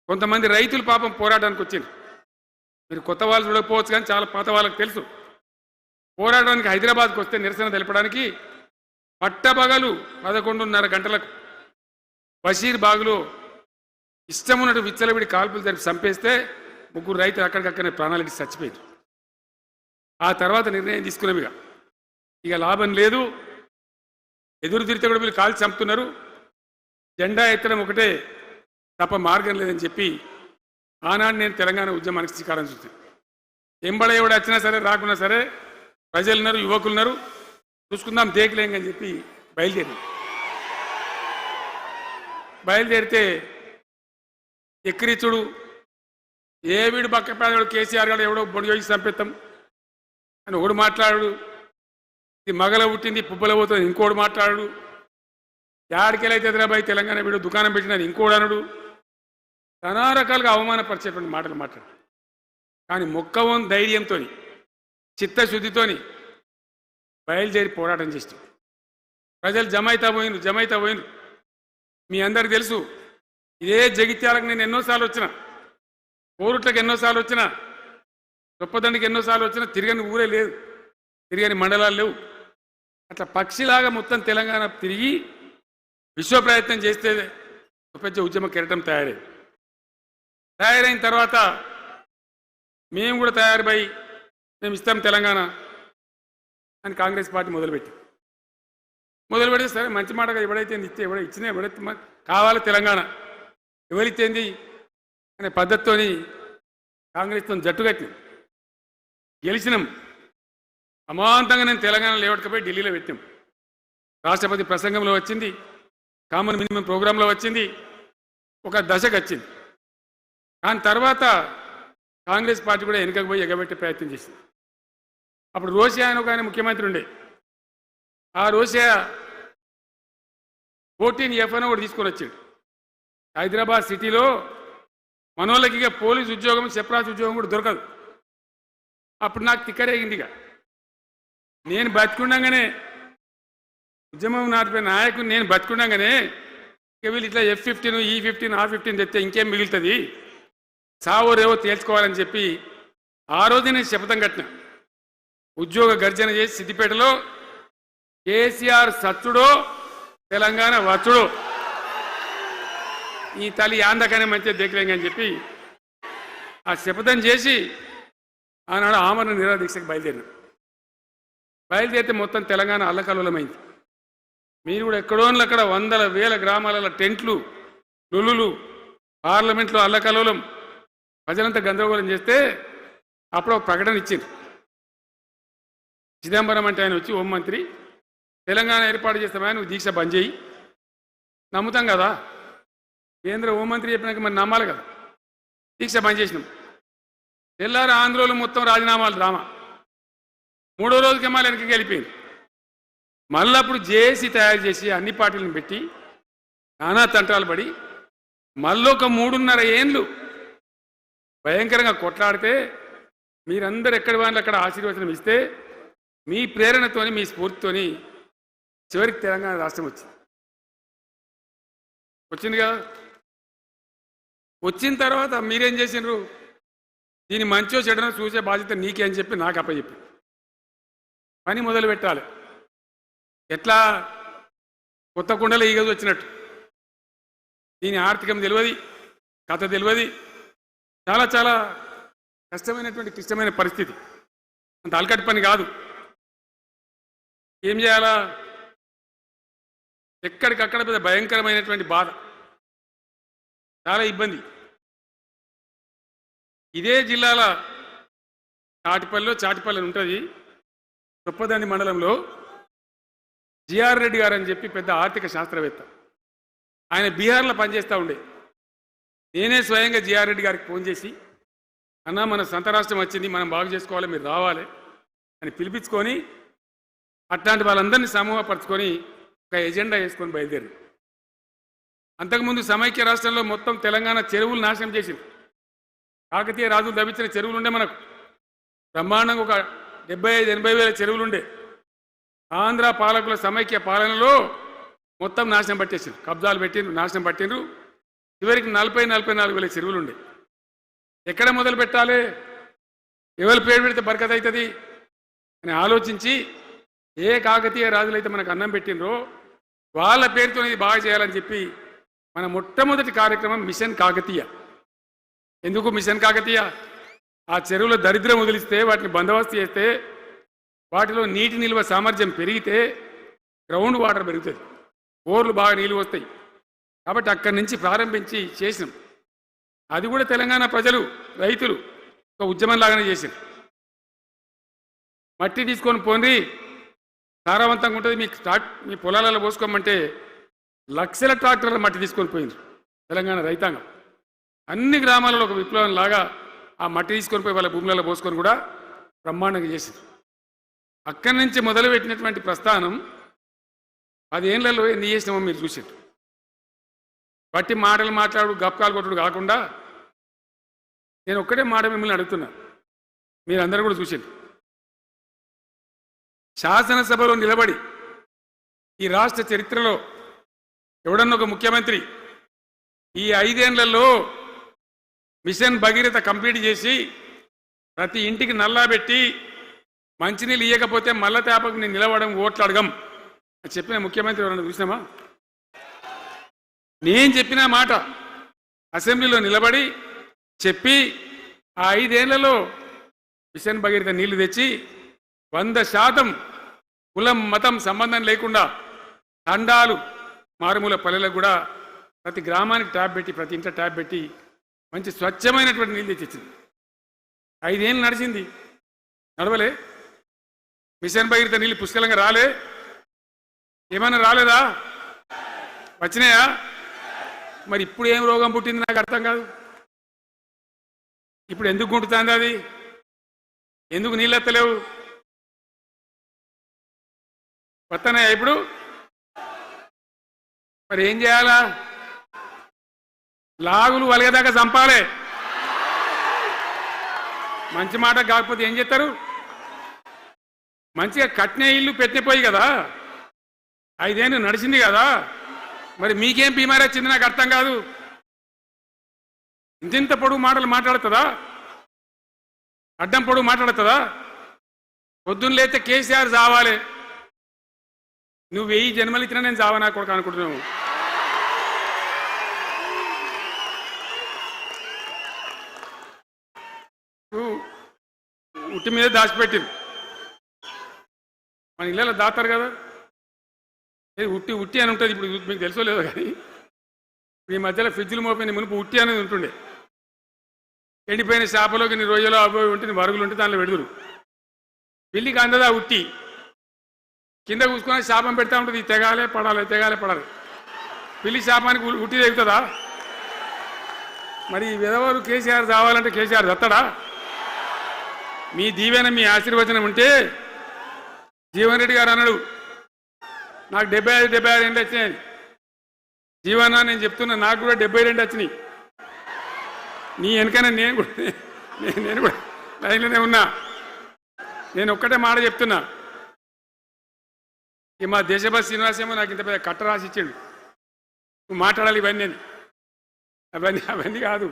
కొంతమంది రైతులు పాపం పోరాటానికి వచ్చింది. మీరు కొత్త వాళ్ళు చూడకపోవచ్చు కానీ చాలా పాత వాళ్ళకి తెలుసు. పోరాటానికి హైదరాబాద్కి వస్తే నిరసన తెలపడానికి పట్టబగలు 11:30 గంటలకు బషీర్ బాగులో ఇష్టం ఉన్నట్టు విచ్చలవిడి కాల్పులు జరిపి చంపేస్తే 3 రైతులు అక్కడికక్కడనే ప్రాణాలకి చచ్చిపోయారు. ఆ తర్వాత నిర్ణయం తీసుకున్నాం, ఇక లాభం లేదు, ఎదురు తిరిగితే కూడా వీళ్ళు కాల్చి చంపుతున్నారు, జెండా ఎత్తడం ఒకటే తప్ప మార్గం లేదని చెప్పి ఆనాడు నేను తెలంగాణ ఉద్యమానికి శ్రీకారం చుట్టాను. ఎంబడ ఎవడు వచ్చినా సరే రాకున్నా సరే ప్రజలు ఉన్నారు, యువకులు ఉన్నారు, చూసుకుందాం దేకలేం అని చెప్పి బయలుదేరితే ఎక్కిరిచుడు ఏ వీడు పక్కపేదడు కేసీఆర్ గారు ఎవడో బొడి చేసి చంపేస్తాం అని ఒకడు మాట్లాడు, ఇది మగల పుట్టింది పుబ్బల పోతుంది ఇంకోడు మాట్లాడు, యాడికెళ్ళైతే హైదరాబాద్ తెలంగాణ వీడు దుకాణం పెట్టినది ఇంకోడు అనడు, నానా రకాలుగా అవమానపరిచేటువంటి మాటలు మాట్లాడు. కానీ మొక్కవం ధైర్యంతో చిత్తశుద్ధితోని బయలుదేరి పోరాటం చేస్తాం. ప్రజలు జమైతా పోయిను. మీ అందరికి తెలుసు, ఇదే జగిత్యాలకు నేను ఎన్నోసార్లు వచ్చిన, కోరుట్లకు ఎన్నోసార్లు వచ్చిన, గొప్పదండికి ఎన్నోసార్లు వచ్చిన, తిరగని ఊరే లేదు, తిరగని మండలాలు లేవు. అట్లా పక్షిలాగా మొత్తం తెలంగాణ తిరిగి విశ్వ ప్రయత్నం చేస్తే పెద్ద ఉద్యమ కెరటం తయారైన తర్వాత మేము కూడా తయారుపై మేము ఇస్తాం తెలంగాణ అని కాంగ్రెస్ పార్టీ మొదలుపెడితే సరే మంచి మాటగా ఎవడైతే ఇస్తే ఇచ్చినా ఎవడైతే కావాలి తెలంగాణ ఎవరిచ్చేంది అనే పద్ధతితోని కాంగ్రెస్తో జట్టు కట్టినాం, గెలిచినాం. అమాంతంగా నేను తెలంగాణ లేవట్టుకపోయి ఢిల్లీలో పెట్టాం. రాష్ట్రపతి ప్రసంగంలో వచ్చింది, కామన్ మినిమం ప్రోగ్రాంలో వచ్చింది, ఒక దశకు వచ్చింది. దాని తర్వాత కాంగ్రెస్ పార్టీ కూడా వెనుకకు పోయి ఎగబెట్టే ప్రయత్నం చేసింది. అప్పుడు రోషియా అని ఒక ఆయన ముఖ్యమంత్రి ఉండే, ఆ రోషియా 14F అని ఒకటి తీసుకొని వచ్చాడు. హైదరాబాద్ సిటీలో మనోళ్ళకి ఇక పోలీసు ఉద్యోగం సెప్రాస్ ఉద్యోగం కూడా దొరకదు. అప్పుడు నాకు తిక్కరేగింది. నేను బతికుండగానే ఉద్యమం నాటిపోయిన నాయకుని నేను బతికుండగానే ఇక వీళ్ళు ఇట్లా F-15 E-15 R-15 తెస్తే ఇంకేం మిగులుతుంది, సావో రేవో తేల్చుకోవాలని చెప్పి ఆ రోజు నేను శపథం కట్టిన. ఉద్యోగ గర్జన చేసి సిద్దిపేటలో కేసీఆర్ సచ్చుడో తెలంగాణ వచ్చుడో, ఈ తల్లి ఆందకనే మంచిగా దేకలేంగా అని చెప్పి ఆ శపథం చేసి ఆనాడు ఆమరణ నిరాహార దీక్షకు బయలుదేరితే మొత్తం తెలంగాణ అల్లకల్లోలమైంది. మీరు కూడా ఎక్కడోళ్ళు అక్కడ వందల వేల గ్రామాలలో టెంట్లు, లులులు, పార్లమెంట్లో అల్లకల్లోలం, ప్రజలంతా గందరగోళం చేస్తే అప్పుడు ఒక ప్రకటన ఇచ్చింది. చిదంబరం అంటే ఆయన వచ్చి హోంమంత్రి, తెలంగాణ ఏర్పాటు చేస్తామా నువ్వు దీక్ష బంద్ చేయి. నమ్ముతాం కదా, కేంద్ర హోంమంత్రి చెప్పినాక మరి నమ్మాలి కదా. దీక్ష బంద్ చేసినాం. తెల్లారి ఆంధ్రోలు మొత్తం రాజీనామాలు డ్రామా. 3వ రోజుకి మళ్ళీ వెనక్కి వెళ్ళిపోయింది. మళ్ళీ అప్పుడు జేఏసీ తయారు చేసి అన్ని పార్టీలను పెట్టి నానా తంటాలు పడి మళ్ళీ ఒక 3.5 ఏళ్ళు భయంకరంగా కొట్లాడితే మీరందరూ ఎక్కడి వాళ్ళు అక్కడ ఆశీర్వచనం ఇస్తే మీ ప్రేరణతోని మీ స్ఫూర్తితోని చివరికి తెలంగాణ రాష్ట్రం వచ్చింది కదా. వచ్చిన తర్వాత మీరేం చేసినారు, దీన్ని మంచో చెడనో చూసే బాధ్యత నీకే అని చెప్పి నాకు అప్పచెప్పి పని మొదలు పెట్టాలి. ఎట్లా కొత్త కుండలో ఈగదు వచ్చినట్టు. దీని ఆర్థికం తెలియదు, కథ తెలియదు, చాలా చాలా కష్టమైనటువంటి క్లిష్టమైన పరిస్థితి. అంత అలకటి పని కాదు. ఏం చేయాలా, ఎక్కడికక్కడ పెద్ద భయంకరమైనటువంటి బాధ, చాలా ఇబ్బంది. ఇదే జిల్లాల చాటిపల్లి ఉంటుంది, చొప్పదండి మండలంలో జిఆర్ రెడ్డి గారు అని చెప్పి పెద్ద ఆర్థిక శాస్త్రవేత్త, ఆయన బీహార్లో పనిచేస్తూ ఉండే. నేనే స్వయంగా జిఆర్ రెడ్డి గారికి ఫోన్ చేసి, అన్నా మన సొంత రాష్ట్రం వచ్చింది, మనం బాగు చేసుకోవాలి, మీరు రావాలి అని పిలిపించుకొని అట్లాంటి వాళ్ళందరినీ సమూహపరచుకొని ఒక ఎజెండా వేసుకొని బయలుదేరి. అంతకుముందు సమైక్య రాష్ట్రంలో మొత్తం తెలంగాణ చెరువులు నాశనం చేసింది. కాకతీయ రాజులు లభించిన చెరువులు ఉండే మనకు బ్రహ్మాండంగా ఒక 75-80 వేల చెరువులు ఉండే. ఆంధ్ర పాలకుల సమైక్య పాలనలో మొత్తం నాశనం పట్టేసిండ్రు, కబ్జాలు పెట్టిండ్రు, నాశనం పట్టిండ్రు. చివరికి 40-44 వేల చెరువులు ఉండే. ఎక్కడ మొదలు పెట్టాలి, ఎవరి పేరు పెడితే బరకత అవుతుంది అని ఆలోచించి ఏ కాకతీయ రాజులైతే మనకు అన్నం పెట్టినరో వాళ్ళ పేరుతో ఇది బాగా చేయాలని చెప్పి మన మొట్టమొదటి కార్యక్రమం మిషన్ కాకతీయ. ఎందుకు మిషన్ కాకతీయ? ఆ చెరువుల దరిద్రం వదిలిస్తే, వాటిని బందోబస్తు చేస్తే, వాటిలో నీటి నిల్వ సామర్థ్యం పెరిగితే గ్రౌండ్ వాటర్ పెరుగుతుంది, బోర్లు బాగా నీళ్ళు వస్తాయి. కాబట్టి అక్కడి నుంచి ప్రారంభించి చేసినాం. అది కూడా తెలంగాణ ప్రజలు, రైతులు ఒక ఉద్యమంలాగానే చేశారు. మట్టి తీసుకొని పోండి, సారవంతంగా ఉంటుంది, మీ పొలాలలో పోసుకోమంటే లక్షల ట్రాక్టర్ల మట్టి తీసుకొని పోయింది తెలంగాణ రైతాంగం. అన్ని గ్రామాలలో ఒక విప్లవం లాగా ఆ మట్టి తీసుకొని పోయి వాళ్ళ భూములలో పోసుకొని కూడా బ్రహ్మాండంగా చేసింది. అక్కడి నుంచి మొదలుపెట్టినటువంటి ప్రస్థానం 10 ఏళ్లలో ఎన్ని చేసినామో మీరు చూసారు. బట్టి మాటలు మాట్లాడు గప్కాలు కొట్టుడు కాకుండా నేను ఒక్కటే మాట మిమ్మల్ని అడుగుతున్నా, మీరందరూ కూడా చూసారు. శాసనసభలో నిలబడి ఈ రాష్ట్ర చరిత్రలో ఎవడన్నా ఒక ముఖ్యమంత్రి ఈ 5 ఏళ్లలో మిషన్ భగీరథ కంప్లీట్ చేసి ప్రతి ఇంటికి నల్లా పెట్టి మంచినీళ్ళు ఇవ్వకపోతే మల్ల తేపకు నేను నిలవడం ఓట్లు అడగం అని చెప్పిన ముఖ్యమంత్రి ఎవరన్నా చూసినామా? నేను చెప్పిన మాట అసెంబ్లీలో నిలబడి చెప్పి ఆ 5 ఏళ్లలో మిషన్ భగీరథ నీళ్లు తెచ్చి 100% కులం మతం సంబంధం లేకుండా తండాలు మారుమూల పల్లెలకు కూడా ప్రతి గ్రామానికి ట్యాప్ పెట్టి ప్రతి ఇంట్లో ట్యాప్ పెట్టి మంచి స్వచ్ఛమైనటువంటి నీళ్ళు తెచ్చిచ్చింది. 5 ఏళ్ళు నడిచింది, నడవలే. మిషన్ భగీరథ నీళ్ళు పుష్కలంగా రాలే, ఏమైనా రాలేదా? వచ్చినాయా? మరి ఇప్పుడు ఏం రోగం పుట్టింది నాకు అర్థం కాదు. ఇప్పుడు ఎందుకు గుంటుతుంది అది? ఎందుకు నీళ్ళు ఎత్తలేవు? వస్తున్నాయా ఇప్పుడు? మరి ఏం చేయాలా? లాగులు వలగదాకా చంపాలే. మంచి మాట కాకపోతే ఏం చేస్తారు? మంచిగా కట్టిన ఇల్లు పెట్టిపోయి కదా, 5 ఏళ్ళు నడిచింది కదా, మరి మీకేం బీమారీ వచ్చింది నాకు అర్థం కాదు. ఇంత పొడుగు మాటలు మాట్లాడుతుందా? అడ్డం పొడుగు మాట్లాడుతుందా? పొద్దున్న లేతే కేసీఆర్ చావాలి, నువ్వు 1000 జన్మలు ఇచ్చినా నేను చావనా కొడుకు అనుకుంటున్నావు. ఉట్టి మీద దాచిపెట్టింది. మన ఇళ్ళలో దాతారు కదా, ఉట్టి ఉట్టి అని ఉంటుంది. ఇప్పుడు మీకు తెలుసో లేదో కానీ ఈ మధ్యలో ఫ్రిడ్జ్లు మోపోయిన మునుపు ఉట్టి అనేది ఉంటుండే. ఎండిపోయిన చేపలోకి నీ రొయ్యలో అవి ఉంటుంది, మరుగులు ఉంటే దానిలో పెడుదురు. పిల్లికి అందదా ఉట్టి, కింద కూసుకొని శాపం పెడతా ఉంటుంది, తెగాలే పడాలి తెగాలే పడాలి. పిల్లి శాపానికి ఉట్టి తెగుతుందా? మరి విధవారు కేసీఆర్ చావాలంటే కేసీఆర్ చస్తాడా? మీ దీవెన మీ ఆశీర్వచనం ఉంటే జీవన్ రెడ్డి గారు అన్నాడు నాకు 75 ఏళ్ళు వచ్చినాయి. జీవన నేను చెప్తున్నా, నాకు కూడా 72 వచ్చినాయి. నీ వెనకనే నేను కూడా లైన్లోనే ఉన్నా. నేను ఒక్కటే మాట చెప్తున్నా, ఈ మా దేశభక్తి శ్రీనివాసేమో నాకు ఇంత పెద్ద కట్ట రాసి ఇచ్చాడు, నువ్వు మాట్లాడాలి ఇవన్నీ. అవన్నీ కాదు,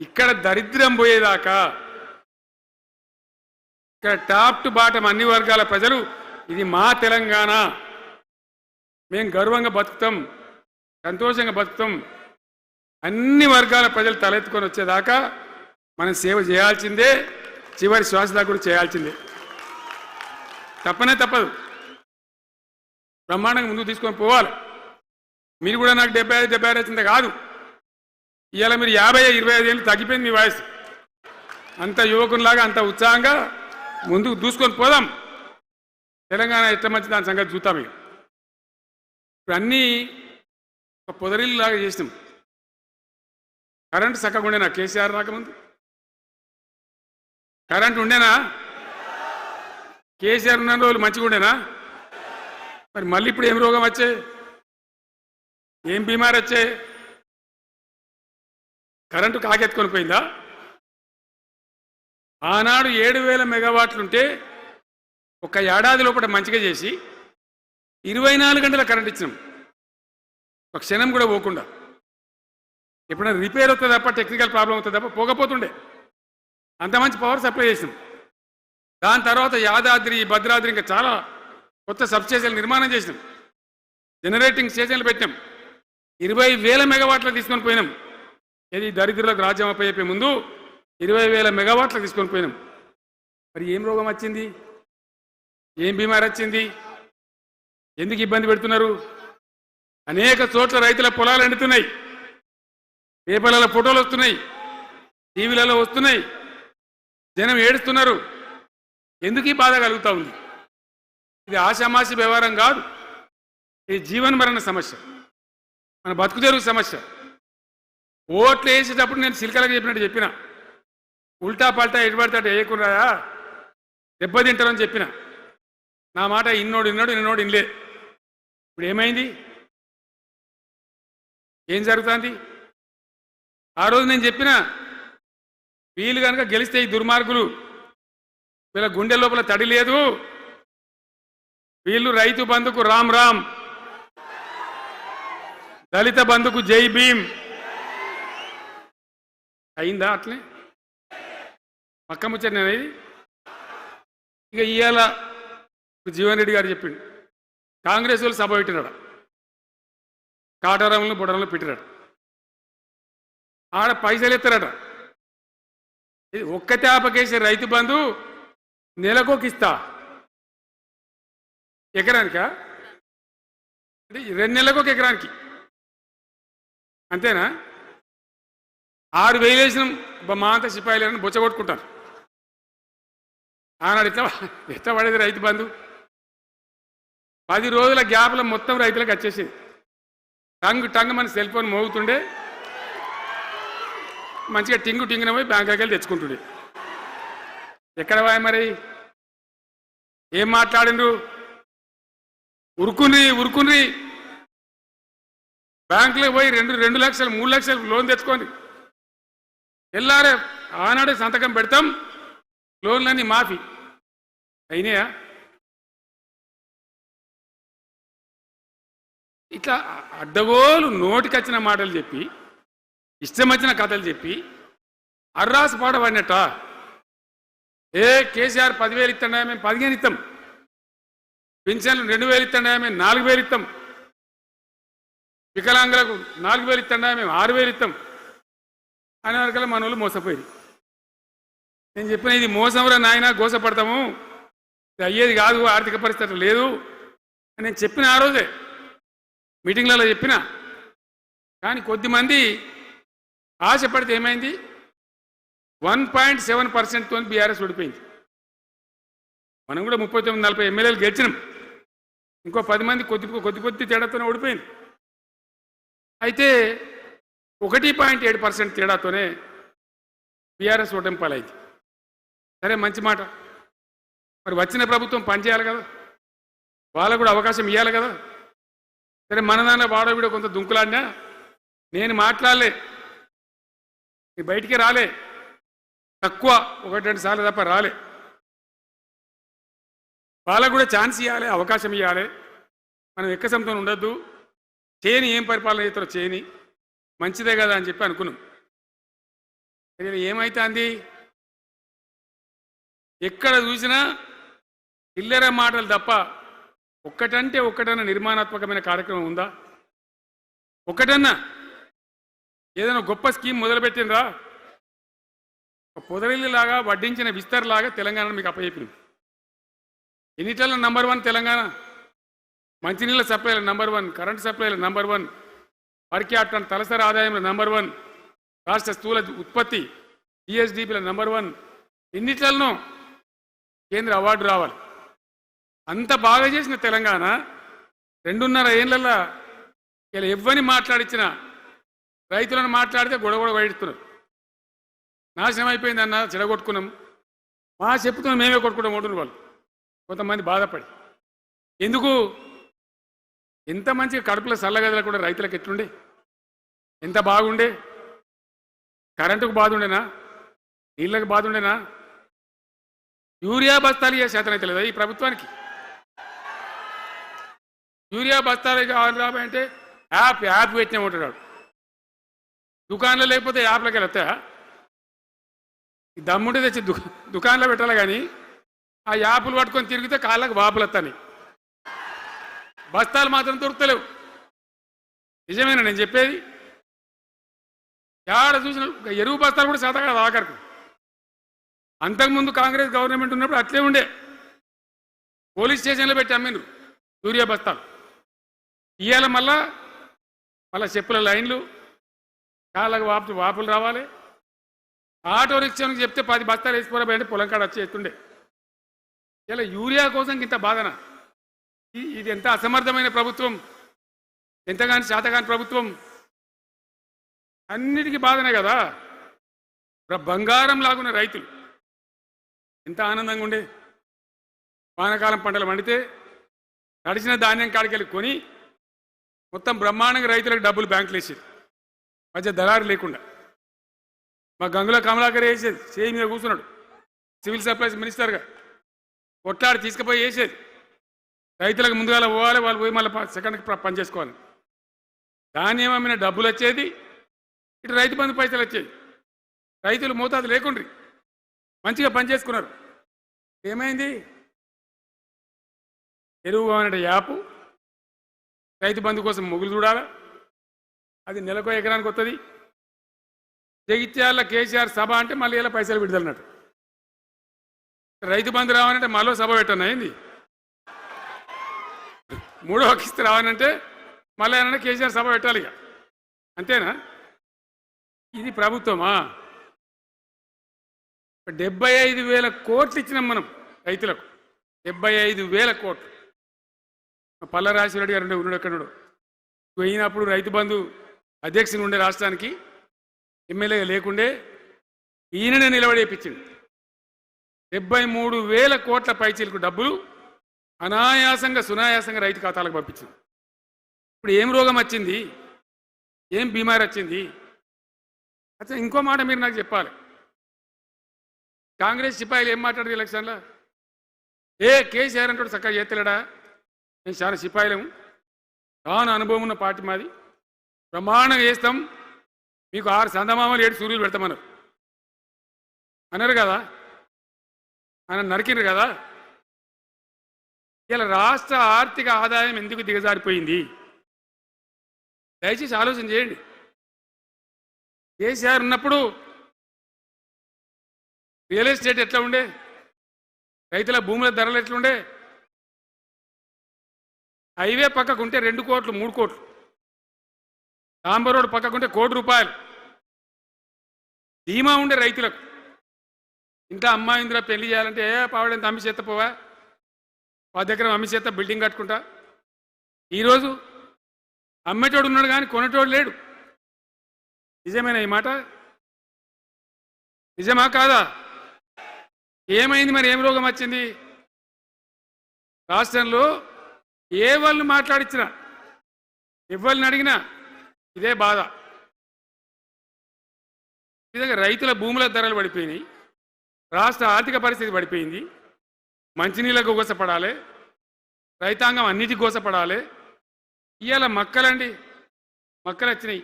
ఇక్కడ దరిద్రం పోయేదాకా ఇక్కడ టాప్ టు బాటం అన్ని వర్గాల ప్రజలు ఇది మా తెలంగాణ, మేము గర్వంగా బతుకుతాం, సంతోషంగా బతుకుతాం, అన్ని వర్గాల ప్రజలు తలెత్తుకొని వచ్చేదాకా మనం సేవ చేయాల్సిందే, చివరి శ్వాస దాకా కూడా చేయాల్సిందే, తప్పనే తప్పదు. బ్రహ్మాండంగా ముందుకు తీసుకొని పోవాలి. మీరు కూడా నాకు 75 వచ్చింది కాదు, ఇవాళ మీరు 50-25 ఏళ్ళు తగ్గిపోయింది మీ వయసు. అంత యువకునిలాగా అంత ఉత్సాహంగా ముందుకు దూసుకొని పోదాం. తెలంగాణ ఎట్లా మంచి దాని సంగతి చూద్దాం. ఇక ఇప్పుడు అన్నీ ఒక పొదరిల్లులాగా చేసినాం. కరెంటు చక్కగా ఉండేనా కేసీఆర్ రాకముందు? కరెంటు ఉండేనా? కేసీఆర్ ఉన్న రోజులు మంచిగా ఉండేనా? మరి మళ్ళీ ఇప్పుడు ఏం రోగం వచ్చే, ఏం బీమారి వచ్చే? కరెంటు కాకెత్తుకొని పోయిందా? ఆనాడు 7000 మెగావాట్లుంటే ఒక ఏడాది లోపల మంచిగా చేసి 24 గంటల కరెంట్ ఇచ్చినాం, ఒక క్షణం కూడా పోకుండా. ఎప్పుడైనా రిపేర్ అవుతుంది తప్ప, టెక్నికల్ ప్రాబ్లం అవుతుంది తప్ప పోకపోతుండే. అంత మంచి పవర్ సప్లై చేసినాం. దాని తర్వాత యాదాద్రి, భద్రాద్రి ఇంకా చాలా కొత్త సబ్స్టేషన్లు నిర్మాణం చేసినాం, జనరేటింగ్ స్టేషన్లు పెట్టినాం, 20,000 మెగావాట్లు తీసుకొని పోయినాం. ఇది దరిద్రులకు రాజ్యం అప్పయ్యే ముందు 20,000 మెగావాట్లు తీసుకొని పోయినాం. మరి ఏం రోగం వచ్చింది? ఏం బీమారి వచ్చింది? ఎందుకు ఇబ్బంది పెడుతున్నారు? అనేక చోట్ల రైతుల పొలాలు ఎండుతున్నాయి, పేపర్లలో ఫోటోలు వస్తున్నాయి, టీవీలలో వస్తున్నాయి, జనం ఏడుస్తున్నారు. ఎందుకు ఈ బాధ కలుగుతూ ఉంది? ఇది ఆషామాషి వ్యవహారం కాదు. ఇది జీవన మరణ సమస్య, మన బతుకు తెరువు సమస్య. ఓట్లు వేసేటప్పుడు నేను సిలికలకు చెప్పినట్టు చెప్పిన, ఉల్టా పల్టా ఎటుపడితే అటు వేయకున్నాయా దెబ్బతింటారని చెప్పిన. నా మాట ఇన్నోడు ఇనలే. ఇప్పుడు ఏమైంది? ఏం జరుగుతుంది? ఆ రోజు నేను చెప్పిన, వీళ్ళు కనుక గెలిస్తే ఈ దుర్మార్గులు, వీళ్ళ గుండె లోపల తడి లేదు, వీళ్ళు రైతు బంధుకు రామ్ రామ్, దళిత బంధుకు జై భీమ్. అయిందా? అట్లే పక్క ముచ్చట నేను ఇది. ఇక ఇవాళ జీవన్ రెడ్డి గారు చెప్పిండు, కాంగ్రెస్ వాళ్ళు సభ పెట్టినాడు, కాటారంలో బుడరంలో పెట్టినాడు, ఆడ పైసలు ఎత్తారట. ఒక్క తేపకేసే రైతు బంధు నెలకొకిస్తా, ఎకరానికా అంటే 2 నెలలకు ఒక ఎకరానికి అంతేనా? 6,000 వేసినాం మా అంత సిపాయిలని బొచ్చగొట్టుకుంటారు. ఆనాడు ఎట్లా పడేది రైతు బంధు? 10 రోజుల గ్యాప్లో మొత్తం రైతులకు వచ్చేసింది. టంగ్ మన సెల్ ఫోన్ మోగుతుండే, మంచిగా టింగున పోయి బ్యాంకుకి వెళ్ళి తెచ్చుకుంటుండే. ఎక్కడ పోయి మరి? ఏం మాట్లాడిండ్రు? ఉరుకుని బ్యాంకులోకి పోయి 2 లక్షలు 3 లక్షలు లోన్ తెచ్చుకోండి, ఎల్లారే ఆనాడే సంతకం పెడతాం, లోన్లన్నీ మాఫీ అయినాయా? ఇట్లా అడ్డగోలు నోటికొచ్చిన మాటలు చెప్పి, ఇష్టం వచ్చిన కథలు చెప్పి అర్రాసు పాడబడినట్ట. కేసీఆర్ 10,000 ఇస్తాడా, మేము 15 ఇస్తాం. పింఛన్లు 2,000 ఇస్తాడా, మేము 4,000 ఇస్తాం. వికలాంగులకు 4,000 ఇస్తాడా, మేము 6,000 ఇస్తాం అనే వరకల్లా మన వాళ్ళు మోసపోయి. నేను చెప్పిన, ఇది మోసంరా నాయన, గోసపడతాము, ఇది అయ్యేది కాదు, ఆర్థిక పరిస్థితి లేదు అని నేను చెప్పిన. ఆ రోజే మీటింగ్లలో చెప్పిన. కానీ కొద్దిమంది ఆశపడితే ఏమైంది? 1.7%తో బీఆర్ఎస్ ఓడిపోయింది. మనం కూడా 39-40 ఎమ్మెల్యేలు గెలిచినాం. ఇంకో 10 మంది కొద్ది తేడాతోనే ఓడిపోయింది. అయితే 1.7% తేడాతోనే బీఆర్ఎస్ ఓటమి పాలైంది. సరే, మంచి మాట. మరి వచ్చిన ప్రభుత్వం పనిచేయాలి కదా, వాళ్ళకు కూడా అవకాశం ఇవ్వాలి కదా. సరే, మన దాన్ని వాడో వీడో కొంత దుంకులాడినా నేను మాట్లాడలే, బయటికి రాలే, తక్కువ 1-2 సార్లు తప్ప రాలే. వాళ్ళకు కూడా ఛాన్స్ ఇవ్వాలి, అవకాశం ఇవ్వాలి. మనం ఎక్కసంతో ఉండొద్దు, చేయని ఏం పరిపాలన చేస్తారో చేయని, మంచిదే కదా అని చెప్పి అనుకున్నాం. ఏమైతుంది? ఎక్కడ చూసినా చిల్లర మాటలు తప్ప ఒక్కటంటే ఒక్కటన్నా నిర్మాణాత్మకమైన కార్యక్రమం ఉందా? ఒక్కటన్నా ఏదైనా గొప్ప స్కీమ్ మొదలుపెట్టినరా? పొదరిల్లులాగా వడ్డించిన విస్తరలాగా తెలంగాణ మీకు అప్పచెప్పింది. ఎన్నిట్ల నంబర్ 1 తెలంగాణ, మంచినీళ్ళ సప్లైల నంబర్ 1, కరెంటు సప్లైల నంబర్ 1, పర్ క్యాపిటల్ తలసరి ఆదాయంలో నంబర్ 1, రాష్ట్ర స్థూల ఉత్పత్తి జిఎస్డిపిల నంబర్ 1. ఎన్నిట్లలో కేంద్ర అవార్డు రావాలి. అంత బాగా చేసిన తెలంగాణ 2.5 ఏళ్లలో ఇలా ఎవ్వని మాట్లాడించిన రైతులను మాట్లాడితే గొడవ వైడుతున్నారు. నాశనం అయిపోయిందన్న, చెడగొట్టుకున్నాం, మా చెప్పుతున్నాం, మేమే కొట్టుకుంటాం ఓటున్న వాళ్ళు కొంతమంది బాధపడి. ఎందుకు? ఎంత మంచిగా కడుపులో చల్లగదల కూడా రైతులకు ఎట్లుండే, ఎంత బాగుండే. కరెంటుకు బాధ ఉండేనా, నీళ్ళకు బాధ ఉండేనా? యూరియా బస్తాలు ఇయ్యే శాతం అయితే లేదా ఈ ప్రభుత్వానికి? యూరియా బస్తాలు కావాలి రాబోయంటే యాప్ పెట్టినే ఉంటాడు. దుకాణంలో లేకపోతే యాప్లోకి వెళ్తాయా? దమ్ముంటే తెచ్చి దుకాణంలో పెట్టాలి, కానీ ఆ యాప్లు పట్టుకొని తిరిగితే కాళ్ళకు వాపులు వస్తాయి, బస్తాలు మాత్రం దొరుకుతలేవు. నిజమేనా నేను చెప్పేది? ఎక్కడ చూసిన ఎరువు బస్తాలు కూడా శాతం కాదు ఆఖరికి. అంతకుముందు కాంగ్రెస్ గవర్నమెంట్ ఉన్నప్పుడు అట్లే ఉండే, పోలీస్ స్టేషన్లో పెట్టి అమ్మిండ్రు యూరియా బస్తాలు. ఇవాళ మళ్ళా చెప్పుల లైన్లు, కాళ్ళకు వాపులు రావాలి. ఆటో రిక్షానికి చెప్తే 10 బస్తాలు వేసిపోరా బయట పొలం కాడ వచ్చి ఎత్తుండే. ఇలా యూరియా కోసం ఇంత బాధన? ఇది ఎంత అసమర్థమైన ప్రభుత్వం, ఎంతగాని శాతగాని ప్రభుత్వం. అన్నిటికీ బాధనే కదా. బంగారం లాగున్న రైతులు ఎంత ఆనందంగా ఉండే. వానాకాలం పంటలు పండితే తడిసిన ధాన్యం కాడికెళ్ళి కొని మొత్తం బ్రహ్మాండంగా రైతులకు డబ్బులు బ్యాంకులు వేసేది, మధ్య దళారు లేకుండా. మా గంగుల కమలాకర్ వేసేది, చేయి మీద కూర్చున్నాడు సివిల్ సప్లైస్ మినిస్టర్గా, కొట్లాడి తీసుకుపోయి వేసేది. రైతులకు ముందుగా పోవాలి, వాళ్ళు పోయి మళ్ళీ సెకండ్కి పని చేసుకోవాలి. ధాన్యం అమ్మిన డబ్బులు వచ్చేది, ఇటు రైతు బంధు పైసలు వచ్చేది. రైతులు మోతాదు లేకుండ్రి, మంచిగా పనిచేసుకున్నారు. ఏమైంది? ఎరువు అనే యాపు రైతు బంధు కోసం మొగులు చూడాలా, అది నెలకో ఎకరానికి వస్తుంది. జగిత్యాల కేసీఆర్ సభ అంటే మళ్ళీ ఇలా పైసలు విడుదలన్నట్టు. రైతు బంధు రావాలంటే మళ్ళీ సభ పెట్టను అయింది. మూడో కిస్తు రావాలంటే మళ్ళీ ఏమన్నా కేసీఆర్ సభ పెట్టాలి. ఇక అంతేనా? ఇది ప్రభుత్వమా? 75,000 కోట్లు ఇచ్చినాం మనం రైతులకు. 75,000 కోట్లు. పల్లరాజశేఖర గారు ఉన్నాడు, ఎక్కడున్నాడు పోయినప్పుడు రైతు బంధు అధ్యక్షుని ఉండే రాష్ట్రానికి ఎమ్మెల్యేగా లేకుండే ఈయననే నిలబడేపించింది. 73,000 కోట్ల పైచీలకు డబ్బులు అనాయాసంగా సునాయాసంగా రైతు ఖాతాలకు పంపించింది. ఇప్పుడు ఏం రోగం వచ్చింది, ఏం బీమారి వచ్చింది? అచ్చా, ఇంకో మాట మీరు నాకు చెప్పాలి. కాంగ్రెస్ సిపాయిలు ఏం మాట్లాడదు ఎలక్షన్లో? కేసీఆర్ అంటాడు చక్కగా చేస్తలేడా, మేము చాలా సిపాయిలము, చాలా అనుభవం ఉన్న పార్టీ మాది, బ్రహ్మాండంగా చేస్తాం, మీకు 6 చందమామలు 7 సూర్యులు పెడతామన్నారు అన్నారు కదా, ఆయన నరికినారు కదా. ఇలా రాష్ట్ర ఆర్థిక ఆదాయం ఎందుకు దిగజారిపోయింది? దయచేసి ఆలోచన చేయండి. కేసీఆర్ ఉన్నప్పుడు రియల్ ఎస్టేట్ ఎట్లా ఉండే, రైతుల భూముల ధరలు ఎట్లుండే, హైవే పక్కకుంటే 2 కోట్లు 3 కోట్లు, డాంబర్ రోడ్ పక్కకుంటే ₹1 కోటి ధీమా ఉండే రైతులకు. ఇంట్లో అమ్మాయి ఇందులో పెళ్లి చేయాలంటే పావడంత అమ్మి చేత పోవా, 10 ఎకరం అమ్మి చేత బిల్డింగ్ కట్టుకుంటా. ఈరోజు అమ్మేటోడు ఉన్నాడు కానీ కొనేటోడు లేడు. నిజమేనా ఈ మాట? నిజమా కాదా? ఏమైంది మరి? ఏం రోగం వచ్చింది? రాష్ట్రంలో ఏ వాళ్ళు మాట్లాడించినా, ఎవరిని అడిగినా ఇదే బాధ. విధంగా రైతుల భూముల ధరలు పడిపోయినాయి, రాష్ట్ర ఆర్థిక పరిస్థితి పడిపోయింది, మంచినీళ్ళకు గోసపడాలి, రైతాంగం అన్నిటికీ గోసపడాలి. ఇవాళ మక్కలండి, మక్కలు వచ్చినాయి.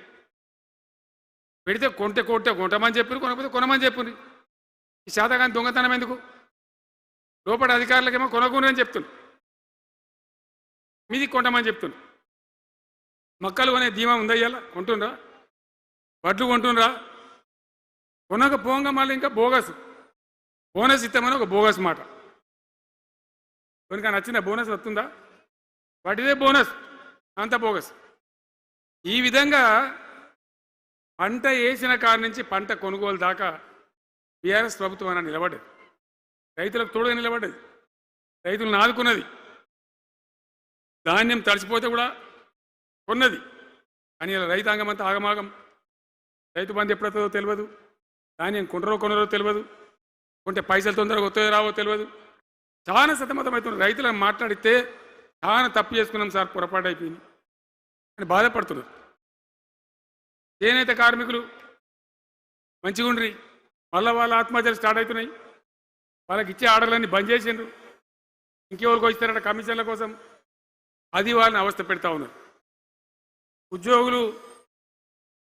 పెడితే కొంటమని చెప్పారు, కొనకపోతే కొనమని చెప్పారు. ఈ శాతకాని దొంగతనం ఎందుకు? లోపల అధికారులకేమో కొనకూడదని చెప్తున్నారు, మీది కొంటమని చెప్తున్నారు. మక్కలు కొనే ధీమా ఉందా? ఇవాళ కొంటుండ్రా? వడ్లు కొంటుండ్రా? కొనకపోగా మళ్ళీ ఇంకా బోనస్ ఇస్తామని ఒక బోగస్ మాట. కొనికా నచ్చిన బోనస్ వస్తుందా? వాటిదే బోనస్, అంత బోగస్. ఈ విధంగా పంట వేసిన కాడి నుంచి పంట కొనుగోలు దాకా బీఆర్ఎస్ ప్రభుత్వం అన్న నిలబడ్డది, రైతులకు తోడుగా నిలబడ్డది, రైతులను ఆదుకున్నది. ధాన్యం తడిసిపోతే కూడా కొన్నది. కానీ ఇలా రైతాంగం అంతా ఆగమాగం. రైతు బంధు ఎప్పుడవుతుందో తెలియదు, ధాన్యం కొనరో తెలియదు, కొంటే పైసలు తొందరగా వస్తాయో రావో తెలియదు. చాలా సతమతమవుతున్నారు. రైతులను మాట్లాడితే చాలా తప్పు చేసుకున్నాం సార్, పొరపాటు అయిపోయింది అని బాధపడుతున్నారు. చేనేత కార్మికులు మంచిగా ఉండ్రి, మళ్ళీ వాళ్ళ ఆత్మహత్యలు స్టార్ట్ అవుతున్నాయి. వాళ్ళకి ఇచ్చే ఆర్డర్లన్నీ బంద్ చేసిండ్రు, ఇంకెవరికి ఇస్తారట కమిషన్ల కోసం, అది వాళ్ళని అవస్థ పెడతా ఉన్నారు. ఉద్యోగులు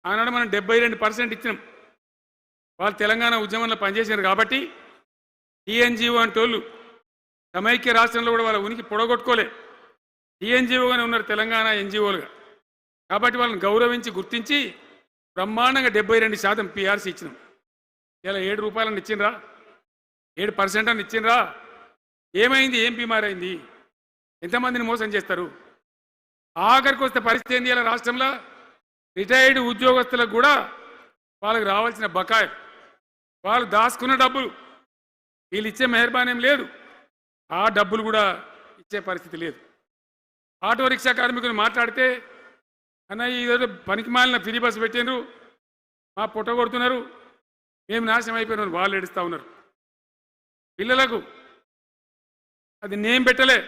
ఆనాడు మనం 72% ఇచ్చినాం, వాళ్ళు తెలంగాణ ఉద్యమంలో పనిచేసినారు కాబట్టి టీఎన్జిఓ అంటోళ్ళు సమైక్య రాష్ట్రంలో కూడా వాళ్ళ ఉనికి పొడగొట్టుకోలే, టీఎన్జిఓగానే ఉన్నారు తెలంగాణ ఎన్జిఓలుగా. కాబట్టి వాళ్ళని గౌరవించి గుర్తించి బ్రహ్మాండంగా 72% పిఆర్సీ ఇచ్చినాం. ఇలా ₹7 ఇచ్చిండ్రా, 7% అని ఇచ్చిండ్రా? ఏమైంది? ఏం బీమారైంది? ఎంతమందిని మోసం చేస్తారు? ఆఖరికి వస్తే పరిస్థితి ఏంది? ఇలా రాష్ట్రంలో రిటైర్డ్ ఉద్యోగస్తులకు కూడా వాళ్ళకి రావాల్సిన బకాయి, వాళ్ళు దాచుకున్న డబ్బులు వీళ్ళు ఇచ్చే మెహర్బానేం లేదు. ఆ డబ్బులు కూడా ఇచ్చే పరిస్థితి లేదు. ఆటో రిక్షా కార్మికులు మాట్లాడితే అన్న ఈరోజు పనికి మాలిన ఫ్రీ బస్సు పెట్టినారు, మా పుట్ట కొడుతున్నారు, మేము నాశనం అయిపోయినారు, వాళ్ళు ఏడుస్తూ ఉన్నారు. పిల్లలకు అది నేను పెట్టలే,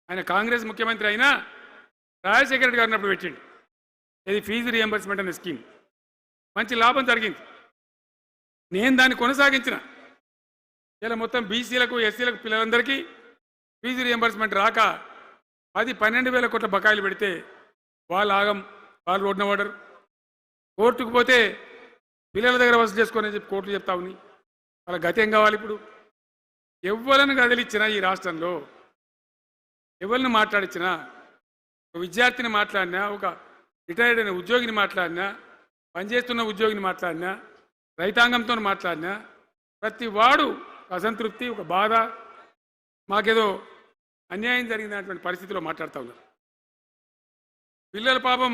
ఆయన కాంగ్రెస్ ముఖ్యమంత్రి అయినా రాజశేఖర రెడ్డి గారు ఉన్నప్పుడు పెట్టిండు. ఇది ఫీజు రియంబర్స్మెంట్ అనే స్కీమ్, మంచి లాభం జరిగింది. నేను దాన్ని కొనసాగించిన. ఇలా మొత్తం బీసీలకు ఎస్సీలకు పిల్లలందరికీ ఫీజు రియంబర్స్మెంట్ రాక 10-12 వేల కోట్ల బకాయిలు పెడితే వాళ్ళు ఆగం, వాళ్ళు రోడ్డున పడరు. కోర్టుకు పోతే పిల్లల దగ్గర వసూలు చేసుకొని చెప్పి కోర్టులు చెప్తా ఉన్నాయి. వాళ్ళ గతి ఏం కావాలి? ఇప్పుడు ఎవరిని కదిలిచ్చినా ఈ రాష్ట్రంలో, ఎవరిని మాట్లాడించినా, ఒక విద్యార్థిని మాట్లాడినా, ఒక రిటైర్డ్ అయిన ఉద్యోగిని మాట్లాడినా, పనిచేస్తున్న ఉద్యోగిని మాట్లాడినా, రైతాంగంతో మాట్లాడినా ప్రతి వాడు అసంతృప్తి, ఒక బాధ, మాకేదో అన్యాయం జరిగినటువంటి పరిస్థితిలో మాట్లాడుతూ ఉన్నారు. పిల్లల పాపం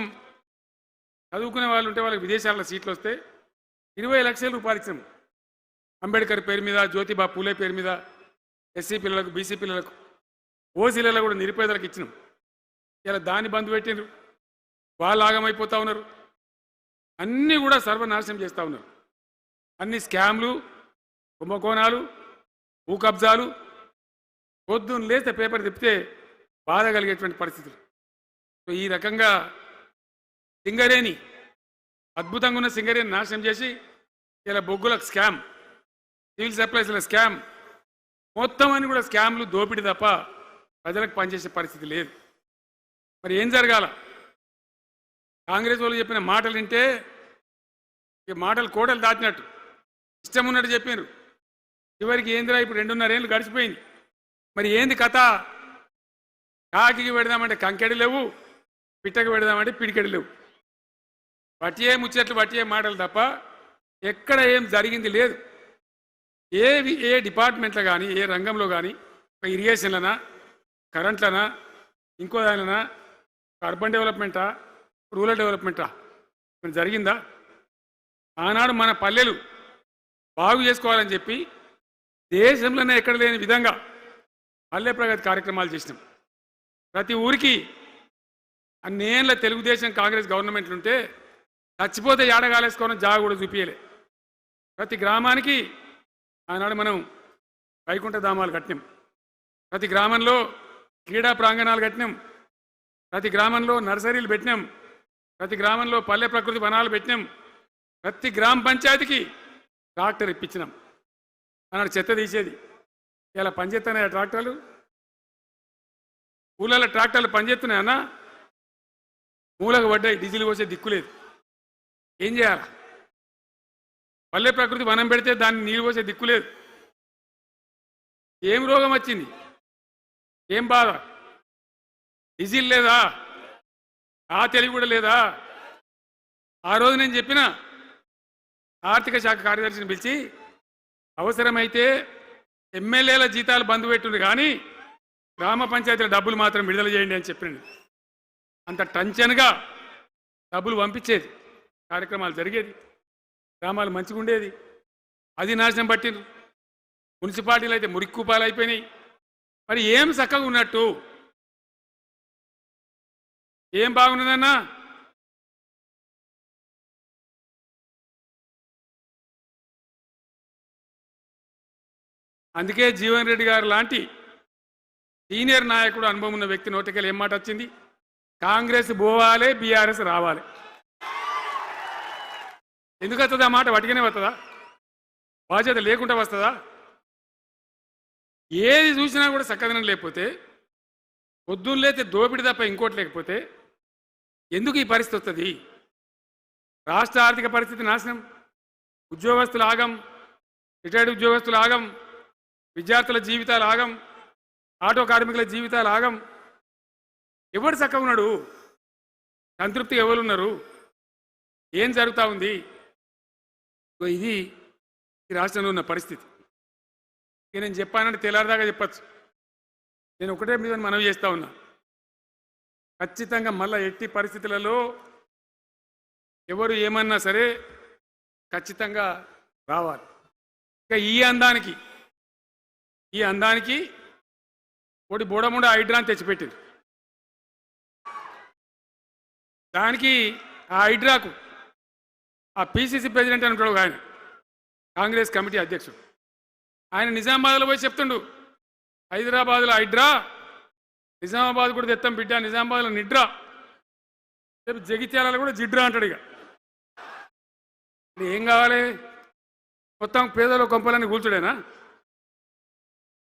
చదువుకునే వాళ్ళు ఉంటే వాళ్ళకి విదేశాల్లో సీట్లు వస్తే 20 లక్షల రూపాయలు ఇచ్చాం. అంబేద్కర్ పేరు మీద, జ్యోతిబా పూలే పేరు మీద ఎస్సీ పిల్లలకు, బీసీ పిల్లలకు, ఓసీలలో కూడా నిరుపేదలకు ఇచ్చినాం. ఇలా దాన్ని బంద్ పెట్టినారు, వాళ్ళు ఆగమైపోతూ ఉన్నారు. అన్నీ కూడా సర్వనాశనం చేస్తూ ఉన్నారు. అన్ని స్కామ్లు, కుంభకోణాలు, భూ కబ్జాలు. పొద్దున్న లేస్తే పేపర్ తిప్పితే బాధ కలిగేటువంటి పరిస్థితులు. సో ఈ రకంగా సింగరేణి, అద్భుతంగా ఉన్న సింగరేణి నాశనం చేసి ఇలా బొగ్గులకు స్కామ్, సివిల్ సప్లైస్ల స్కామ్, మొత్తం అని కూడా స్కామ్లు, దోపిడీ తప్ప ప్రజలకు పనిచేసే పరిస్థితి లేదు. మరి ఏం జరగాల? కాంగ్రెస్ వాళ్ళు చెప్పిన మాటలు వింటే ఈ మాటలు కోటలు దాటినట్టు ఇష్టం ఉన్నట్టు చెప్పారు. చివరికి ఏందిరా ఇప్పుడు 2.5 ఏళ్ళు గడిచిపోయింది. మరి ఏంది కథ? కాకికి పెడదామంటే కంకెడి లేవు, పిట్టకి పెడదామంటే పిడికెడి లేవు. వట్టియే ముచ్చట్లు, వట్టియే మాటలు తప్ప ఎక్కడ ఏం జరిగింది లేదు. ఏ డిపార్ట్మెంట్లో కానీ, ఏ రంగంలో కానీ, ఇరిగేషన్లనా, కరెంట్లనా, ఇంకో దానిలనా, అర్బన్ డెవలప్మెంటా, రూరల్ డెవలప్మెంటా జరిగిందా? ఆనాడు మన పల్లెలు బాగు చేసుకోవాలని చెప్పి దేశంలోనే ఎక్కడ లేని విధంగా పల్లె ప్రగతి కార్యక్రమాలు చేసినాం. ప్రతి ఊరికి అన్నేళ్ళ తెలుగుదేశం కాంగ్రెస్ గవర్నమెంట్లు ఉంటే చచ్చిపోతే ఏడగాలేసుకోవడం జాగా కూడా చూపించలే. ప్రతి గ్రామానికి ఆనాడు మనం వైకుంఠ ధామాలు కట్టినాం, ప్రతి గ్రామంలో క్రీడా ప్రాంగణాలు కట్టినాం, ప్రతి గ్రామంలో నర్సరీలు పెట్టినాం, ప్రతి గ్రామంలో పల్లె ప్రకృతి వనాలు పెట్టినాం, ప్రతి గ్రామ పంచాయతీకి ట్రాక్టర్ ఇప్పించినాం. అన్నాడు చెత్త తీసేది. ఇలా పనిచేస్తున్నాయా ట్రాక్టర్లు? ఊళ్ళలో ట్రాక్టర్లు పనిచేస్తున్నాయన్నా? మూలకు పడ్డాయి, డీజిల్ పోసే దిక్కులేదు. ఏం చేయాలి? పల్లె ప్రకృతి వనం పెడితే దాన్ని నీళ్ళు పోసే దిక్కులేదు. ఏం రోగం వచ్చింది? ఏం బాధ? డీజిల్ లేదా? ఆ తెలివి కూడా లేదా? ఆ రోజు నేను చెప్పిన ఆర్థిక శాఖ కార్యదర్శిని పిలిచి అవసరమైతే ఎమ్మెల్యేల జీతాలు బంద్ పెట్టుంది కానీ గ్రామ పంచాయతీల డబ్బులు మాత్రం విడుదల చేయండి అని చెప్పినండి. అంత టెన్షన్గా డబ్బులు పంపించేది, కార్యక్రమాలు జరిగేది, గ్రామాలు మంచిగా ఉండేది. అది నాశనం పట్టిండ్రు. మున్సిపాలిటీలు అయితే మురిక్కుపాలు అయిపోయినాయి. మరి ఏం చక్కగా ఉన్నట్టు? ఏం బాగున్నదన్నా? అందుకే జీవన్ రెడ్డి గారు లాంటి సీనియర్ నాయకుడు, అనుభవం ఉన్న వ్యక్తి నోటికెళ్ళి ఏం మాట వచ్చింది? కాంగ్రెస్ పోవాలి, బీఆర్ఎస్ రావాలి. ఎందుకు వస్తుంది ఆ మాట? వటికనే వస్తుందా? బాధ్యత లేకుండా వస్తుందా? ఏది చూసినా కూడా చక్కదనం లేకపోతే, పొద్దున్న లేతే దోపిడి తప్ప ఇంకోటి లేకపోతే ఎందుకు ఈ పరిస్థితి వస్తుంది? రాష్ట్ర ఆర్థిక పరిస్థితి నాశనం, ఉద్యోగస్తులు ఆగం, రిటైర్డ్ ఉద్యోగస్తులు ఆగం, విద్యార్థుల జీవితాలు ఆగం, ఆటో కార్మికుల జీవితాలు ఆగం. ఎవరు చక్కగా ఉన్నాడు? సంతృప్తిగా ఎవరున్నారు? ఏం జరుగుతూ ఉంది? ఇది ఈ రాష్ట్రంలో ఉన్న పరిస్థితి. ఇక నేను చెప్పానంటే తెల్లారిదాకా చెప్పచ్చు. నేను ఒకటే మీద మనవి చేస్తూ ఉన్నా, ఖచ్చితంగా మళ్ళీ ఎట్టి పరిస్థితులలో ఎవరు ఏమన్నా సరే ఖచ్చితంగా రావాలి. ఇక ఈ అందానికి ఒకటి బోడముండ హైడ్రా అని తెచ్చిపెట్టింది. దానికి ఆ హైడ్రాకు ఆ పిసిసి ప్రెసిడెంట్ అని ఉంటాడు ఆయన, కాంగ్రెస్ కమిటీ అధ్యక్షుడు, ఆయన నిజామాబాద్లో పోయి చెప్తుండు, హైదరాబాద్లో హైడ్రా, నిజామాబాద్ కూడా తెత్తాం బిడ్డ, నిజామాబాద్లో నిడ్రా, రేపు జగిత్యాలలో కూడా జిడ్రా అంటాడు. ఇక ఏం కావాలి? మొత్తం పేదల కొంపలని కూల్చుడేనా?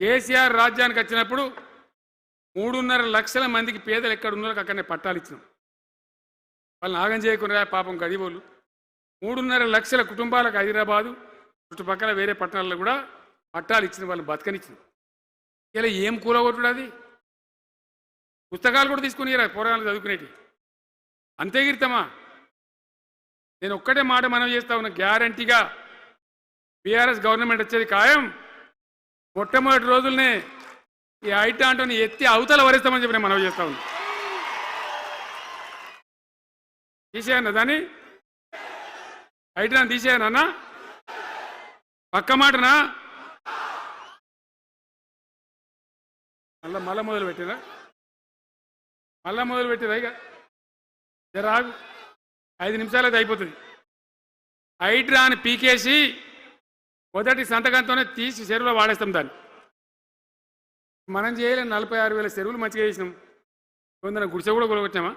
కేసీఆర్ రాజ్యానికి వచ్చినప్పుడు 3.5 లక్షల మందికి పేదలు ఎక్కడ ఉన్నారో అక్కడనే పట్టాలు ఇచ్చినాం. వాళ్ళని ఆగం చేయకుండా పాపం గరీబోళ్ళు 3.5 లక్షల కుటుంబాలకు హైదరాబాదు చుట్టుపక్కల వేరే పట్టణాల్లో కూడా పట్టాలు ఇచ్చిన వాళ్ళని బతకనిచ్చిన. ఇలా ఏం కూలగొట్టుడు అది? పుస్తకాలు కూడా తీసుకుని పోరాలు చదువుకునేటి అంతే గిరితమా? నేను ఒక్కటే మాట మనం చేస్తా ఉన్నా, గ్యారంటీగా బీఆర్ఎస్ గవర్నమెంట్ వచ్చేది ఖాయం. మొట్టమొదటి రోజులనే ఈ ఐటా అంటోని ఎత్తి అవతల వరేస్తామని చెప్పి నేను మనం చేస్తా ఉన్నా. తీసేయన్నా దాన్ని, ఐటా తీసేయనన్నా, పక్క మాటనా? మళ్ళా మొదలు పెట్టిరా, ఇక రాగు 5 నిమిషాలు అది అయిపోతుంది. హైడ్రా అని పీకేసి మొదటి సంతకంతోనే తీసి చెరువులో వాడేస్తాం దాన్ని. మనం చేయలేం. 46,000 చెరువులు మంచిగా చేసినాం. కొందరు గుడిసె కూడా కొలగొచ్చామా,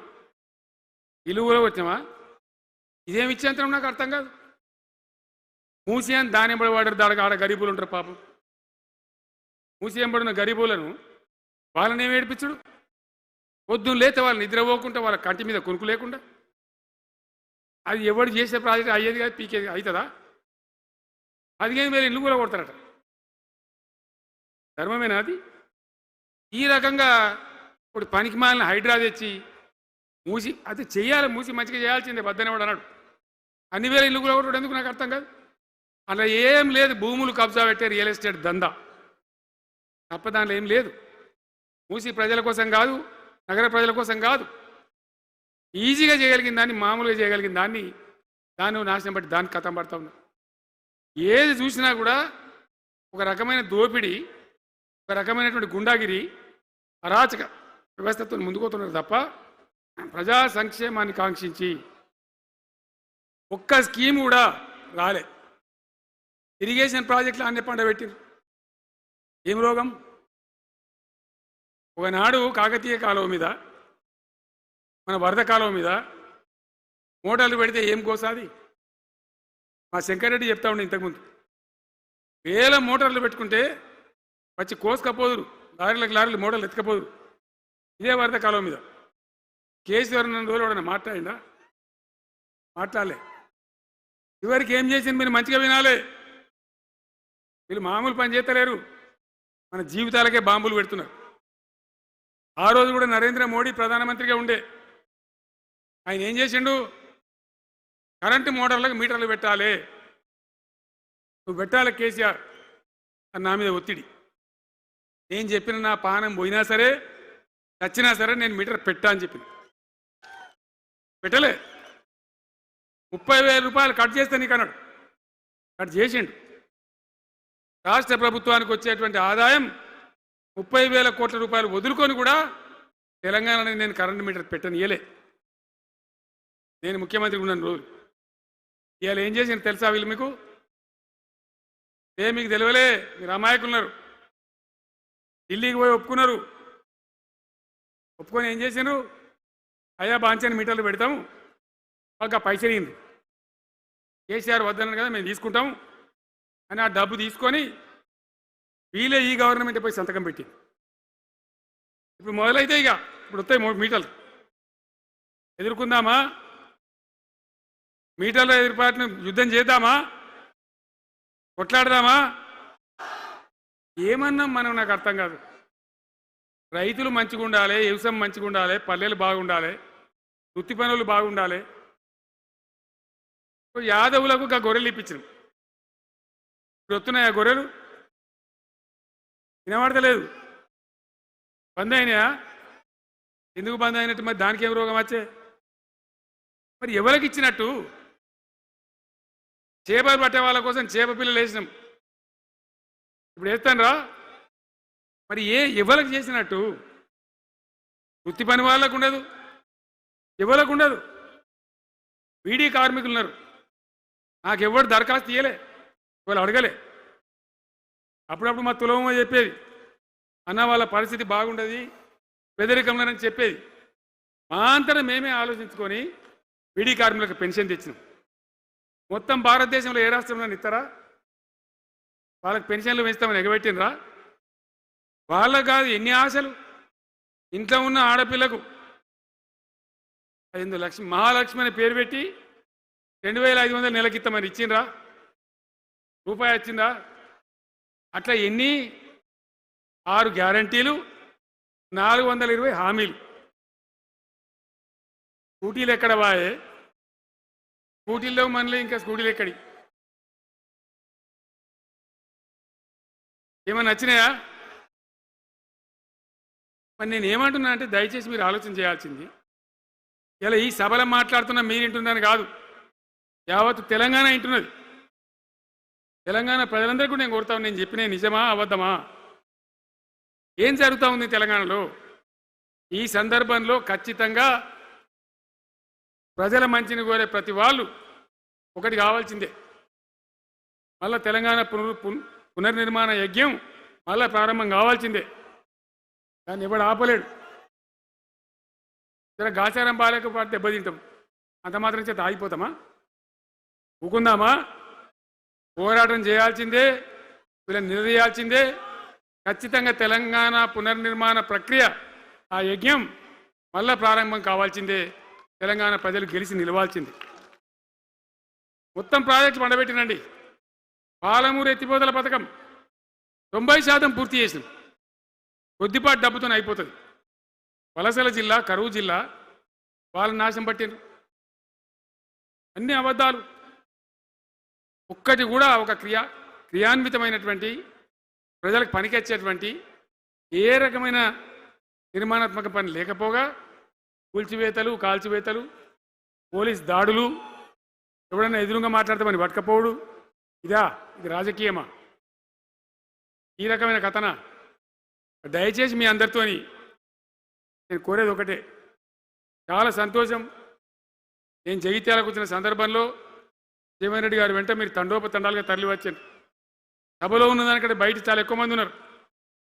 ఇల్లు కూడా వచ్చామా? ఇదేమి ఇచ్చేంతరం నాకు అర్థం కాదు. మూసి అని దాని ఎంబడి వాడారు, దానికి ఆడ గరీబులు ఉంటారు పాపం. మూసి ఎంబడిన గరీబులను వాళ్ళని ఏమి ఏడిపించుడు? పొద్దున్న లేతే వాళ్ళు నిద్రపోకుండా, వాళ్ళ కంటి మీద కొనుక్కు లేకుండా, అది ఎవడు చేసే ప్రాజెక్ట్ అయ్యేది కాదు, పీకేది అవుతుందా? 15,000 ఇల్లు కూడా కొడతారట. ధర్మమేనా అది? ఈ రకంగా ఇప్పుడు పనికి మాలిన హైడ్రా తెచ్చి మూసి అది చెయ్యాలి, మూసి మంచిగా చేయాల్సిందే వద్దనేవాడు అన్నాడు. అన్ని వేల ఇల్లు కూడా కొట్టడం ఎందుకు నాకు అర్థం కాదు. అలా ఏం లేదు, భూములు కబ్జా పెట్టే రియల్ ఎస్టేట్ దందా తప్ప దానిలో ఏం లేదు. మూసి ప్రజల కోసం కాదు, నగర ప్రజల కోసం కాదు, ఈజీగా చేయగలిగిన దాన్ని, మామూలుగా చేయగలిగిన దాన్ని నాశనం బట్టి దానికి కథం పడతా ఉన్నా. ఏది చూసినా కూడా ఒక రకమైన దోపిడీ, ఒక రకమైనటువంటి గుండాగిరి, అరాచక వ్యవస్థతో ముందుకోతున్నారు తప్ప ప్రజా సంక్షేమాన్ని కాంక్షించి ఒక్క స్కీమ్ కూడా రాలే. ఇరిగేషన్ ప్రాజెక్టులు అన్ని పండబెట్టిరు. ఏం రోగం? ఒకనాడు కాకతీయ కాలువ మీద, మన వరద కాలువ మీద మోటార్లు పెడితే ఏం కోసాది? మా శంకర్రెడ్డి చెప్తా ఉండే ఇంతకుముందు, 1000 మోటార్లు పెట్టుకుంటే వచ్చి కోసుకపోదురు, లారీలకు మోటార్లు ఎత్తుకపోదురు. ఇదే వరద కాలువ మీద కేసీఆర్ రోజులు ఎవడన్నా మాట్లాడిందా? మాట్లాడలే. చివరికి ఏం చేసింది మీరు మంచిగా వినాలే. వీళ్ళు మామూలు పని చేస్తలేరు, మన జీవితాలకే బాంబులు పెడుతున్నారు. ఆ రోజు కూడా నరేంద్ర మోడీ ప్రధానమంత్రిగా ఉండే ఆయన ఏం చేసిండు? కరెంటు మోటార్లకు మీటర్లు పెట్టాలి, నువ్వు పెట్టాలి కేసీఆర్ అని నా మీద ఒత్తిడి. నేను చెప్పిన నా పానం పోయినా సరే, చచ్చినా సరే నేను మీటర్ పెట్టా అని చెప్పింది. పెట్టలే. 30,000 రూపాయలు కట్ చేస్తే నీకు అన్నాడు, కట్ చేసిండు. రాష్ట్ర ప్రభుత్వానికి వచ్చేటువంటి ఆదాయం 30,000 కోట్ల రూపాయలు వదులుకొని కూడా తెలంగాణలో నేను కరెంటు మీటర్ పెట్టనియలే. నేను ముఖ్యమంత్రి ఉన్నాను రోజు. ఇవాళ ఏం చేసింది తెలుసా వీళ్ళు మీకు? మీకు తెలియలే, మీరు అమాయకులున్నారు. ఢిల్లీకి పోయి ఒప్పుకున్నారు. ఒప్పుకొని ఏం చేశాను? అయ్యా బాంచని మీటర్లు పెడతాము, ఒక పైసలు ఇయ్యండి, కేసీఆర్ వద్దన్నారు కదా మేము తీసుకుంటాము అని ఆ డబ్బు తీసుకొని వీళ్ళే ఈ గవర్నమెంట్ పోయి సంతకం పెట్టి ఇప్పుడు మొదలైతే ఇక ఇప్పుడు వస్తాయి మీటర్లు. ఎదుర్కొందామా? మీటర్ల ఎదురుపాటును యుద్ధం చేద్దామా? కొట్లాడదామా? ఏమన్నాం మనం? నాకు అర్థం కాదు. రైతులు మంచిగా ఉండాలి, వ్యవసాయం మంచిగా ఉండాలి, పల్లెలు బాగుండాలి, వృత్తి పనులు బాగుండాలి. యాదవులకు ఒక గొర్రెలు ఇప్పించినాం. ఇప్పుడు వస్తున్నాయి ఆ గొర్రెలు, వినబడతలేదు. బంద్ అయినాయా? ఎందుకు బంద్ అయినట్టు? మరి దానికి ఏం రోగం వచ్చే? మరి ఎవరికి ఇచ్చినట్టు? చేపలు పట్టే వాళ్ళ కోసం చేప పిల్లలు వేసినాం. ఇప్పుడు వేస్తాను రా, మరి ఎవరికి చేసినట్టు? వృత్తి పని వాళ్ళకు ఉండదు, ఎవరికి ఉండదు. బీడీ కార్మికులు ఉన్నారు, నాకెవ్వరు దరఖాస్తు ఇయ్యలే, వాళ్ళు అడగలే. అప్పుడప్పుడు మా తులమ్మ చెప్పేది, అన్న వాళ్ళ పరిస్థితి బాగుండదు పేదరికంలోనని చెప్పేది. మా అంతటా మేమే ఆలోచించుకొని బీడీ కార్మికులకు పెన్షన్ తెచ్చినాం. మొత్తం భారతదేశంలో ఏ రాష్ట్రంలో ఇస్తారా? వాళ్ళకి పెన్షన్లు పెంచుతామని ఎగబెట్టినరా? వాళ్ళకు కాదు, ఎన్ని ఆశలు ఇంట్లో ఉన్న ఆడపిల్లకు 5 లక్షలు మహాలక్ష్మి అని పేరు పెట్టి 2500 నెలకిస్తామని ఇచ్చిండ్రా? రూపాయి వచ్చిందా? అట్లా ఎన్ని 6 గ్యారంటీలు, 420 హామీలు. స్కూటీలు ఎక్కడ వాయే? స్కూటీల్లో మనలే, ఇంకా స్కూటీలు ఎక్కడి? ఏమన్నా నచ్చినాయా? మరి నేను ఏమంటున్నా అంటే, దయచేసి మీరు ఆలోచన చేయాల్సింది, ఇలా ఈ సభలో మాట్లాడుతున్నా మీరు వింటున్నాను కాదు, యావత్ తెలంగాణ వింటున్నది. తెలంగాణ ప్రజలందరికీ నేను కోరుతాను, నేను చెప్పిన నిజమా అబద్ధమా? ఏం జరుగుతూ ఉంది తెలంగాణలో? ఈ సందర్భంలో ఖచ్చితంగా ప్రజల మంచిని కోరే ప్రతి వాళ్ళు ఒకటి కావాల్సిందే, మళ్ళా తెలంగాణ పునర్నిర్మాణ యజ్ఞం మళ్ళా ప్రారంభం కావాల్సిందే. దాన్ని ఎవడు ఆపలేడు. జర గాచారం బాలేకపోతే దెబ్బతింటాం, అంత మాత్రం చేత ఆగిపోతామా? ఊకుందామా? పోరాటం చేయాల్సిందే, వీళ్ళని నిలదీయాల్సిందే. ఖచ్చితంగా తెలంగాణ పునర్నిర్మాణ ప్రక్రియ, ఆ యజ్ఞం మళ్ళా ప్రారంభం కావాల్సిందే. తెలంగాణ ప్రజలు గెలిచి నిలవాల్సిందే. మొత్తం ప్రాజెక్టు పండబెట్టినండి. పాలమూరు ఎత్తిపోతల పథకం 90% పూర్తి చేసినాం. కొద్దిపాటి డబ్బుతోనే అయిపోతుంది. వలసల జిల్లా, కరువు జిల్లా, వాళ్ళని నాశనం పట్టిండ్రు. అన్ని అబద్ధాలు. ఒక్కటి కూడా ఒక క్రియాన్వితమైనటువంటి ప్రజలకు పనికొచ్చేటువంటి ఏ రకమైన నిర్మాణాత్మక పని లేకపోగా కూల్చివేతలు, కాల్చివేతలు, పోలీస్ దాడులు, ఎవడన్నా ఎదురుగా మాట్లాడతామని పట్టుకపోవడు. ఇది రాజకీయమా? ఈ రకమైన కథన? దయచేసి మీ అందరితోని నేను కోరేది ఒకటే, చాలా సంతోషం. నేను జగిత్యాలకు వచ్చిన సందర్భంలో జీవన్ రెడ్డి గారు వెంట మీరు తండోపతండాలుగా తరలి వచ్చారు. సభలో ఉన్నదానికంటే బయట చాలా ఎక్కువ మంది ఉన్నారు.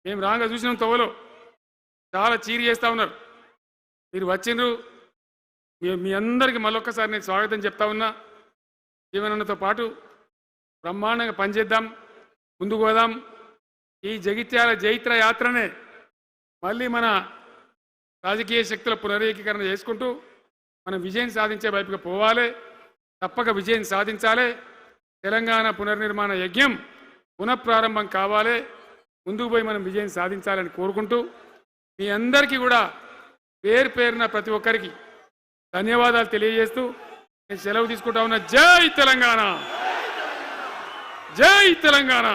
మేము రాగా చూసినాం, తోవలో చాలా చీరి చేస్తూ ఉన్నారు. మీరు వచ్చిండ్రు, మీ అందరికీ మళ్ళొక్కసారి నేను స్వాగతం చెప్తా ఉన్నా. జీవనన్నతో పాటు బ్రహ్మాండంగా పనిచేద్దాం, ముందుకు పోదాం. ఈ జగిత్యాల జైత్ర యాత్రనే మళ్ళీ మన రాజకీయ శక్తుల పునరేకీకరణ చేసుకుంటూ మనం విజయం సాధించే వైపుగా పోవాలి. తప్పక విజయం సాధించాలి. తెలంగాణ పునర్నిర్మాణ యజ్ఞం పునఃప్రారంభం కావాలి. ముందుకు పోయి మనం విజయం సాధించాలని కోరుకుంటూ మీ అందరికీ కూడా పేరు పేరున ప్రతి ఒక్కరికి ధన్యవాదాలు తెలియజేస్తూ నేను సెలవు తీసుకుంటా ఉన్నా. జై తెలంగాణ, జై తెలంగాణ.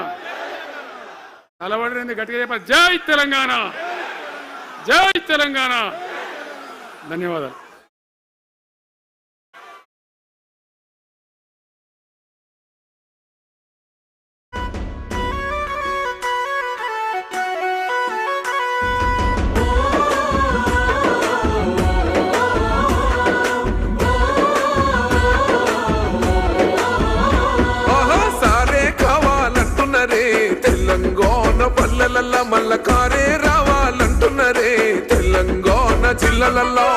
తలబడి గట్టిగా చెప్పాలి, జై తెలంగాణ, జై తెలంగాణ. ధన్యవాదాలు. పల్లెలల్ల మల్ల కారే రావాలంటున్నరే, తెలంగాణ జిల్లలల్లా